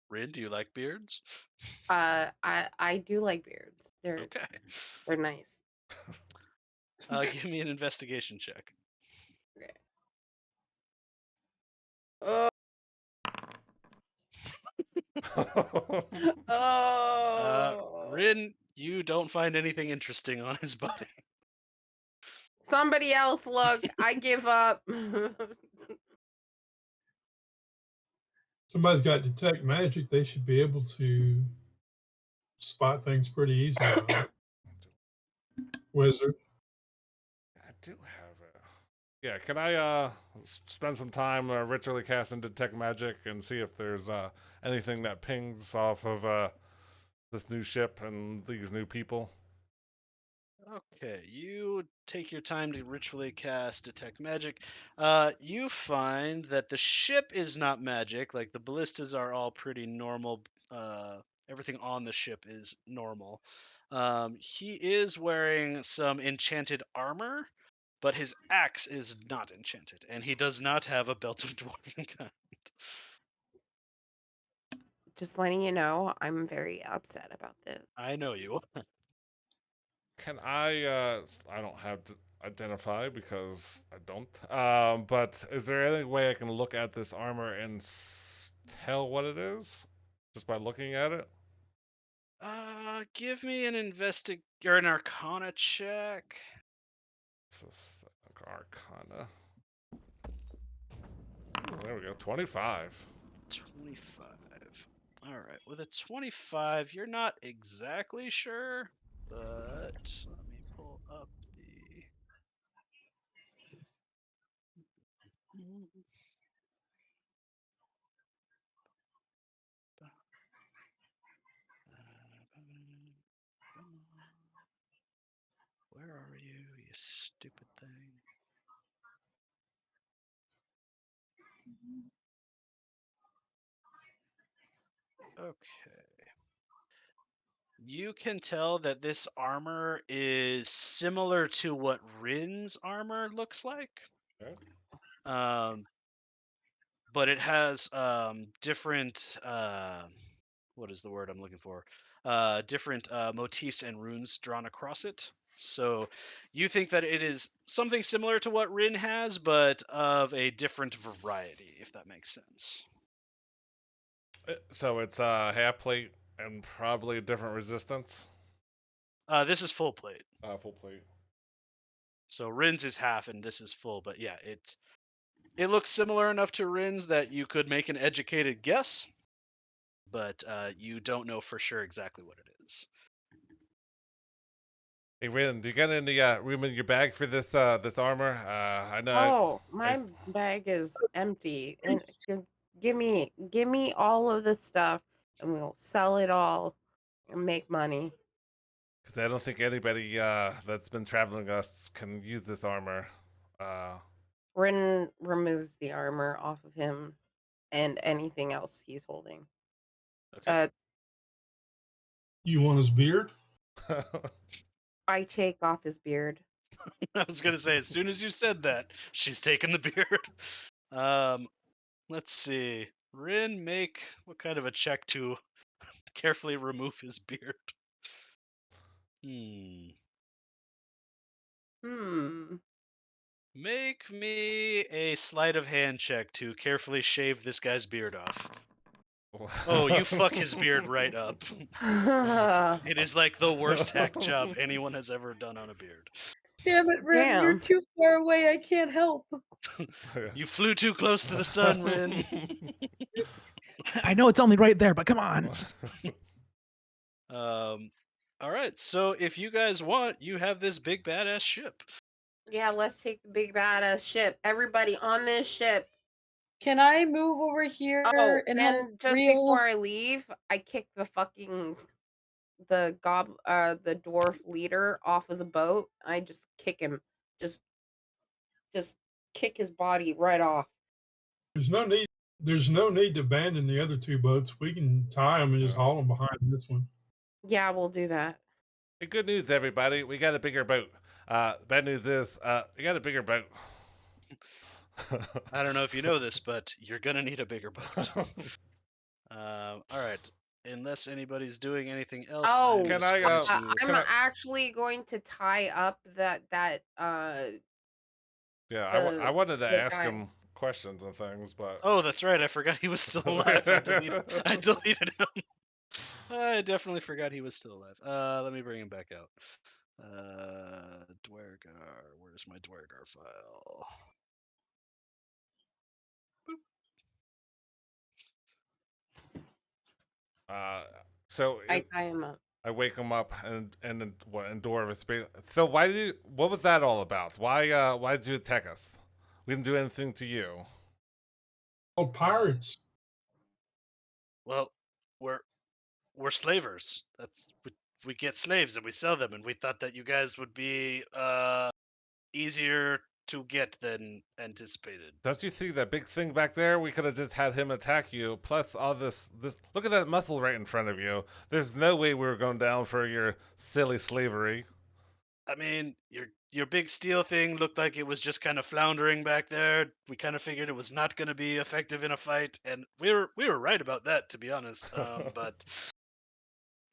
Rinn, do you like beards? I do like beards. Okay. They're nice. Give me an investigation check. Okay. Oh. Oh. Rinn, you don't find anything interesting on his body. Somebody else look. I give up. Somebody's got detect magic. They should be able to spot things pretty easily. Right? Wizard. I do have it. Yeah, can I spend some time ritually casting detect magic and see if there's anything that pings off of this new ship and these new people? Okay, you take your time to ritually cast detect magic. You find that the ship is not magic. Like the ballistas are all pretty normal. Everything on the ship is normal. He is wearing some enchanted armor, but his axe is not enchanted, and he does not have a belt of dwarven kind. Just letting you know, I'm very upset about this. I know you. Can I don't have to identify because I don't. But is there any way I can look at this armor and tell what it is just by looking at it? Give me an or an arcana check. This is Arcana. Ooh, there we go. 25. 25. All right. With a 25, you're not exactly sure, but let me pull up the. Where are you, you stupid thing? Okay. You can tell that this armor is similar to what Rinn's armor looks like. Okay. But it has different what is the word I'm looking for? Different motifs and runes drawn across it. So you think that it is something similar to what Rinn has, but of a different variety, if that makes sense. So it's half plate and probably a different resistance. This is full plate. Full plate. So Rinn's is half and this is full, but yeah, it looks similar enough to Rinn's that you could make an educated guess, but you don't know for sure exactly what it is. Hey, Rinn, do you got any room in your bag for this this armor? I know. Oh, my bag is empty, and give me all of this stuff, and we'll sell it all and make money. Because I don't think anybody that's been traveling with us can use this armor. Rinn removes the armor off of him and anything else he's holding. Okay. You want his beard? I take off his beard. I was gonna say, as soon as you said that, she's taken the beard. Let's see. Rinn, make what kind of a check to carefully remove his beard? Make me a sleight of hand check to carefully shave this guy's beard off. Oh, you fuck his beard right up. It is like the worst hack job anyone has ever done on a beard. Damn it, Rinn, you're Damn. too far away. I can't help. You flew too close to the sun, Rinn. I know it's only right there, but come on. All right, so if you guys want, you have this big badass ship. Yeah, let's take the big badass ship. Everybody on this ship. Can I move over here Oh, and have and just real? before I leave, I kick the dwarf leader off of the boat. I just kick him. Just kick his body right off. There's no need. There's no need to abandon the other two boats. We can tie them and just haul them behind this one. Yeah, we'll do that. Hey, good news, everybody. We got a bigger boat. Bad news is we got a bigger boat. I don't know if you know this, but you're gonna need a bigger boat. All right. Unless anybody's doing anything else, Oh, I'm Can just I, going I'm to. can I- actually going to tie up that Yeah, the I wanted to the ask guy. him questions and things, but Oh, that's right. I forgot he was still alive. I deleted him. I definitely forgot he was still alive. Let me bring him back out. Dwergar. Where's my Dwergar file? so I tie him up. I wake him up and Dora was so what was that all about? Why did you attack us? We didn't do anything to you. Oh, pirates. Well, we're slavers. That's we get slaves and we sell them, and we thought that you guys would be easier to get than anticipated. Don't you see that big thing back there? We could have just had him attack you. Plus all this look at that muscle right in front of you. There's no way we were going down for your silly slavery. I mean, your big steel thing looked like it was just kind of floundering back there. We kind of figured it was not going to be effective in a fight, and we were right about that, to be honest. But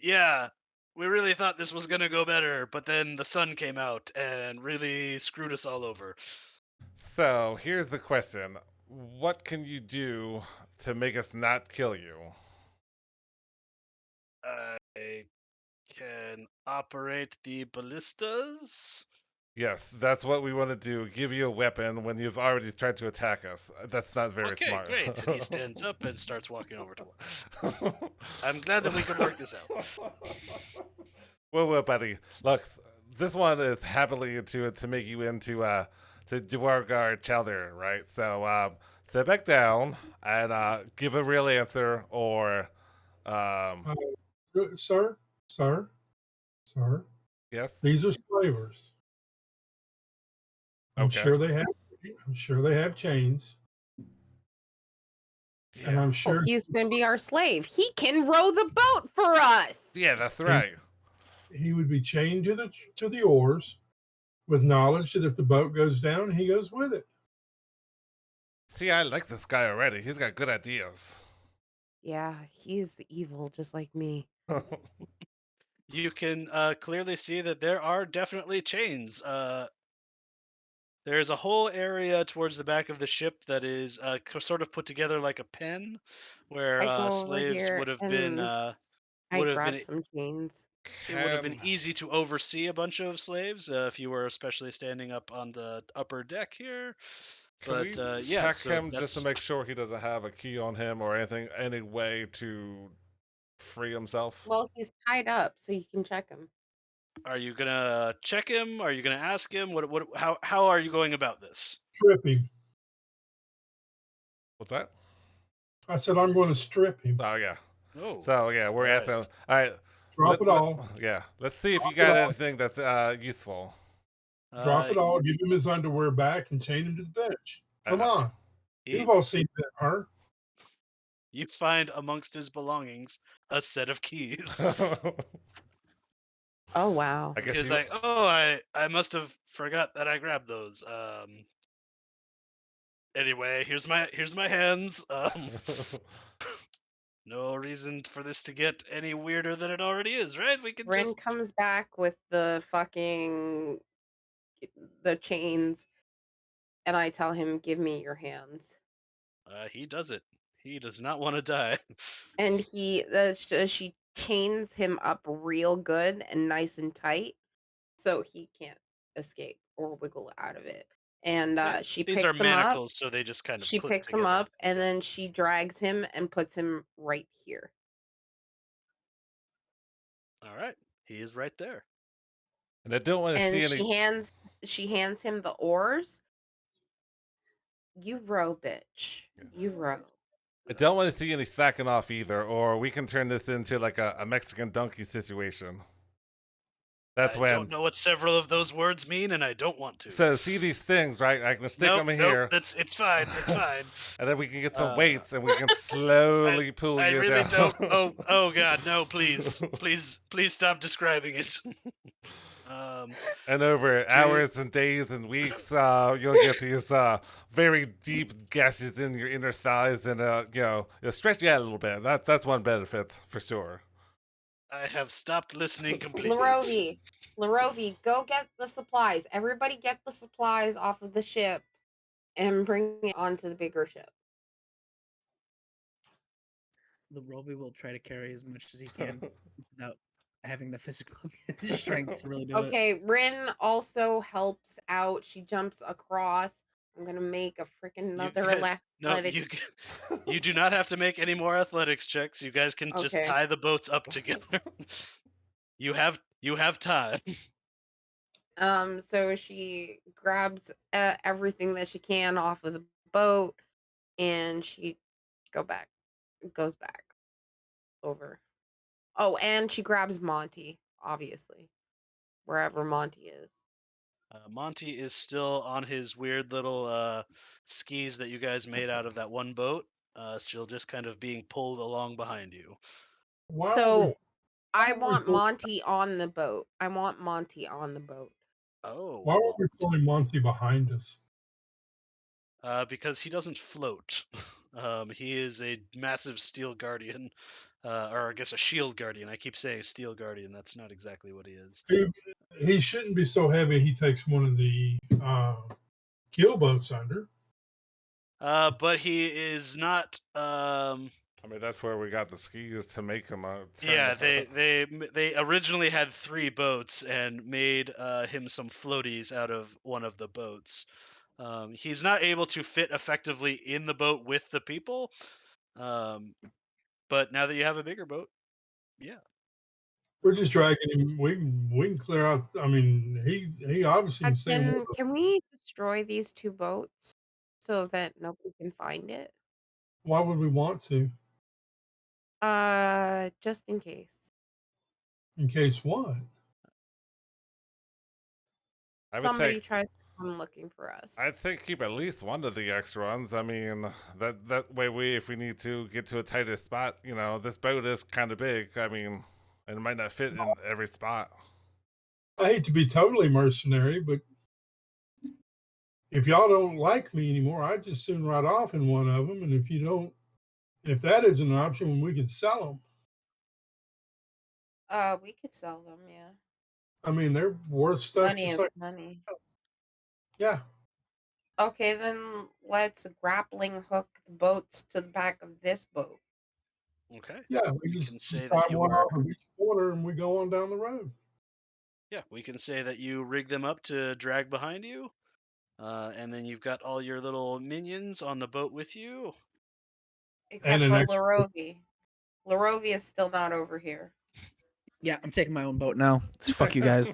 yeah, we really thought this was going to go better, but then the sun came out and really screwed us all over. So here's the question: what can you do to make us not kill you? I can operate the ballistas. Yes, that's what we want to do. Give you a weapon when you've already tried to attack us. That's not very Okay, smart. great. And he stands up and starts walking over to work. I'm glad that we could work this out. Well, buddy. Look, this one is happily to make you into to Dwargar Chowder, right? So step back down and give a real answer, or Sir, yes. these are slavers. I'm Okay. sure they have chains. Yeah. And I'm Oh, sure he's gonna be our slave. He can row the boat for us. Yeah, that's right. he would be chained to the oars with knowledge that if the boat goes down, he goes with it. See, I like this guy already. He's got good ideas. Yeah, he's evil just like me. You can clearly see that there are definitely chains There's a whole area towards the back of the ship that is sort of put together like a pen, where I go over slaves here and I would have grab been some chains. it would have been Can easy to oversee a bunch of slaves if you were especially standing up on the upper deck here. can But we yeah, check so him just to that's. make sure he doesn't have a key on him or anything, any way to free himself? Well, he's tied up, so you can check him. Are you gonna check him? Are you gonna ask him? What? How are you going about this? Strip him. What's that? I said I'm going to strip him. Oh yeah. Oh, So yeah, we're right. at the. All right. Drop it all. Yeah. Let's see if you Drop it got all. anything that's useful. Drop it Uh, all. Give him his underwear back and chain him to the bench. Come on. he, You've all seen that, huh? you find amongst his belongings a set of keys. Oh wow. I guess He's you. like, oh, I must have forgot that I grabbed those. Anyway, here's my hands. No reason for this to get any weirder than it already is, right? We can Rinn just. comes back with the chains, and I tell him, "Give me your hands." He does it. He does not want to die. And she chains him up real good and nice and tight, so he can't escape or wiggle out of it. And she These are picks him up. manacles, so they just kind of She clip picks him together. up, and then she drags him and puts him right here. All right, he is right there. And I don't want to And see any. she hands him the oars. You row, bitch. You row. I don't want to see any sacking off either, or we can turn this into like a Mexican donkey situation. That's I when. don't know what several of those words mean, and I don't want to. So see these things, right? I can stick them in here, It's fine. It's fine. and then we can get some Uh, weights, and we can slowly pull I you really down. don't. Oh God, no! Please stop describing it. And over hours and days and weeks, you'll get these very deep gashes in your inner thighs, and it'll stretch you out a little bit. That's one benefit for sure. I have stopped listening completely. Larovi, go get the supplies. Everybody get the supplies off of the ship and bring it onto the bigger ship. The Rovi will try to carry as much as he can without having the physical strength to really do it. Okay, Rinn also helps out. She jumps across. I'm gonna make a freaking You another guys, no, athletics. you do not have to make any more athletics checks. You guys can just Okay. tie the boats up together. You have time. So she grabs everything that she can off of the boat, and she goes back over. Oh, and she grabs Monty, obviously, wherever Monty is. Monty is still on his weird little skis that you guys made out of that one boat. Still just kind of being pulled along behind you. Why are we, So I why are we want pull- Monty on the boat. I want Monty on the boat. Oh, why were we pulling Monty behind us? because he doesn't float. He is a massive steel guardian, or I guess a shield guardian. I keep saying steel guardian. That's not exactly what he is. He shouldn't be so heavy. He takes one of the kill boats under. But he is not. I mean, that's where we got the skis to make him a. Yeah, they originally had 3 boats and made him some floaties out of one of the boats. He's not able to fit effectively in the boat with the people. But now that you have a bigger boat, yeah. We're just dragging him. We can clear out. I mean, he obviously can stay in Can we destroy these 2 boats so that nobody can find it? Why would we want to? Just in case. In case what? I would Somebody say. tries to come looking for us. I'd say keep at least one of the extra ones. I mean, that way if we need to get to a tighter spot, this boat is kind of big. I mean, and it might not fit in every spot. I hate to be totally mercenary, but if y'all don't like me anymore, I'd just soon ride off in one of them. And if you don't, if that isn't an option, we could sell them. We could sell them, yeah. I mean, they're worth stuff. Money Just is like money. yeah, Okay, then let's grappling hook the boats to the back of this boat. Okay. Yeah, we We just, can just say tie that you one are. off of each corner and we go on down the road. Yeah, we can say that you rig them up to drag behind you, and then you've got all your little minions on the boat with you. Except an for extra. Larovi. Larovi is still not over here. Yeah, I'm taking my own boat now. Fuck you guys.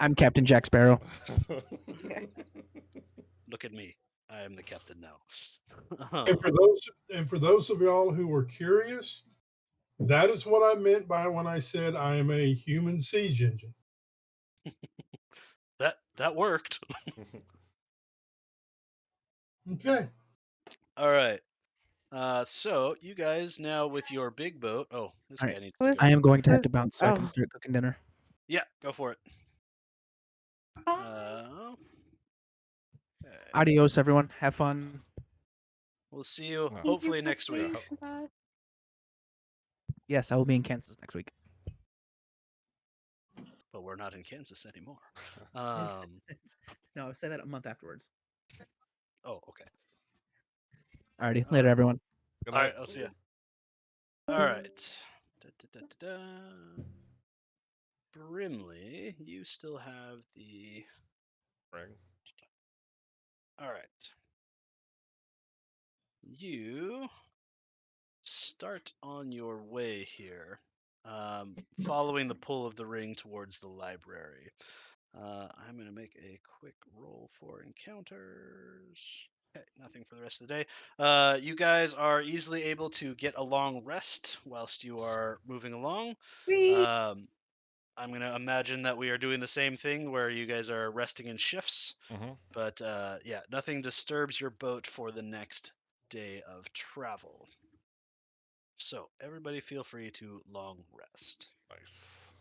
I'm Captain Jack Sparrow. Look at me. I am the captain now. And for those of y'all who were curious, that is what I meant by when I said I am a human siege engine. That worked. Okay. All right. So you guys now with your big boat. Oh, this All guy right. needs Who's- to I go. am going to have Who's- to bounce so I can oh. start cooking dinner. Yeah, go for it. Bye. Okay. Adios, everyone. Have fun. We'll see you No. hopefully Thank you next for week. being with us. Yes, I will be in Kansas next week. But we're not in Kansas anymore. No, say that a month afterwards. Oh, okay. Alrighty, All later, right. everyone. Good All night. right, I'll see you. All right. Da. Brimley, you still have the. Ring. All right. You start on your way here, following the pull of the ring towards the library. I'm going to make a quick roll for encounters. Okay, nothing for the rest of the day. You guys are easily able to get a long rest whilst you are moving along. Sweet. I'm going to imagine that we are doing the same thing where you guys are resting in shifts. Mm-hmm. But yeah, nothing disturbs your boat for the next day of travel. So everybody feel free to long rest. Nice.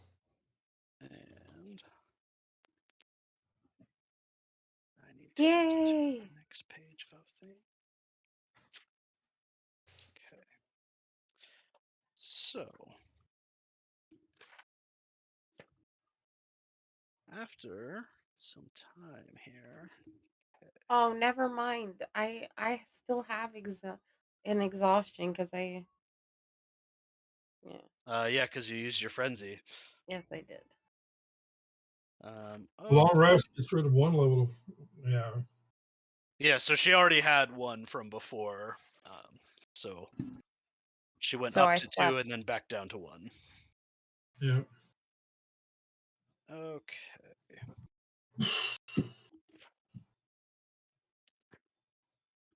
And I need to get to Yay. the next page of thing. Okay. So after some time here. Oh, never mind. I still have an exhaustion because I Yeah, because you used your frenzy. yes I did. Long Okay. rest gets rid of one level of, yeah. Yeah, so she already had one from before. So she went So up I to slept. 2 and then back down to 1. Yeah. Okay.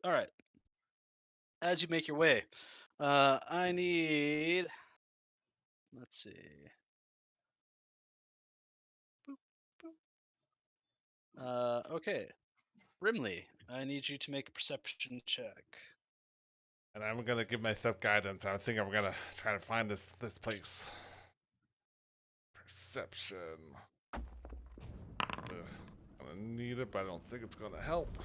All right. As you make your way, I need. Let's see. Boop, boop. Okay. Brimley, I need you to make a perception check. And I'm gonna give myself guidance. I think I'm gonna try to find this place. Perception. I'm gonna need it, but I don't think it's gonna help.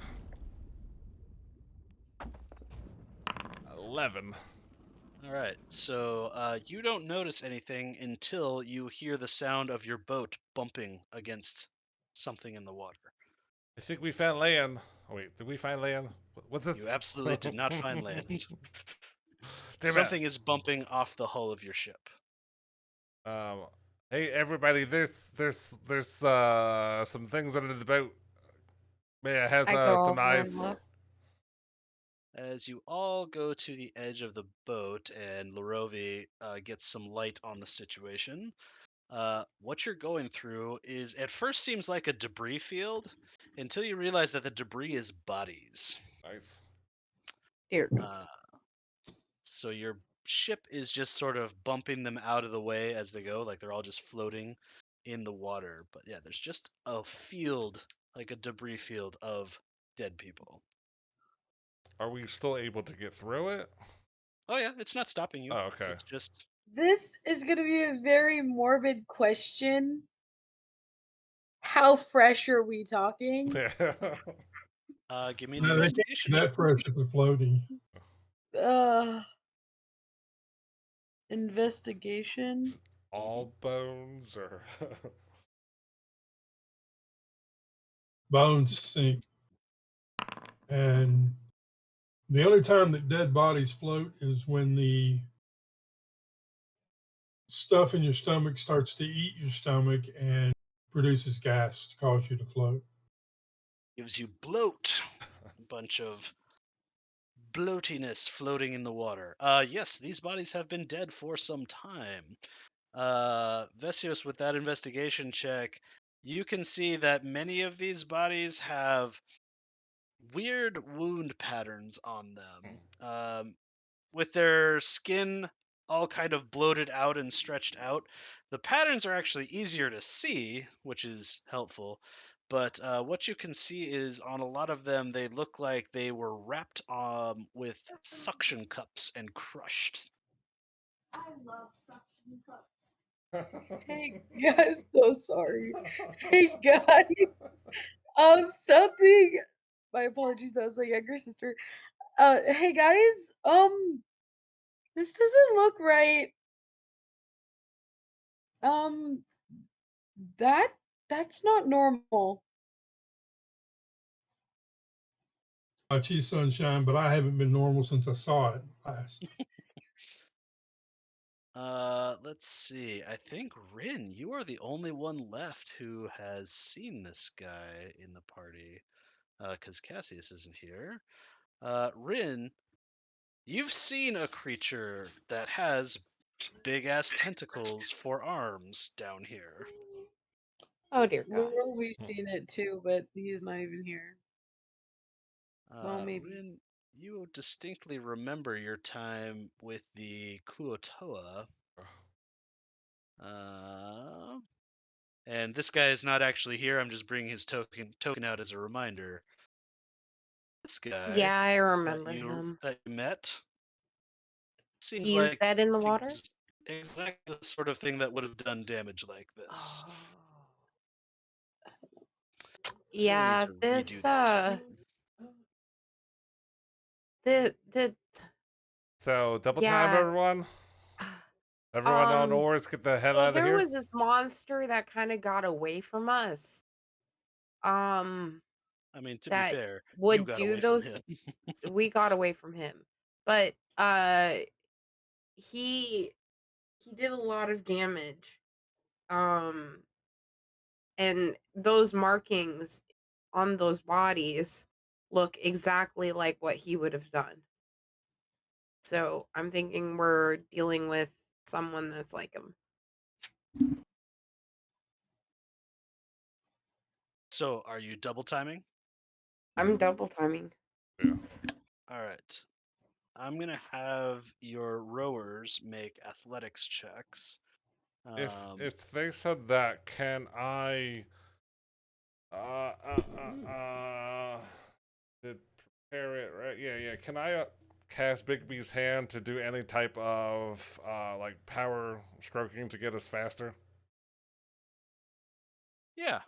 11. All right. So you don't notice anything until you hear the sound of your boat bumping against something in the water. I think we found land. Oh wait, did we find land? What's this? You absolutely did not find land. Damn Something is bumping off the hull of your ship. it. Hey everybody, there's some things under the boat. May I have I go some over and eyes? look. As you all go to the edge of the boat and Larovi gets some light on the situation, what you're going through is at first seems like a debris field until you realize that the debris is bodies. Nice. Dear God. So your ship is just sort of bumping them out of the way as they go, like they're all just floating in the water. But yeah, there's just a field, like a debris field of dead people. Are we still able to get through it? Oh yeah, it's not stopping you. Oh, okay. It's just This is going to be a very morbid question. How fresh are we talking? give me an No, they can't investigation be check. that fresh if they're floating. Uh, investigation. All bones or bones sink. And the only time that dead bodies float is when the stuff in your stomach starts to eat your stomach and produces gas to cause you to float. Gives you bloat. A bunch of bloatiness floating in the water. Yes, these bodies have been dead for some time. Vesios, with that investigation check, you can see that many of these bodies have weird wound patterns on them. With their skin all kind of bloated out and stretched out, the patterns are actually easier to see, which is helpful. But what you can see is on a lot of them, they look like they were wrapped with suction cups and crushed. I love suction cups. Hey guys, so sorry. Hey guys, something. My apologies. That was my younger sister. Hey guys, this doesn't look right. Um, that that's not normal. Yacci sunshine, but I haven't been normal since I saw it last. Let's see. I think Rinn, you are the only one left who has seen this guy in the party, because Cassius isn't here. Rinn, you've seen a creature that has big ass tentacles for arms down here. Oh dear God. We've seen it too, but he's not even here. Well, maybe. Rinn, you distinctly remember your time with the Kuotoa. And this guy is not actually here. I'm just bringing his token out as a reminder. This guy Yeah, I that remember you him. met seems He's like dead in the water? exactly the sort of thing that would have done damage like this. Oh. I'm going to need Yeah, to redo this that token. the So double time, yeah. everyone. Everyone on oars, get the hell So out of there here. was this monster that kind of got away from us. I mean, to be That fair, you would got do away from those. him. We got away from him, but he did a lot of damage. And those markings on those bodies look exactly like what he would have done. So I'm thinking we're dealing with someone that's like him. So, are you double timing? I'm double timing. Yeah. All right. I'm going to have your rowers make athletics checks. If they said that, can I did prepare it right? Yeah. Can I cast Bigby's hand to do any type of like power stroking to get us faster? Yeah,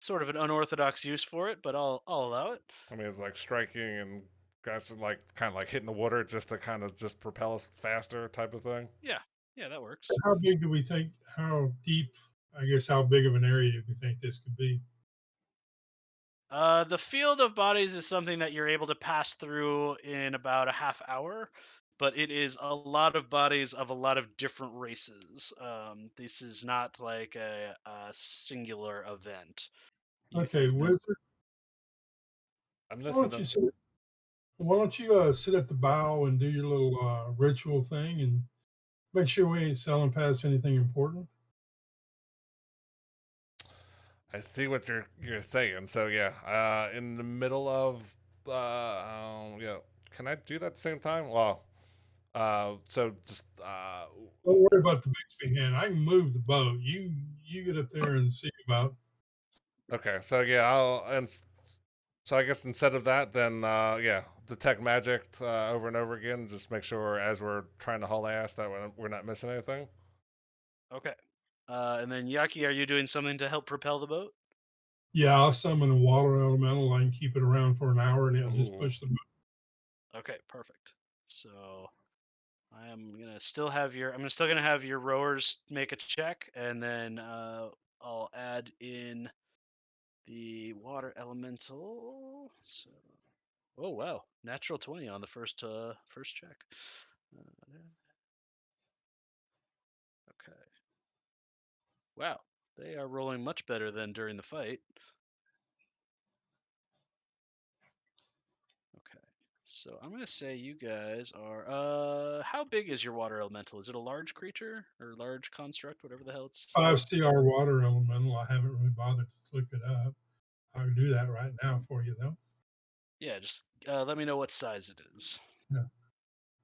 sort of an unorthodox use for it, but I'll allow it. I mean, it's like striking and guys like kind of like hitting the water just to kind of just propel us faster type of thing. Yeah, that works. How big do we think? How deep? I guess how big of an area do we think this could be? The field of bodies is something that you're able to pass through in about a half hour, but it is a lot of bodies of a lot of different races. This is not like a singular event. You Okay, can, wizard. I'm Why listening. don't you sit? Why don't you sit at the bow and do your little ritual thing and make sure we ain't selling past anything important? I see what you're saying. So yeah, in the middle of yeah, can I do that at the same time? Well, so just Don't worry about the Bixby hand. I can move the boat. You get up there and see about. okay. So yeah, so I guess instead of that, then yeah, detect magic over and over again. Just make sure as we're trying to haul ass that we're not missing anything. okay. And then Yaki, are you doing something to help propel the boat? Yeah, I'll summon a water elemental. I can keep it around for an hour, and it'll just Ooh. push the boat. Okay, perfect. So I'm still gonna have your rowers make a check, and then I'll add in the water elemental. So, oh wow, natural 20 on the first check. Okay. Wow, they are rolling much better than during the fight. Okay. So I'm gonna say you guys are. How big is your water elemental? Is it a large creature or large construct, whatever the hell it's? 5 CR water elemental. I haven't really bothered to look it up. I can do that right now for you, though. Yeah, just let me know what size it is. Yeah.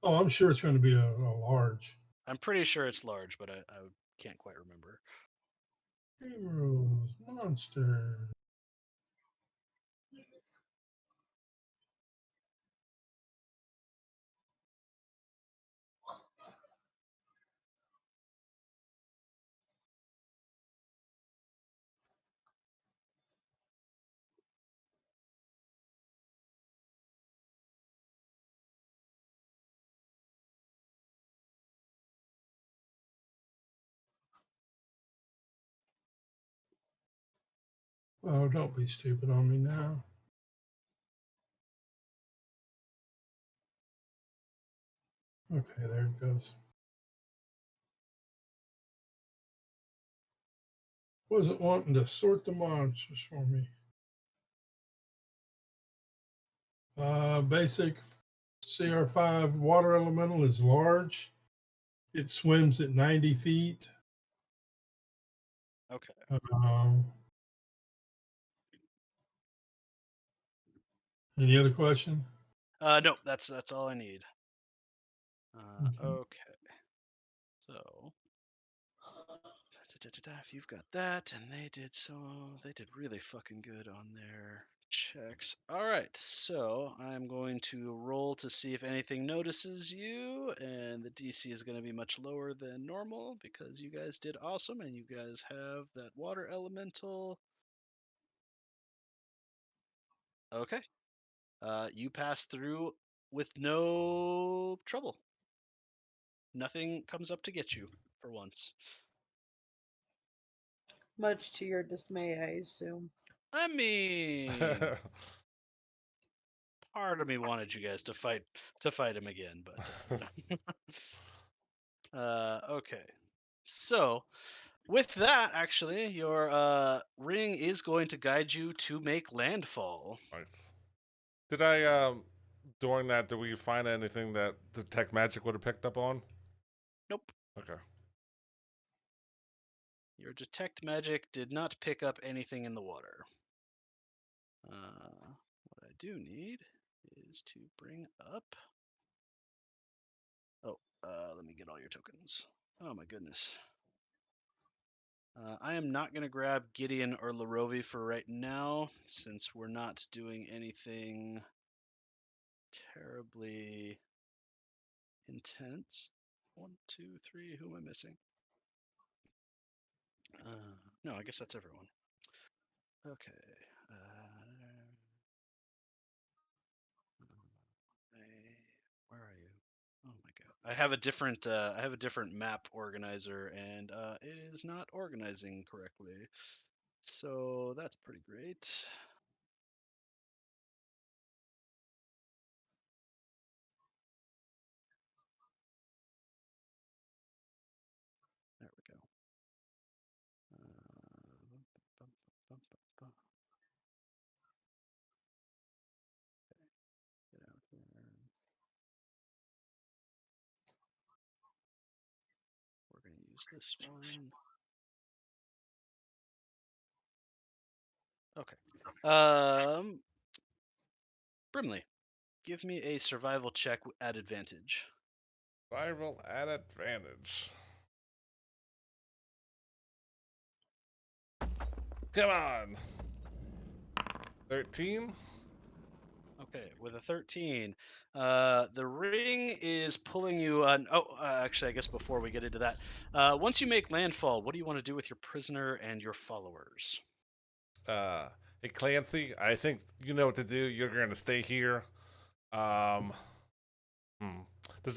Oh, I'm sure it's going to be a large. I'm pretty sure it's large, but I can't quite remember. Game rules, monster. Oh, don't be stupid on me now. Okay, there it goes. Wasn't wanting to sort the monsters for me. Basic CR5 water elemental is large. It swims at 90 feet. Okay. Any other question? No, that's all I need. Okay. Okay. So if you've got that, and they did really fucking good on their checks. All right, so I'm going to roll to see if anything notices you, and the DC is going to be much lower than normal because you guys did awesome, and you guys have that water elemental. Okay, you pass through with no trouble. Nothing comes up to get you for once. Much to your dismay, I assume. I mean, part of me wanted you guys to fight him again, but okay. So with that, actually, your ring is going to guide you to make landfall. Nice. Did I during that did we find anything that detect magic would have picked up on? Nope. Okay. Your detect magic did not pick up anything in the water. What I do need is to bring up. Oh, let me get all your tokens. Oh my goodness. I am not going to grab Gideon or Larovi for right now, since we're not doing anything terribly intense. 1, 2, 3. Who am I missing? No, I guess that's everyone. Okay. Where are you? Oh my god. I have a different map organizer, and it is not organizing correctly. So that's pretty great. There we go. Get out here. We're going to use this one. Okay. Brimley, give me a survival check at advantage. Survival at advantage. Come on. 13. Okay, with a 13, the ring is pulling you on. Oh, actually, I guess before we get into that, once you make landfall, what do you want to do with your prisoner and your followers? Hey Clancy, I think you know what to do. You're going to stay here. Does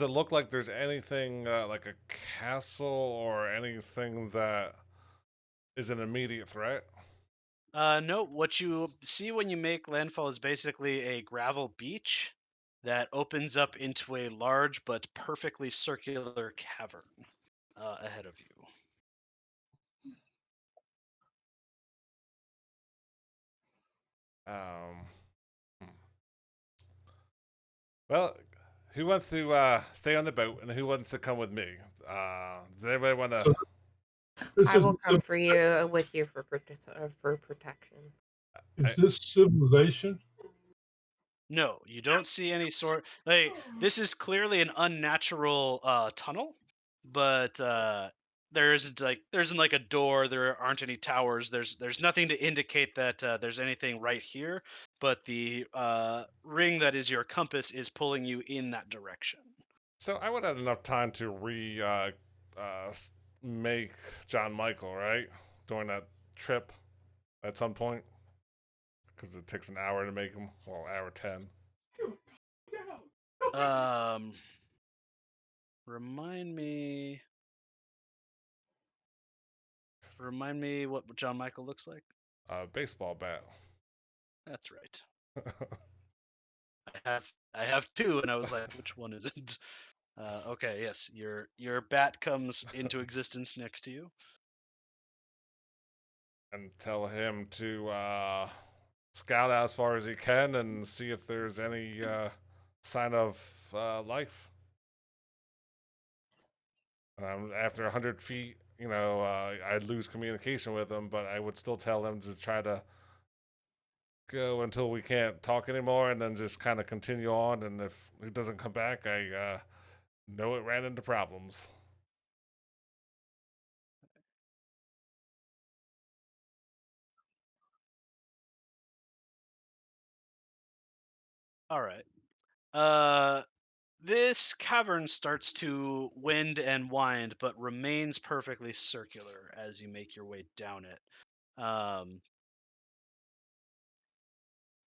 it look like there's anything like a castle or anything that is an immediate threat? No, what you see when you make landfall is basically a gravel beach that opens up into a large but perfectly circular cavern ahead of you. Hmm. Well, who wants to stay on the boat, and who wants to come with me? Does anybody want to? So this I will isn't come civ- for you with you for protection. is this civilization? No, you don't see any sort. Like this is clearly an unnatural tunnel, but there isn't like a door. There aren't any towers. There's nothing to indicate that there's anything right here. But the ring that is your compass is pulling you in that direction. So I would have enough time to make John Michael right during that trip at some point because it takes an hour to make him. Well, hour 10. Um, remind me. Remind me what John Michael looks like. Baseball bat. That's right. I have two, and I was like, which one is it? Okay, yes, your bat comes into existence next to you. And tell him to scout out as far as he can and see if there's any sign of life. After 100 feet, I'd lose communication with him, but I would still tell him to try to go until we can't talk anymore and then just kind of continue on. And if he doesn't come back, I know it ran into problems. All right. This cavern starts to wend and wind, but remains perfectly circular as you make your way down it. Um,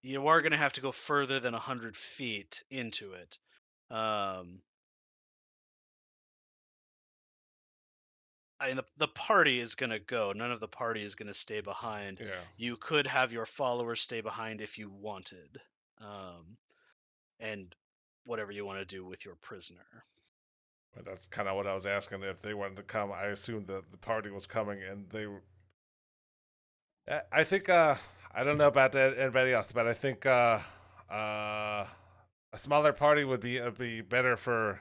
you are going to have to go further than 100 feet into it. Um, the party is going to go. None of the party is going to stay behind. Yeah, You could have your followers stay behind if you wanted. And whatever you want to do with your prisoner. but that's kind of what I was asking. If they wanted to come, I assumed that the party was coming, and they were. I think I don't know about anybody else, but I think uh, a smaller party would be better for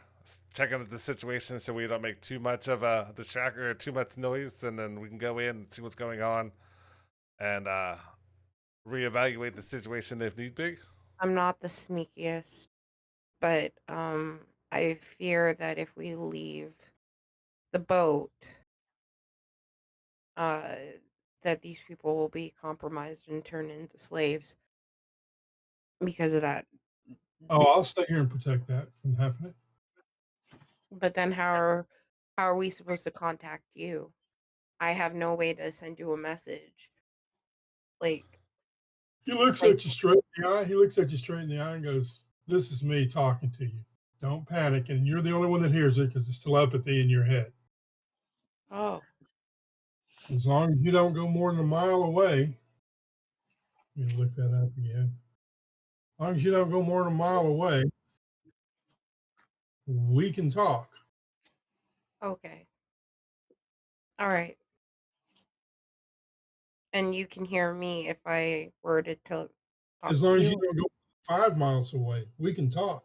checking out the situation, so we don't make too much of a distraction or too much noise, and then we can go in and see what's going on and reevaluate the situation if need be. I'm not the sneakiest, but I fear that if we leave the boat, uh, that these people will be compromised and turned into slaves because of that. Oh, I'll stay here and protect that from happening. But then how are we supposed to contact you? I have no way to send you a message. Like He looks like at you straight in the eye. He looks at you straight in the eye and goes, "This is me talking to you. Don't panic." And you're the only one that hears it because it's telepathy in your head. oh, As long as you don't go more than a mile away, let me look that up again. As long as you don't go more than a mile away, we can talk. okay. All right. And you can hear me if I were to talk As to long as you you. don't go 5 miles away, we can talk.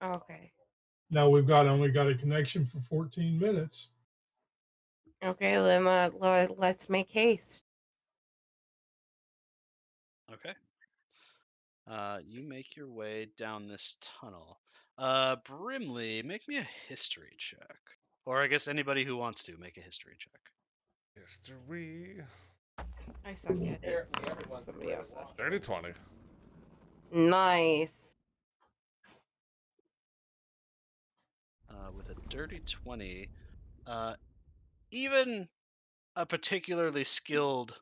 Okay. Now we've only got a connection for 14 minutes. Okay, then let's make haste. Okay. You make your way down this tunnel. Brimley, make me a history check. Or I guess anybody who wants to make a history check. History. I suck at it. So somebody else has to. Dirty 20. Nice. With a dirty 20, even a particularly skilled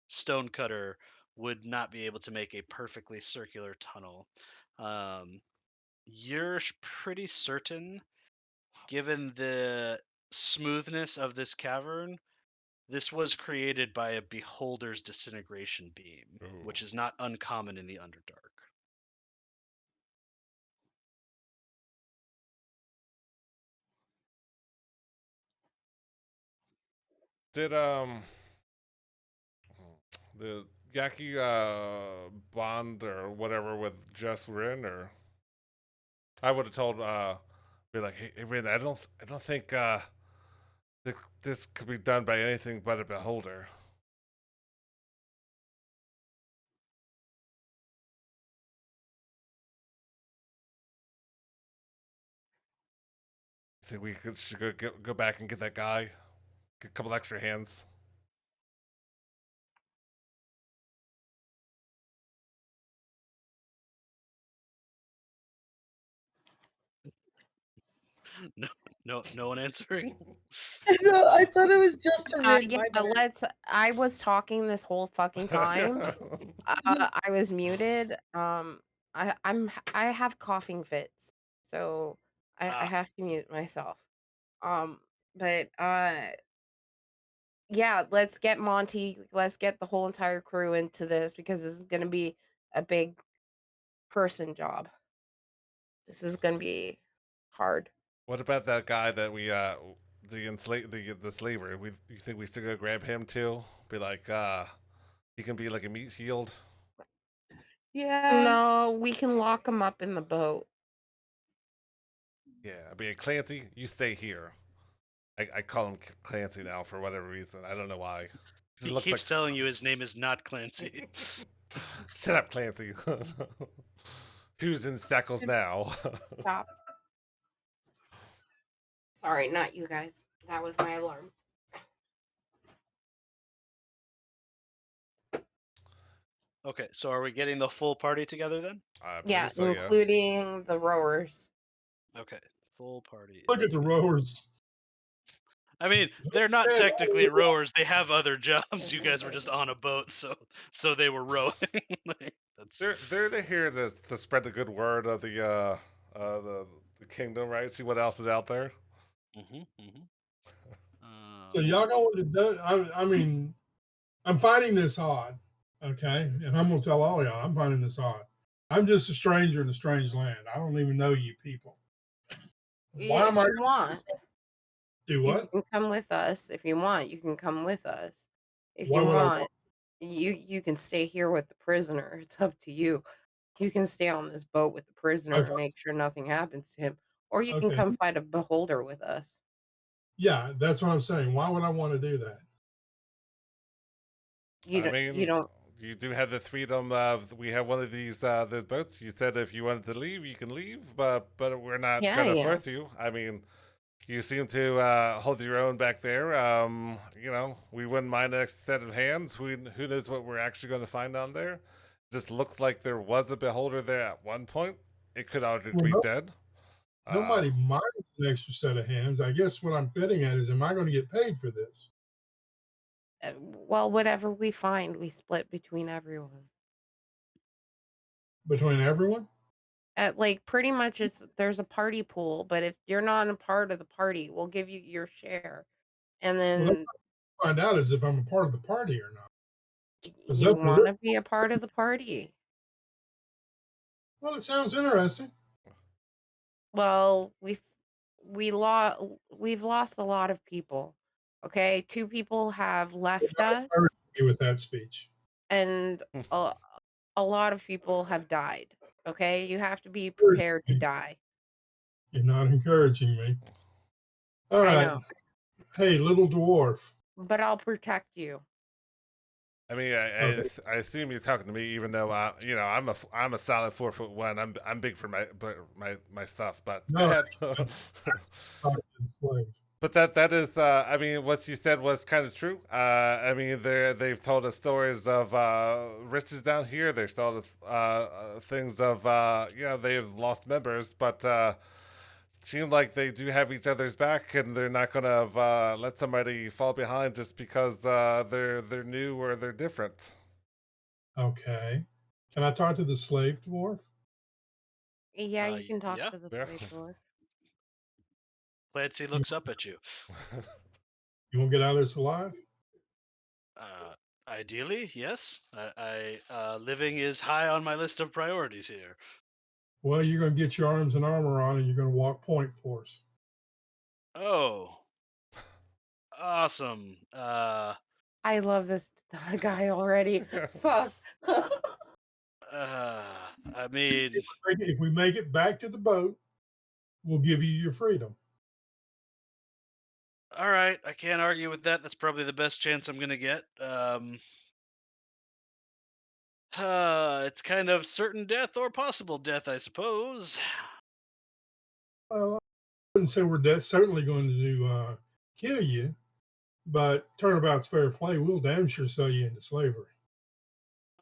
stonecutter would not be able to make a perfectly circular tunnel. Um, you're pretty certain, given the smoothness of this cavern, This was created by a beholder's disintegration beam, which Ooh. is not uncommon in the Underdark. Did the Yacci bond or whatever with just Rinn, or I would have told be like, hey Rinn, I don't think this could be done by anything but a beholder. Think we should go back and get that guy, get a couple extra hands. No one answering. I thought it was just a Rinn. Yeah, My bad. I was talking this whole fucking time. I was muted. I have coughing fits, so I Ah, have to mute myself. Um, but yeah, let's get Monty. Let's get the whole entire crew into this because this is gonna be a big person job. This is gonna be hard. What about that guy that we the slaver? You think we still go grab him too? Be like, he can be like a meat shield. Yeah. No, we can lock him up in the boat. Yeah, I mean Clancy, you stay here. I call him Clancy now for whatever reason. I don't know why. he Looks keeps like telling you his name is not Clancy. shut up, Clancy. Who's in Stackles now? Stop. Sorry, not you guys. That was my alarm. Okay, so are we getting the full party together then? I Yeah, believe so. Yeah. including the rowers. Okay, full party. Look is at the together. rowers. I mean, they're not Yeah, technically rowers. They have other jobs. You guys were just on a boat, so they were rowing. Like, that's They're here to spread the good word of the kingdom, right? See what else is out there. So y'all going to do? I mean, I'm finding this odd. Okay, and I'm gonna tell all y'all, I'm finding this odd. I'm just a stranger in a strange land. I don't even know you people. Why If am I you want, do you what? can come with us. If you want, you can come with us. If Why you would I? want, you can stay here with the prisoner. It's up to you. You can stay on this boat with the prisoner I've, and make sure nothing happens to him, or you can okay, come fight a beholder with us. yeah, that's what I'm saying. Why would I want to do that? I You mean, don't. you do have the freedom of we have one of these the boats. You said if you wanted to leave, you can leave, but we're not Yeah, gonna yeah. force you. I mean, you seem to hold your own back there. You know, we wouldn't mind an extra set of hands. Who knows what we're actually going to find on there? Just looks like there was a beholder there at one point. It could already Well, be dead. nobody minds an extra set of hands. I guess what I'm getting at is, am I going to get paid for this? Well, whatever we find, we split between everyone. Between everyone? Like pretty much, there's a party pool, but if you're not a part of the party, we'll give you your share, and Well, let's then find out is if I'm a part of the party or not. Because you that's what want it, to be a part of the party. well, it sounds interesting. Well, we've lost a lot of people. Okay, 2 people have left I us, agree with you with that speech. and a, a lot of people have died. Okay, you have to be Encouraging prepared to me. die. You're not encouraging me. All I right. know, Hey, little dwarf. but I'll protect you. I mean, Okay. I assume you're talking to me, even though you know, I'm a solid 4'1". I'm big for my stuff. But go No, ahead. actually, I'm talking to the slave. But that is, I mean, what you said was kind of true. I mean, they've told us stories of riches down here. They've told us things of you know, they've lost members, but it seemed like they do have each other's back, and they're not gonna let somebody fall behind just because they're new or they're different. Okay. Can I talk to the slave dwarf? Yeah, you can talk yeah. to the Yeah. slave dwarf. Clancy You, looks up at you. you won't get out of this alive? Ideally, yes. Living is high on my list of priorities here. Well, you're going to get your arms and armor on, and you're going to walk point force. Oh, awesome. I love this guy already. Fuck. I mean, If we make it back to the boat, we'll give you your freedom. all right, I can't argue with that. That's probably the best chance I'm gonna get. It's kind of certain death or possible death, I suppose. Well, I wouldn't say we're certainly going to kill you, but turnabout's fair play. We'll damn sure sell you into slavery.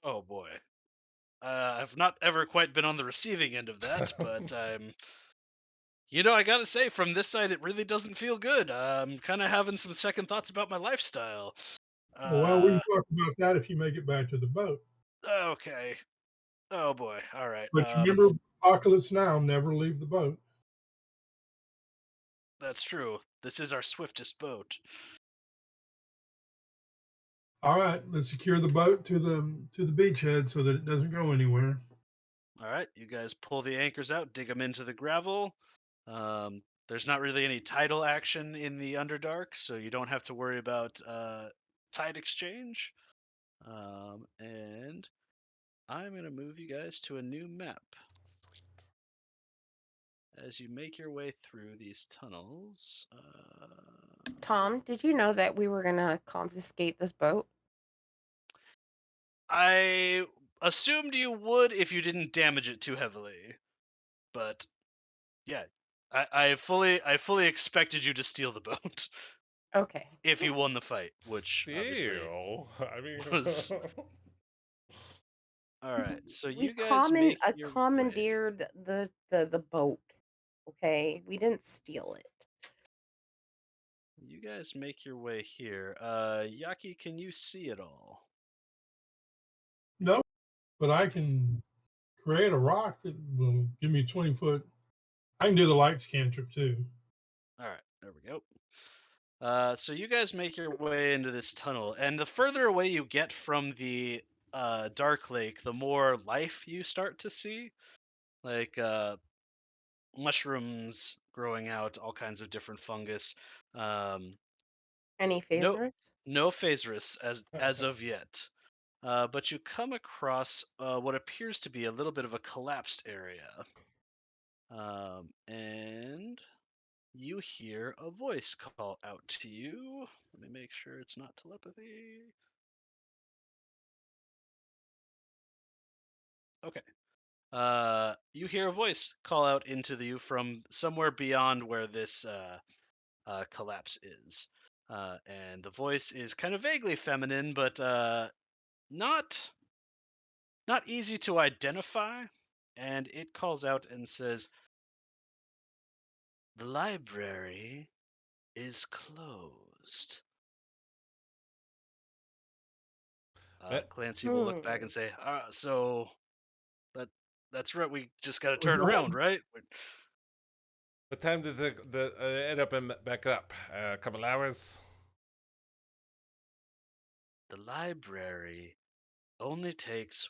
Oh boy. I've not ever quite been on the receiving end of that, but I gotta say, from this side, it really doesn't feel good. I'm kind of having some second thoughts about my lifestyle. Well, we Uh, can talk about that if you make it back to the boat. okay. Oh boy. All right. But remember, Apocalypse Now, never leave the boat. That's true. This is our swiftest boat. All right, let's secure the boat to the beachhead so that it doesn't go anywhere. All right, you guys pull the anchors out, dig them into the gravel. There's not really any tidal action in the Underdark, so you don't have to worry about tide exchange. And I'm going to move you guys to a new map. As you make your way through these tunnels. Tom, did you know that we were gonna confiscate this boat? I assumed you would if you didn't damage it too heavily. But yeah, I fully expected you to steal the boat Okay. if you won the fight, which obviously Steal. I mean, was all right. So We you guys make your way. commandeered the boat. Okay, we didn't steal it. You guys make your way here. Yaki, can you see it all? No, but I can create a rock that will give me 20-foot. I can do the light cantrip too. All right, there we go. So you guys make your way into this tunnel, and the further away you get from the Dark Lake, the more life you start to see, like mushrooms growing out, all kinds of different fungus. Um, Any no, phasers? no Phaserus as of yet, but you come across what appears to be a little bit of a collapsed area, and you hear a voice call out to you. Let me make sure it's not telepathy. Okay. You hear a voice call out into you from somewhere beyond where this collapse is. And the voice is kind of vaguely feminine, but not easy to identify. And it calls out and says, "The library is closed." Clancy will look back and say, "So that that's right. We just got to turn around, right?" what time did the end up and back up? A couple hours. The library only takes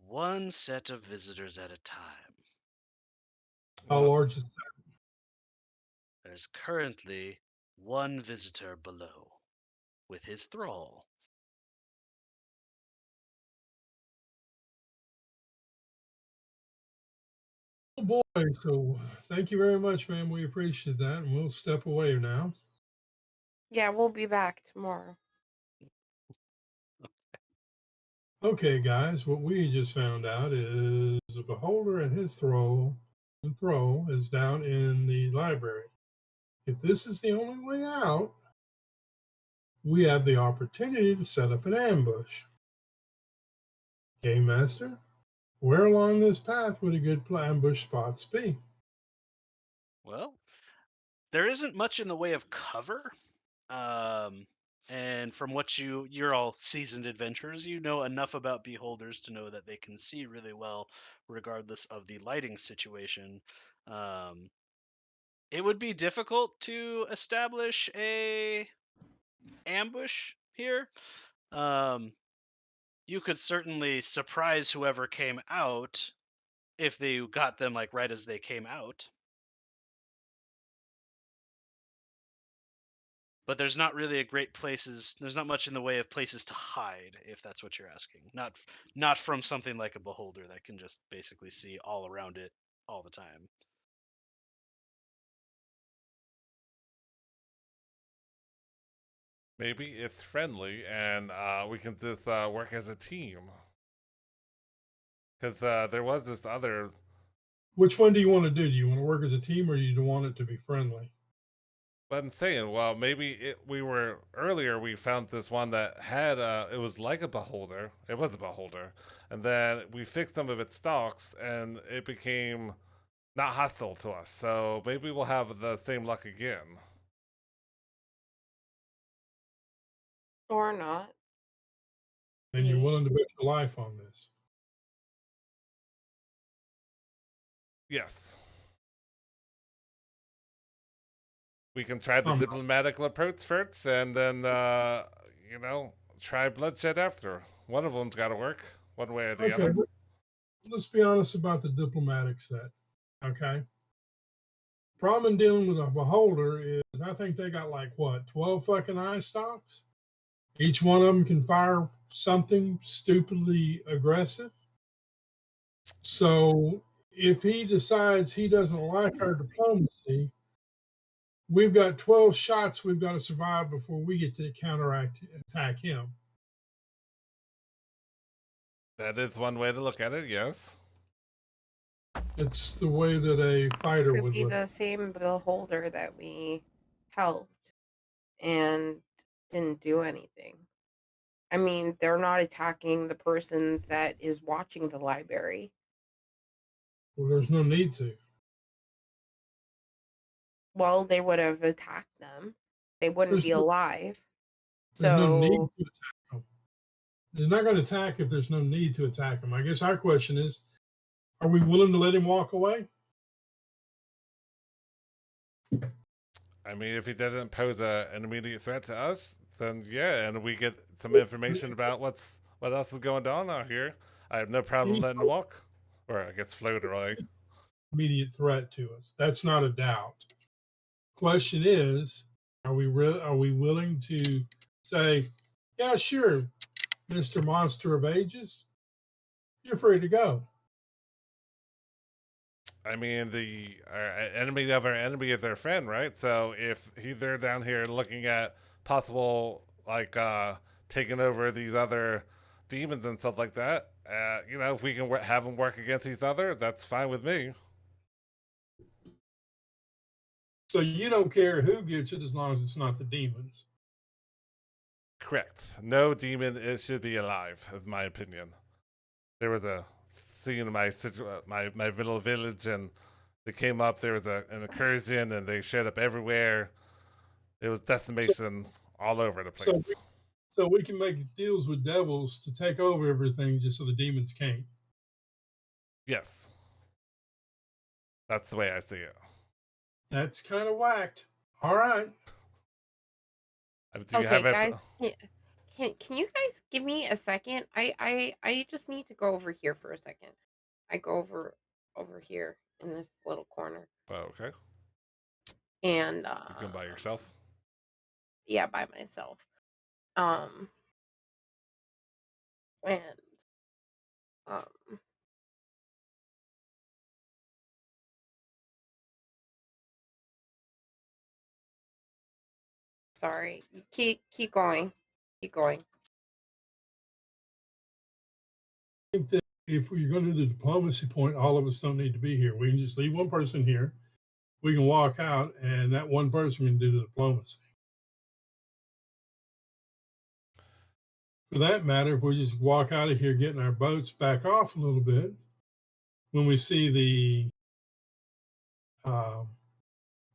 one set of visitors at a time. How large is that? There's currently one visitor below with his thrall. Oh boy, so thank you very much, ma'am. We appreciate that. And we'll step away now. Yeah, we'll be back tomorrow. Okay, guys, what we just found out is a beholder and his thrall is down in the library. If this is the only way out, we have the opportunity to set up an ambush. Game Master, where along this path would a good ambush spots be? Well, there isn't much in the way of cover. Um, and from what you're all seasoned adventurers, you know enough about beholders to know that they can see really well, regardless of the lighting situation. Um, it would be difficult to establish a ambush here. You could certainly surprise whoever came out if they got them like right as they came out. But there's not really a great places. There's not much in the way of places to hide, if that's what you're asking. Not from something like a beholder that can just basically see all around it all the time. Maybe it's friendly, and we can just work as a team. Because there was this other. Which one do you want to do? Do you want to work as a team, or do you want it to be friendly? But I'm saying, well, maybe we were earlier. We found this one that had it was like a beholder. It was a beholder, and then we fixed some of its stalks, and it became not hostile to us. So maybe we'll have the same luck again. Or not. And you're willing to bet your life on this? Yes. We can try the diplomatic approach first, and then try bloodshed after. One of them's got to work, one way or the other. Let's be honest about the diplomatic set. Okay. Problem in dealing with a beholder is I think they got like what, 12 fucking eye stalks? Each one of them can fire something stupidly aggressive. So if he decides he doesn't like our diplomacy, we've got 12 shots we've got to survive before we get to attack him. That is one way to look at it, yes. It's the way that a fighter Could would be look. the same beholder that we helped and didn't do anything. I mean, they're not attacking the person that is watching the library. Well, there's no need to. Well, they would have attacked them. They wouldn't be alive. There's no need So to attack them. They're not going to attack if there's no need to attack him. I guess our question is, are we willing to let him walk away? I mean, if he doesn't pose an immediate threat to us, then yeah, and we get some information about what else is going on out here. I have no problem letting him walk, or I guess float away. Immediate threat to us. That's not a doubt. Question is, are we willing to say, yeah, sure, Mr. Monster of Ages, you're free to go. I mean, our enemy of our enemy is their friend, right? So if they're down here looking at possible, like, taking over these other demons and stuff like that, if we can have them work against each other, that's fine with me. So you don't care who gets it as long as it's not the demons. Correct. No demon should be alive, is my opinion. There was a scene in my little village, and they came up. There was an incursion, and they showed up everywhere. It was decimation all over the place. So we can make deals with devils to take over everything just so the demons can't. Yes. That's the way I see it. That's kind of whacked. All right. okay, guys, can you guys give me a second? I just need to go over here for a second. I go over here in this little corner. Oh, okay. And you can by yourself? Yeah, by myself. And sorry, keep going. Keep going. I think that if we're going to do the diplomacy point, all of us don't need to be here. We can just leave one person here. We can walk out, and that one person can do the diplomacy. For that matter, if we just walk out of here, getting our boats back off a little bit, when we see the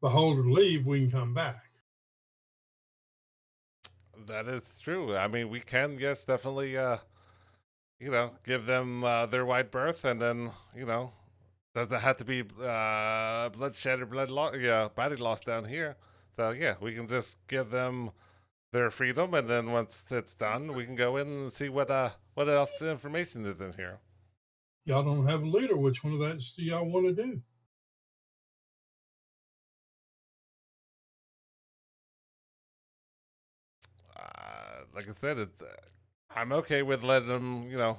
beholder leave, we can come back. That is true. I mean, we can, yes, definitely, give them their wide berth, and then, doesn't have to be bloodshed or body loss down here. So, yeah, we can just give them their freedom, and then once it's done, we can go in and see what else information is in here. Y'all don't have a leader. Which one of that do y'all want to do? Like I said, I'm okay with letting them.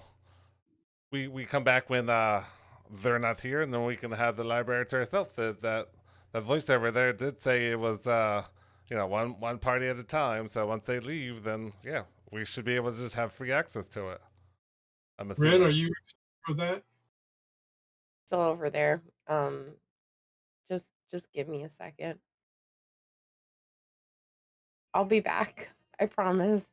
We come back when they're not here, and then we can have the library to ourselves. That voiceover there did say it was one party at a time. So once they leave, then yeah, we should be able to just have free access to it. I'm assuming. Rinn, are you for that? Still over there. Just give me a second. I'll be back. I promise.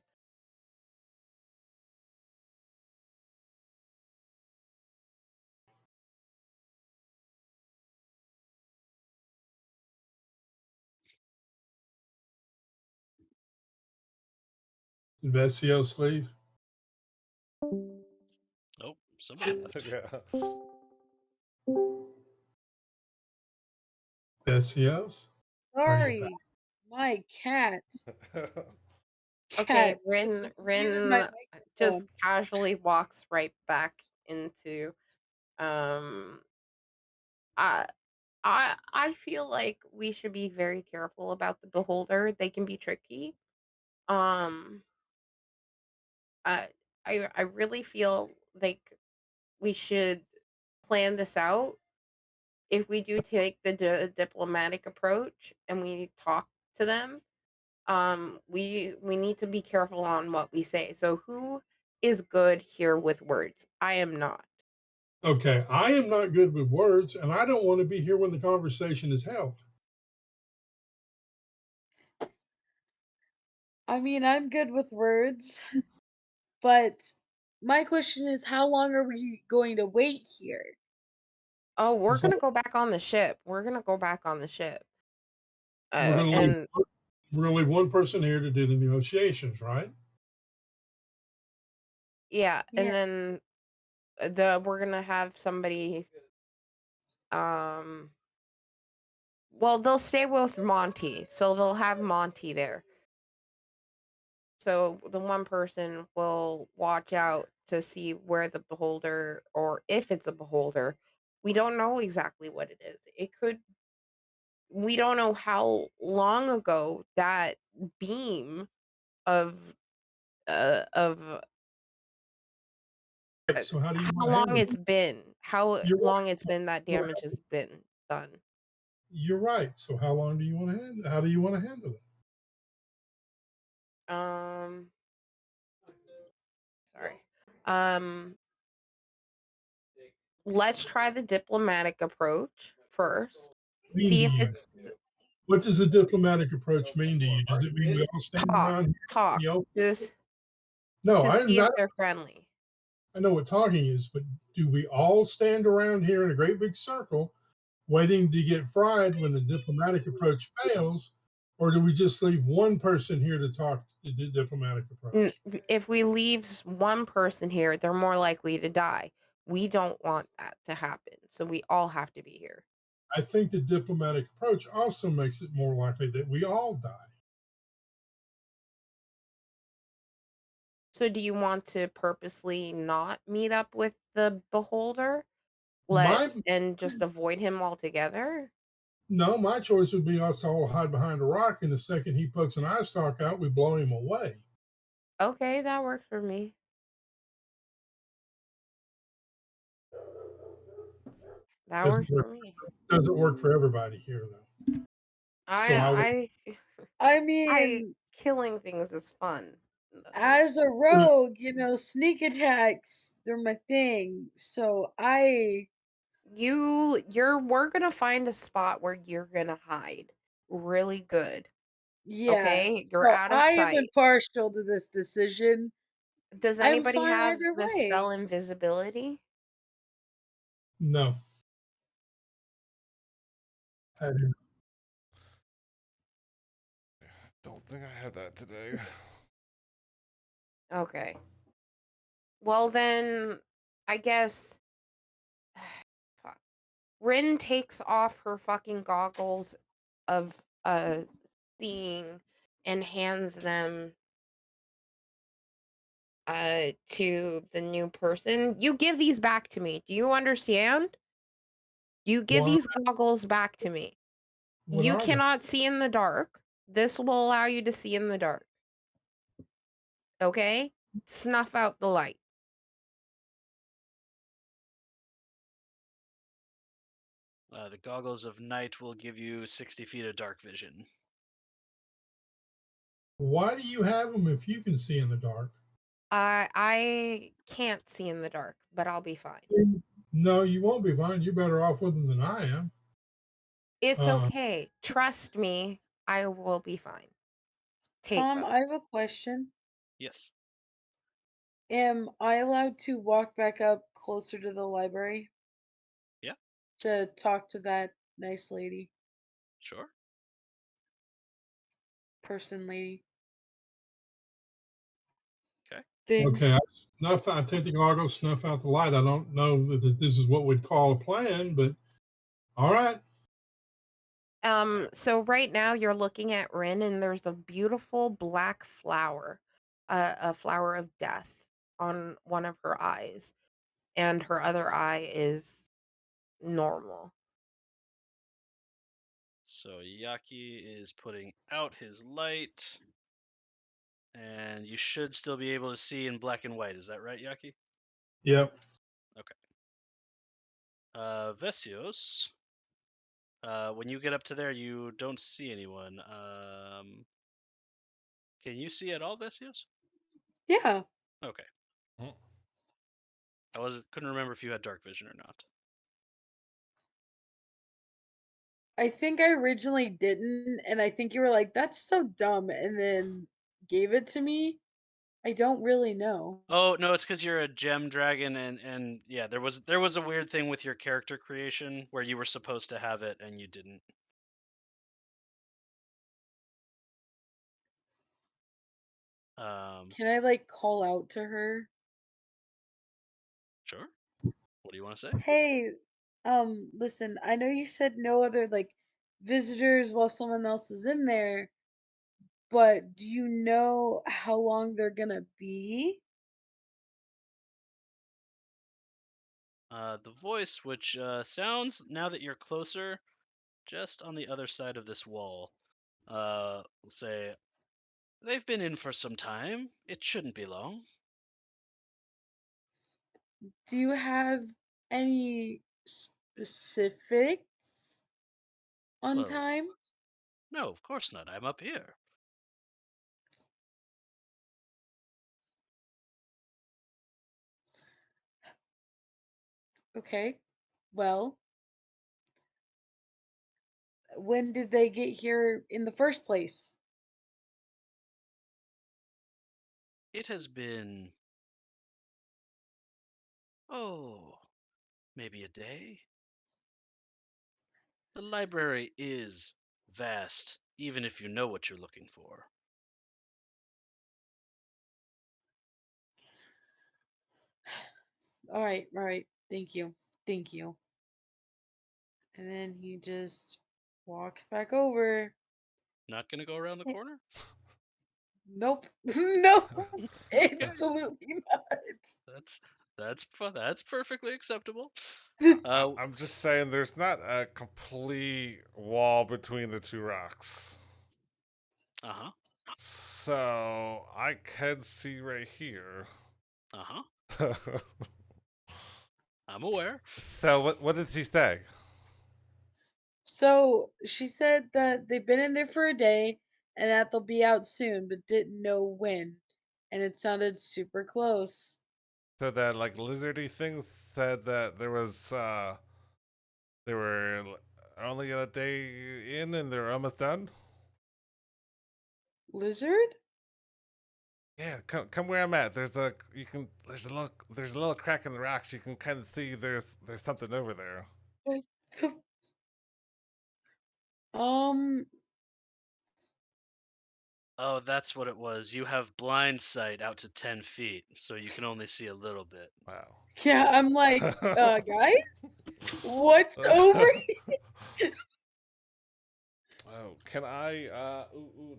Did Vesios leave? Oh, somebody left. Yeah. Vesios? Are you back? Sorry, my cat. Okay, Cat Rinn muted my just microphone. casually walks right back into um I I feel like we should be very careful about the beholder. They can be tricky. Um I I really feel like we should plan this out. If we do take the diplomatic approach and we talk to them, we need to be careful on what we say. So who is good here with words? I am not. Okay, I am not good with words, and I don't want to be here when the conversation is held. I mean, I'm good with words, but my question is, how long are we going to wait here? Oh, we're So gonna go back on the ship. We're gonna go back on the ship. we're going to leave. And We're going to leave one person here to do the negotiations, right? yeah, and Yeah. then we're gonna have somebody. Um, well, they'll stay with Monty, so they'll have Monty there. So the one person will watch out to see where the beholder, or if it's a beholder. We don't know exactly what it is. It could. We don't know how long ago that beam of of Right, so how do you how want to long handle it? it's been, how You're long right. it's been that damage has been done. You're right. So how long do you want to handle? How do you want to handle it? Um, sorry. Um, let's try the diplomatic approach first. Mean See to if you? it's What does the diplomatic approach mean to you? Does it mean we all stand talk, around here? talk, Just, to no, to I'm see if not. they're friendly. I know what talking is, but do we all stand around here in a great big circle waiting to get fried when the diplomatic approach fails? Or do we just leave one person here to talk to the diplomatic approach? If we leave one person here, they're more likely to die. We don't want that to happen, so we all have to be here. I think the diplomatic approach also makes it more likely that we all die. So do you want to purposely not meet up with the beholder? My And just avoid him altogether? No, my choice would be us to all hide behind a rock, and the second he pokes an eye stalk out, we blow him away. Okay, that works for me. That Doesn't works work. for me. Doesn't work for everybody here, though. So I would. I I I mean, killing things is fun. as a rogue, sneak attacks, they're my thing. So We're gonna find a spot where you're gonna hide really good. yeah. Okay? You're So out of I am sight. impartial to this decision. Does I'm anybody fine have either the way. spell invisibility? No, I do. Don't think I have that today. Okay. Well then, I guess fuck. Rinn takes off her fucking goggles of seeing and hands them to the new person. You give these back to me. Do you understand? You give Why? these goggles back to me. What You are they? cannot see in the dark. This will allow you to see in the dark. Okay? Snuff out the light. The goggles of night will give you 60 feet of dark vision. Why do you have them if you can see in the dark? I can't see in the dark, but I'll be fine. No, you won't be fine. You're better off with them than I am. It's okay. Trust me, I will be fine. Take Tom, them. I have a question. Yes. Am I allowed to walk back up closer to the library? Yeah. To talk to that nice lady, Sure. person, lady, Okay. thing? Okay, I take the goggles, snuff out the light. I don't know that this is what we'd call a plan, but all right. So right now you're looking at Rinn, and there's a beautiful black flower, a flower of death on one of her eyes, and her other eye is normal. So Yacci is putting out his light, and you should still be able to see in black and white. Is that right, Yacci? Yep. Vesios, when you get up to there, you don't see anyone. Can you see at all, Vesios? Yeah. Okay. Hmm. Couldn't remember if you had dark vision or not. I think I originally didn't, and I think you were like, "That's so dumb," and then gave it to me. I don't really know. Oh no, it's because you're a gem dragon, and yeah, there was a weird thing with your character creation where you were supposed to have it and you didn't. Can I like call out to her? Sure. What do you want to say? Hey, listen, I know you said no other like visitors while someone else is in there, but do you know how long they're gonna be? The voice, which sounds now that you're closer, just on the other side of this wall, will say they've been in for some time. It shouldn't be long. Do you have any specifics on Well, time? no, of course not. I'm up here. Okay. Well, when did they get here in the first place? It has been, oh, maybe a day. The library is vast, even if you know what you're looking for. All right. Thank you. Thank you. And then he just walks back over. Not gonna go around the Eh, corner? Nope. No, Okay, absolutely not. that's perfectly acceptable. I'm just saying there's not a complete wall between the two rocks. Uh-huh. So I can see right here. Uh-huh. I'm aware. So what did he say? So she said that they've been in there for a day and that they'll be out soon, but didn't know when. And it sounded super close. So that like lizardy things said that they were only a day in and they're almost done. Lizard? Yeah, come where I'm at. There's a little crack in the rocks. You can kind of see there's something over there. What the- Um, Oh, that's what it was. You have blind sight out to 10 feet, so you can only see a little bit. Wow. yeah, I'm like, guys, what's over here? Oh, can I?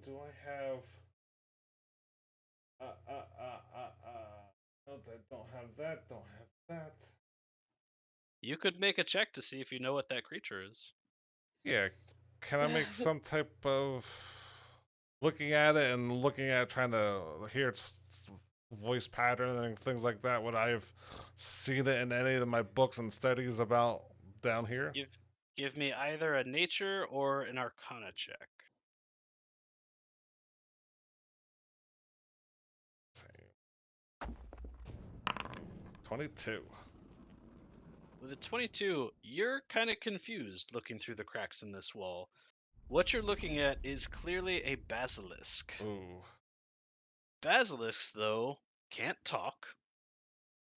Do I have? No, don't have that. Don't have that. You could make a check to see if you know what that creature is. Yeah, can I make some type of looking at it and looking at trying to hear its voice pattern and things like that? Would I have seen it in any of my books and studies about down here? Give me either a nature or an arcana check. 22. With a 22, you're kind of confused looking through the cracks in this wall. What you're looking at is clearly a basilisk. Ooh. Basilisks, though, can't talk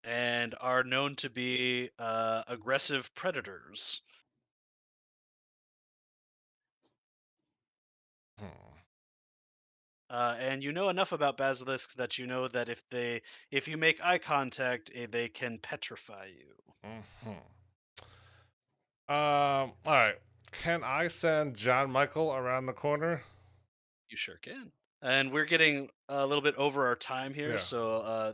and are known to be aggressive predators. Hmm. And you know enough about basilisks that you know that if you make eye contact, they can petrify you. Mm-hmm. All right. Can I send John Michael around the corner? You sure can. And we're getting a little bit over our time here, Yeah. so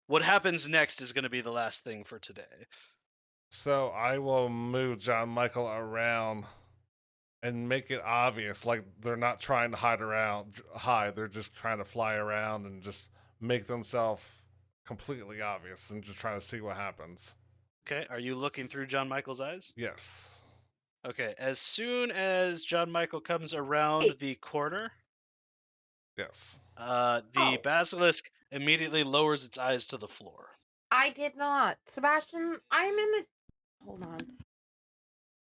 what happens next is going to be the last thing for today. So I will move John Michael around and make it obvious, like they're not trying to hide. They're just trying to fly around and just make themselves completely obvious and just trying to see what happens. Okay, are you looking through John Michael's eyes? Yes. Okay, as soon as John Michael comes around the corner, Yes. the Oh, basilisk immediately lowers its eyes to the floor. I did not. Sebastian, I'm in the. Hold on.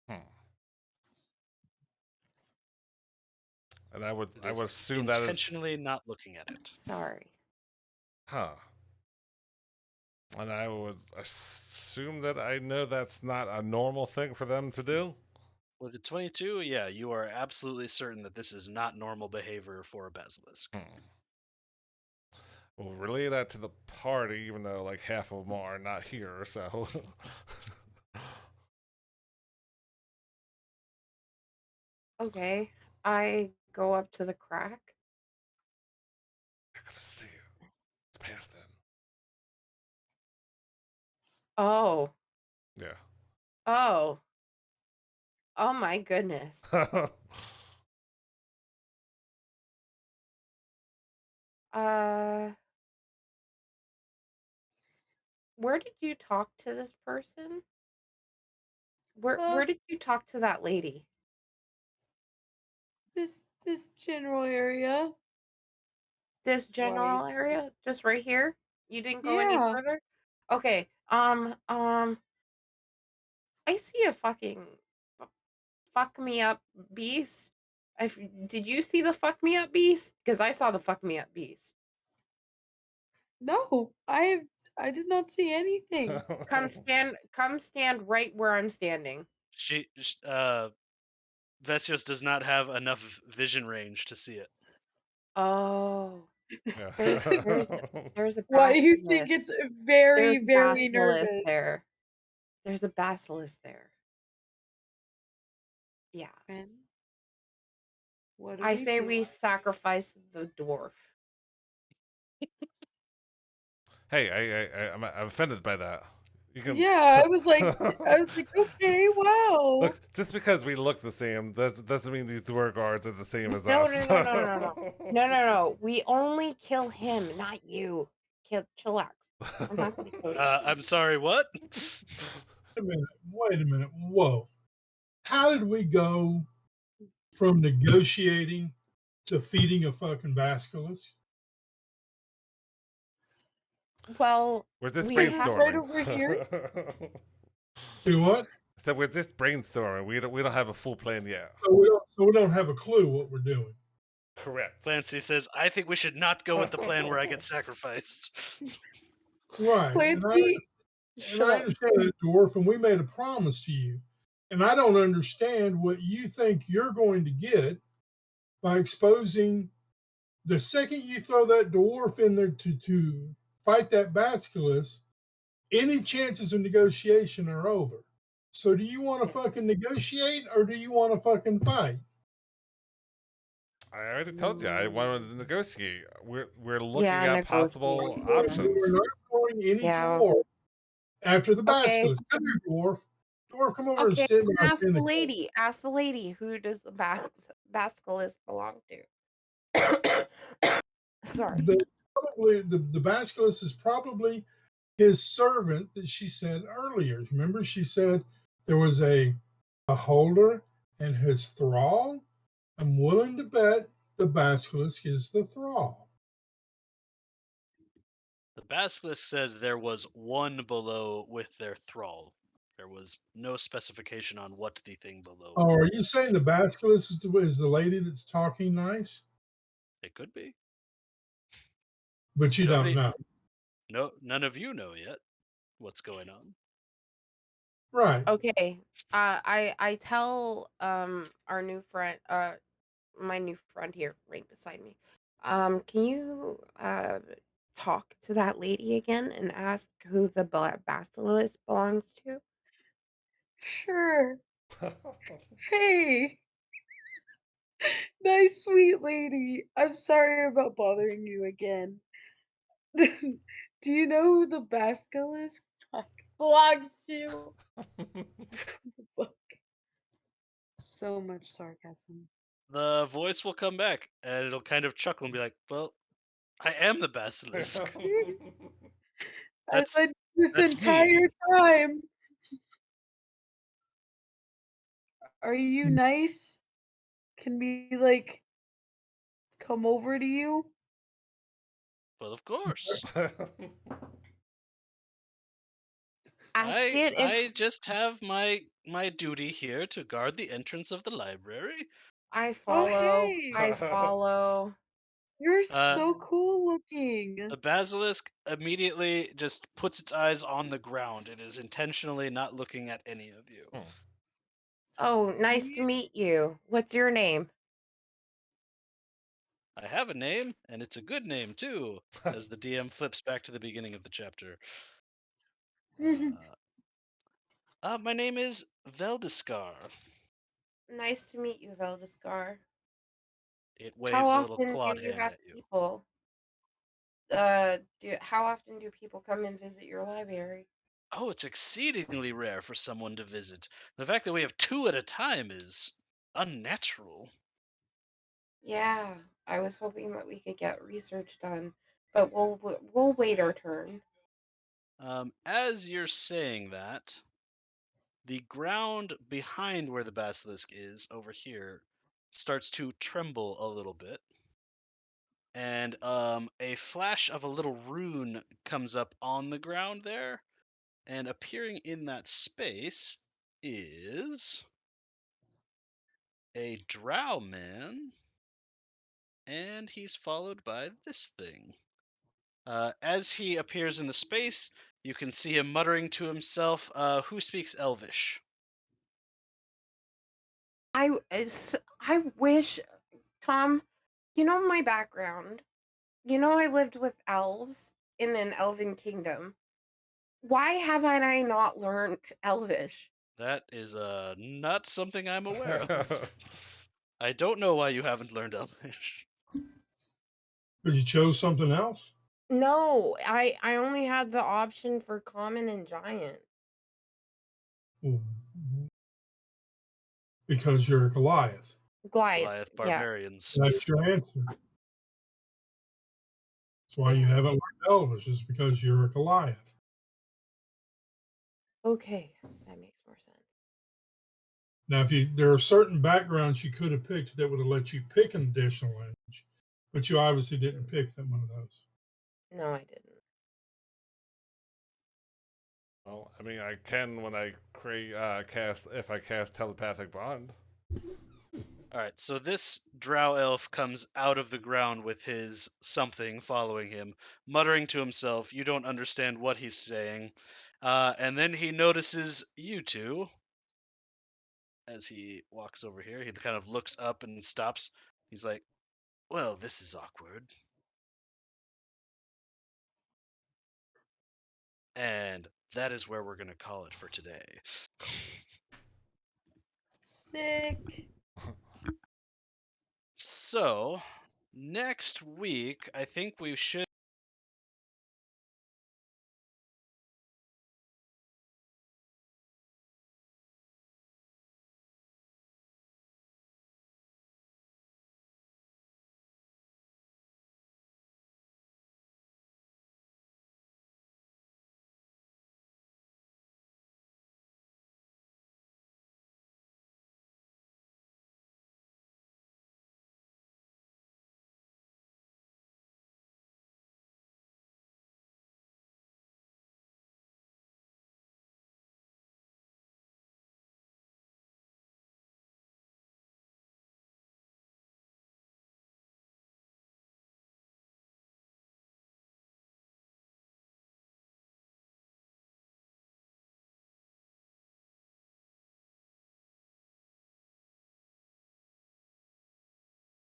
Hmm. And I would It is assume that is intentionally not looking at it. Sorry. huh. And I would assume that I know that's not a normal thing for them to do. With the 22, yeah, you are absolutely certain that this is not normal behavior for a basilisk. Hmm. We'll relay that to the party, even though like half of them are not here. So. Okay. I go up to the crack. I gotta see it. It's past Oh. then. Oh. Oh my goodness. Yeah. Uh, where did you talk to this person? Where did you talk to that lady? This general area. This Why general is area? Just right here? You didn't go any Yeah. further? Okay. I see a fucking fuck me up beast. Did you see the fuck me up beast? Because I saw the fuck me up beast. No, I did not see anything. Come stand right where I'm standing. Vesios does not have enough vision range to see it. Oh. There's a Why do you think basilisk. it's very, There's a very basilisk nervous? there. There's a basilisk there. Yeah. Rinn, what do I we say do? we sacrifice the dwarf. Hey, I'm offended by that. You can Yeah, I was like, okay, wow. look. Just because we look the same doesn't mean these dwarf guards are the same as No, us. no, no, no, no, no. No, no, no. We only kill him, not you. Chillax. I'm not gonna kill you. I'm sorry, what? Wait a minute. Whoa. How did we go from negotiating to feeding a fucking basilisk? Well, We're just we This is have right brainstorming. over here. Do what? So we're just brainstorming. We don't have a full plan yet. So we don't have a clue what we're doing. Correct. Clancy says, I think we should not go with the plan where I get sacrificed. Right. Clancy, And shut I up. understand that, Dwarf, and we made a promise to you. And I don't understand what you think you're going to get by exposing the second you throw that dwarf in there to fight that basilisk, any chances of negotiation are over. So do you want to fucking negotiate or do you want to fucking fight? I already told you I wanted to negotiate. We're looking Yeah, at possible negotiate. options. We're not going any Yeah. dwarf after the Okay. basilisk. Come here, dwarf. Dwarf, come over and Okay. stand by Ask in the the lady. Ask the lady. Who does the basilisk belong to? Sorry. the basilisk is probably his servant that she said earlier. Remember, she said there was a holder and his thrall. I'm willing to bet the basilisk is the thrall. The basilisk said there was one below with their thrall. There was no specification on what the thing below Oh, was. are you saying the basilisk is the lady that's talking nice? It could be. But you don't Nobody, know. no, none of you know yet what's going on. Right. Okay. I tell our new friend my new friend here right beside me. Can you talk to that lady again and ask who the basilisk belongs to? Sure. Hey, nice, sweet lady. I'm sorry about bothering you again. Do you know who the basilisk belongs to? So much sarcasm. The voice will come back and it'll kind of chuckle and be like, "Well, I am the basilisk. As That's I this that's me." entire time. Are you nice? Can we like come over to you? Well, of course. Ask it I if just have my duty here to guard the entrance of the library. I Oh, follow. hey. I follow. You're Uh, so cool looking. the basilisk immediately just puts its eyes on the ground. It is intentionally not looking at any of you. Oh, nice to You- meet you. What's your name? I have a name, and it's a good name too. As the DM flips back to the beginning of the chapter. My name is Veldiscar. Nice to meet you, Veldiscar. It How waves a little often do clawed you hand have at you. people? How often do people come and visit your library? Oh, it's exceedingly rare for someone to visit. The fact that we have two at a time is unnatural. Yeah, I was hoping that we could get research done, but we'll wait our turn. As you're saying that, the ground behind where the basilisk is over here starts to tremble a little bit, and a flash of a little rune comes up on the ground there, and appearing in that space is a drow man, and he's followed by this thing. As he appears in the space, you can see him muttering to himself, who speaks Elvish? I wish, Tom, you know my background. You know I lived with elves in an elven kingdom. Why haven't I not learned Elvish? That is not something I'm aware of. I don't know why you haven't learned Elvish. But you chose something else? No, I only had the option for common and giant. Because you're a Goliath. Goliath, Goliath yeah. barbarians. That's your answer. That's why you Yeah. haven't learned Elvish, is because you're a Goliath. Okay, that makes more sense. Now, there are certain backgrounds you could have picked that would have let you pick an additional language, but you obviously didn't pick one of those. No, I didn't. Well, I mean, I can when I cast telepathic bond. All right, so this drow elf comes out of the ground with his something following him, muttering to himself. You don't understand what he's saying. And then he notices you two as he walks over here. He kind of looks up and stops. He's like, well, this is awkward. And that is where we're going to call it for today. Sick. So next week, I think we should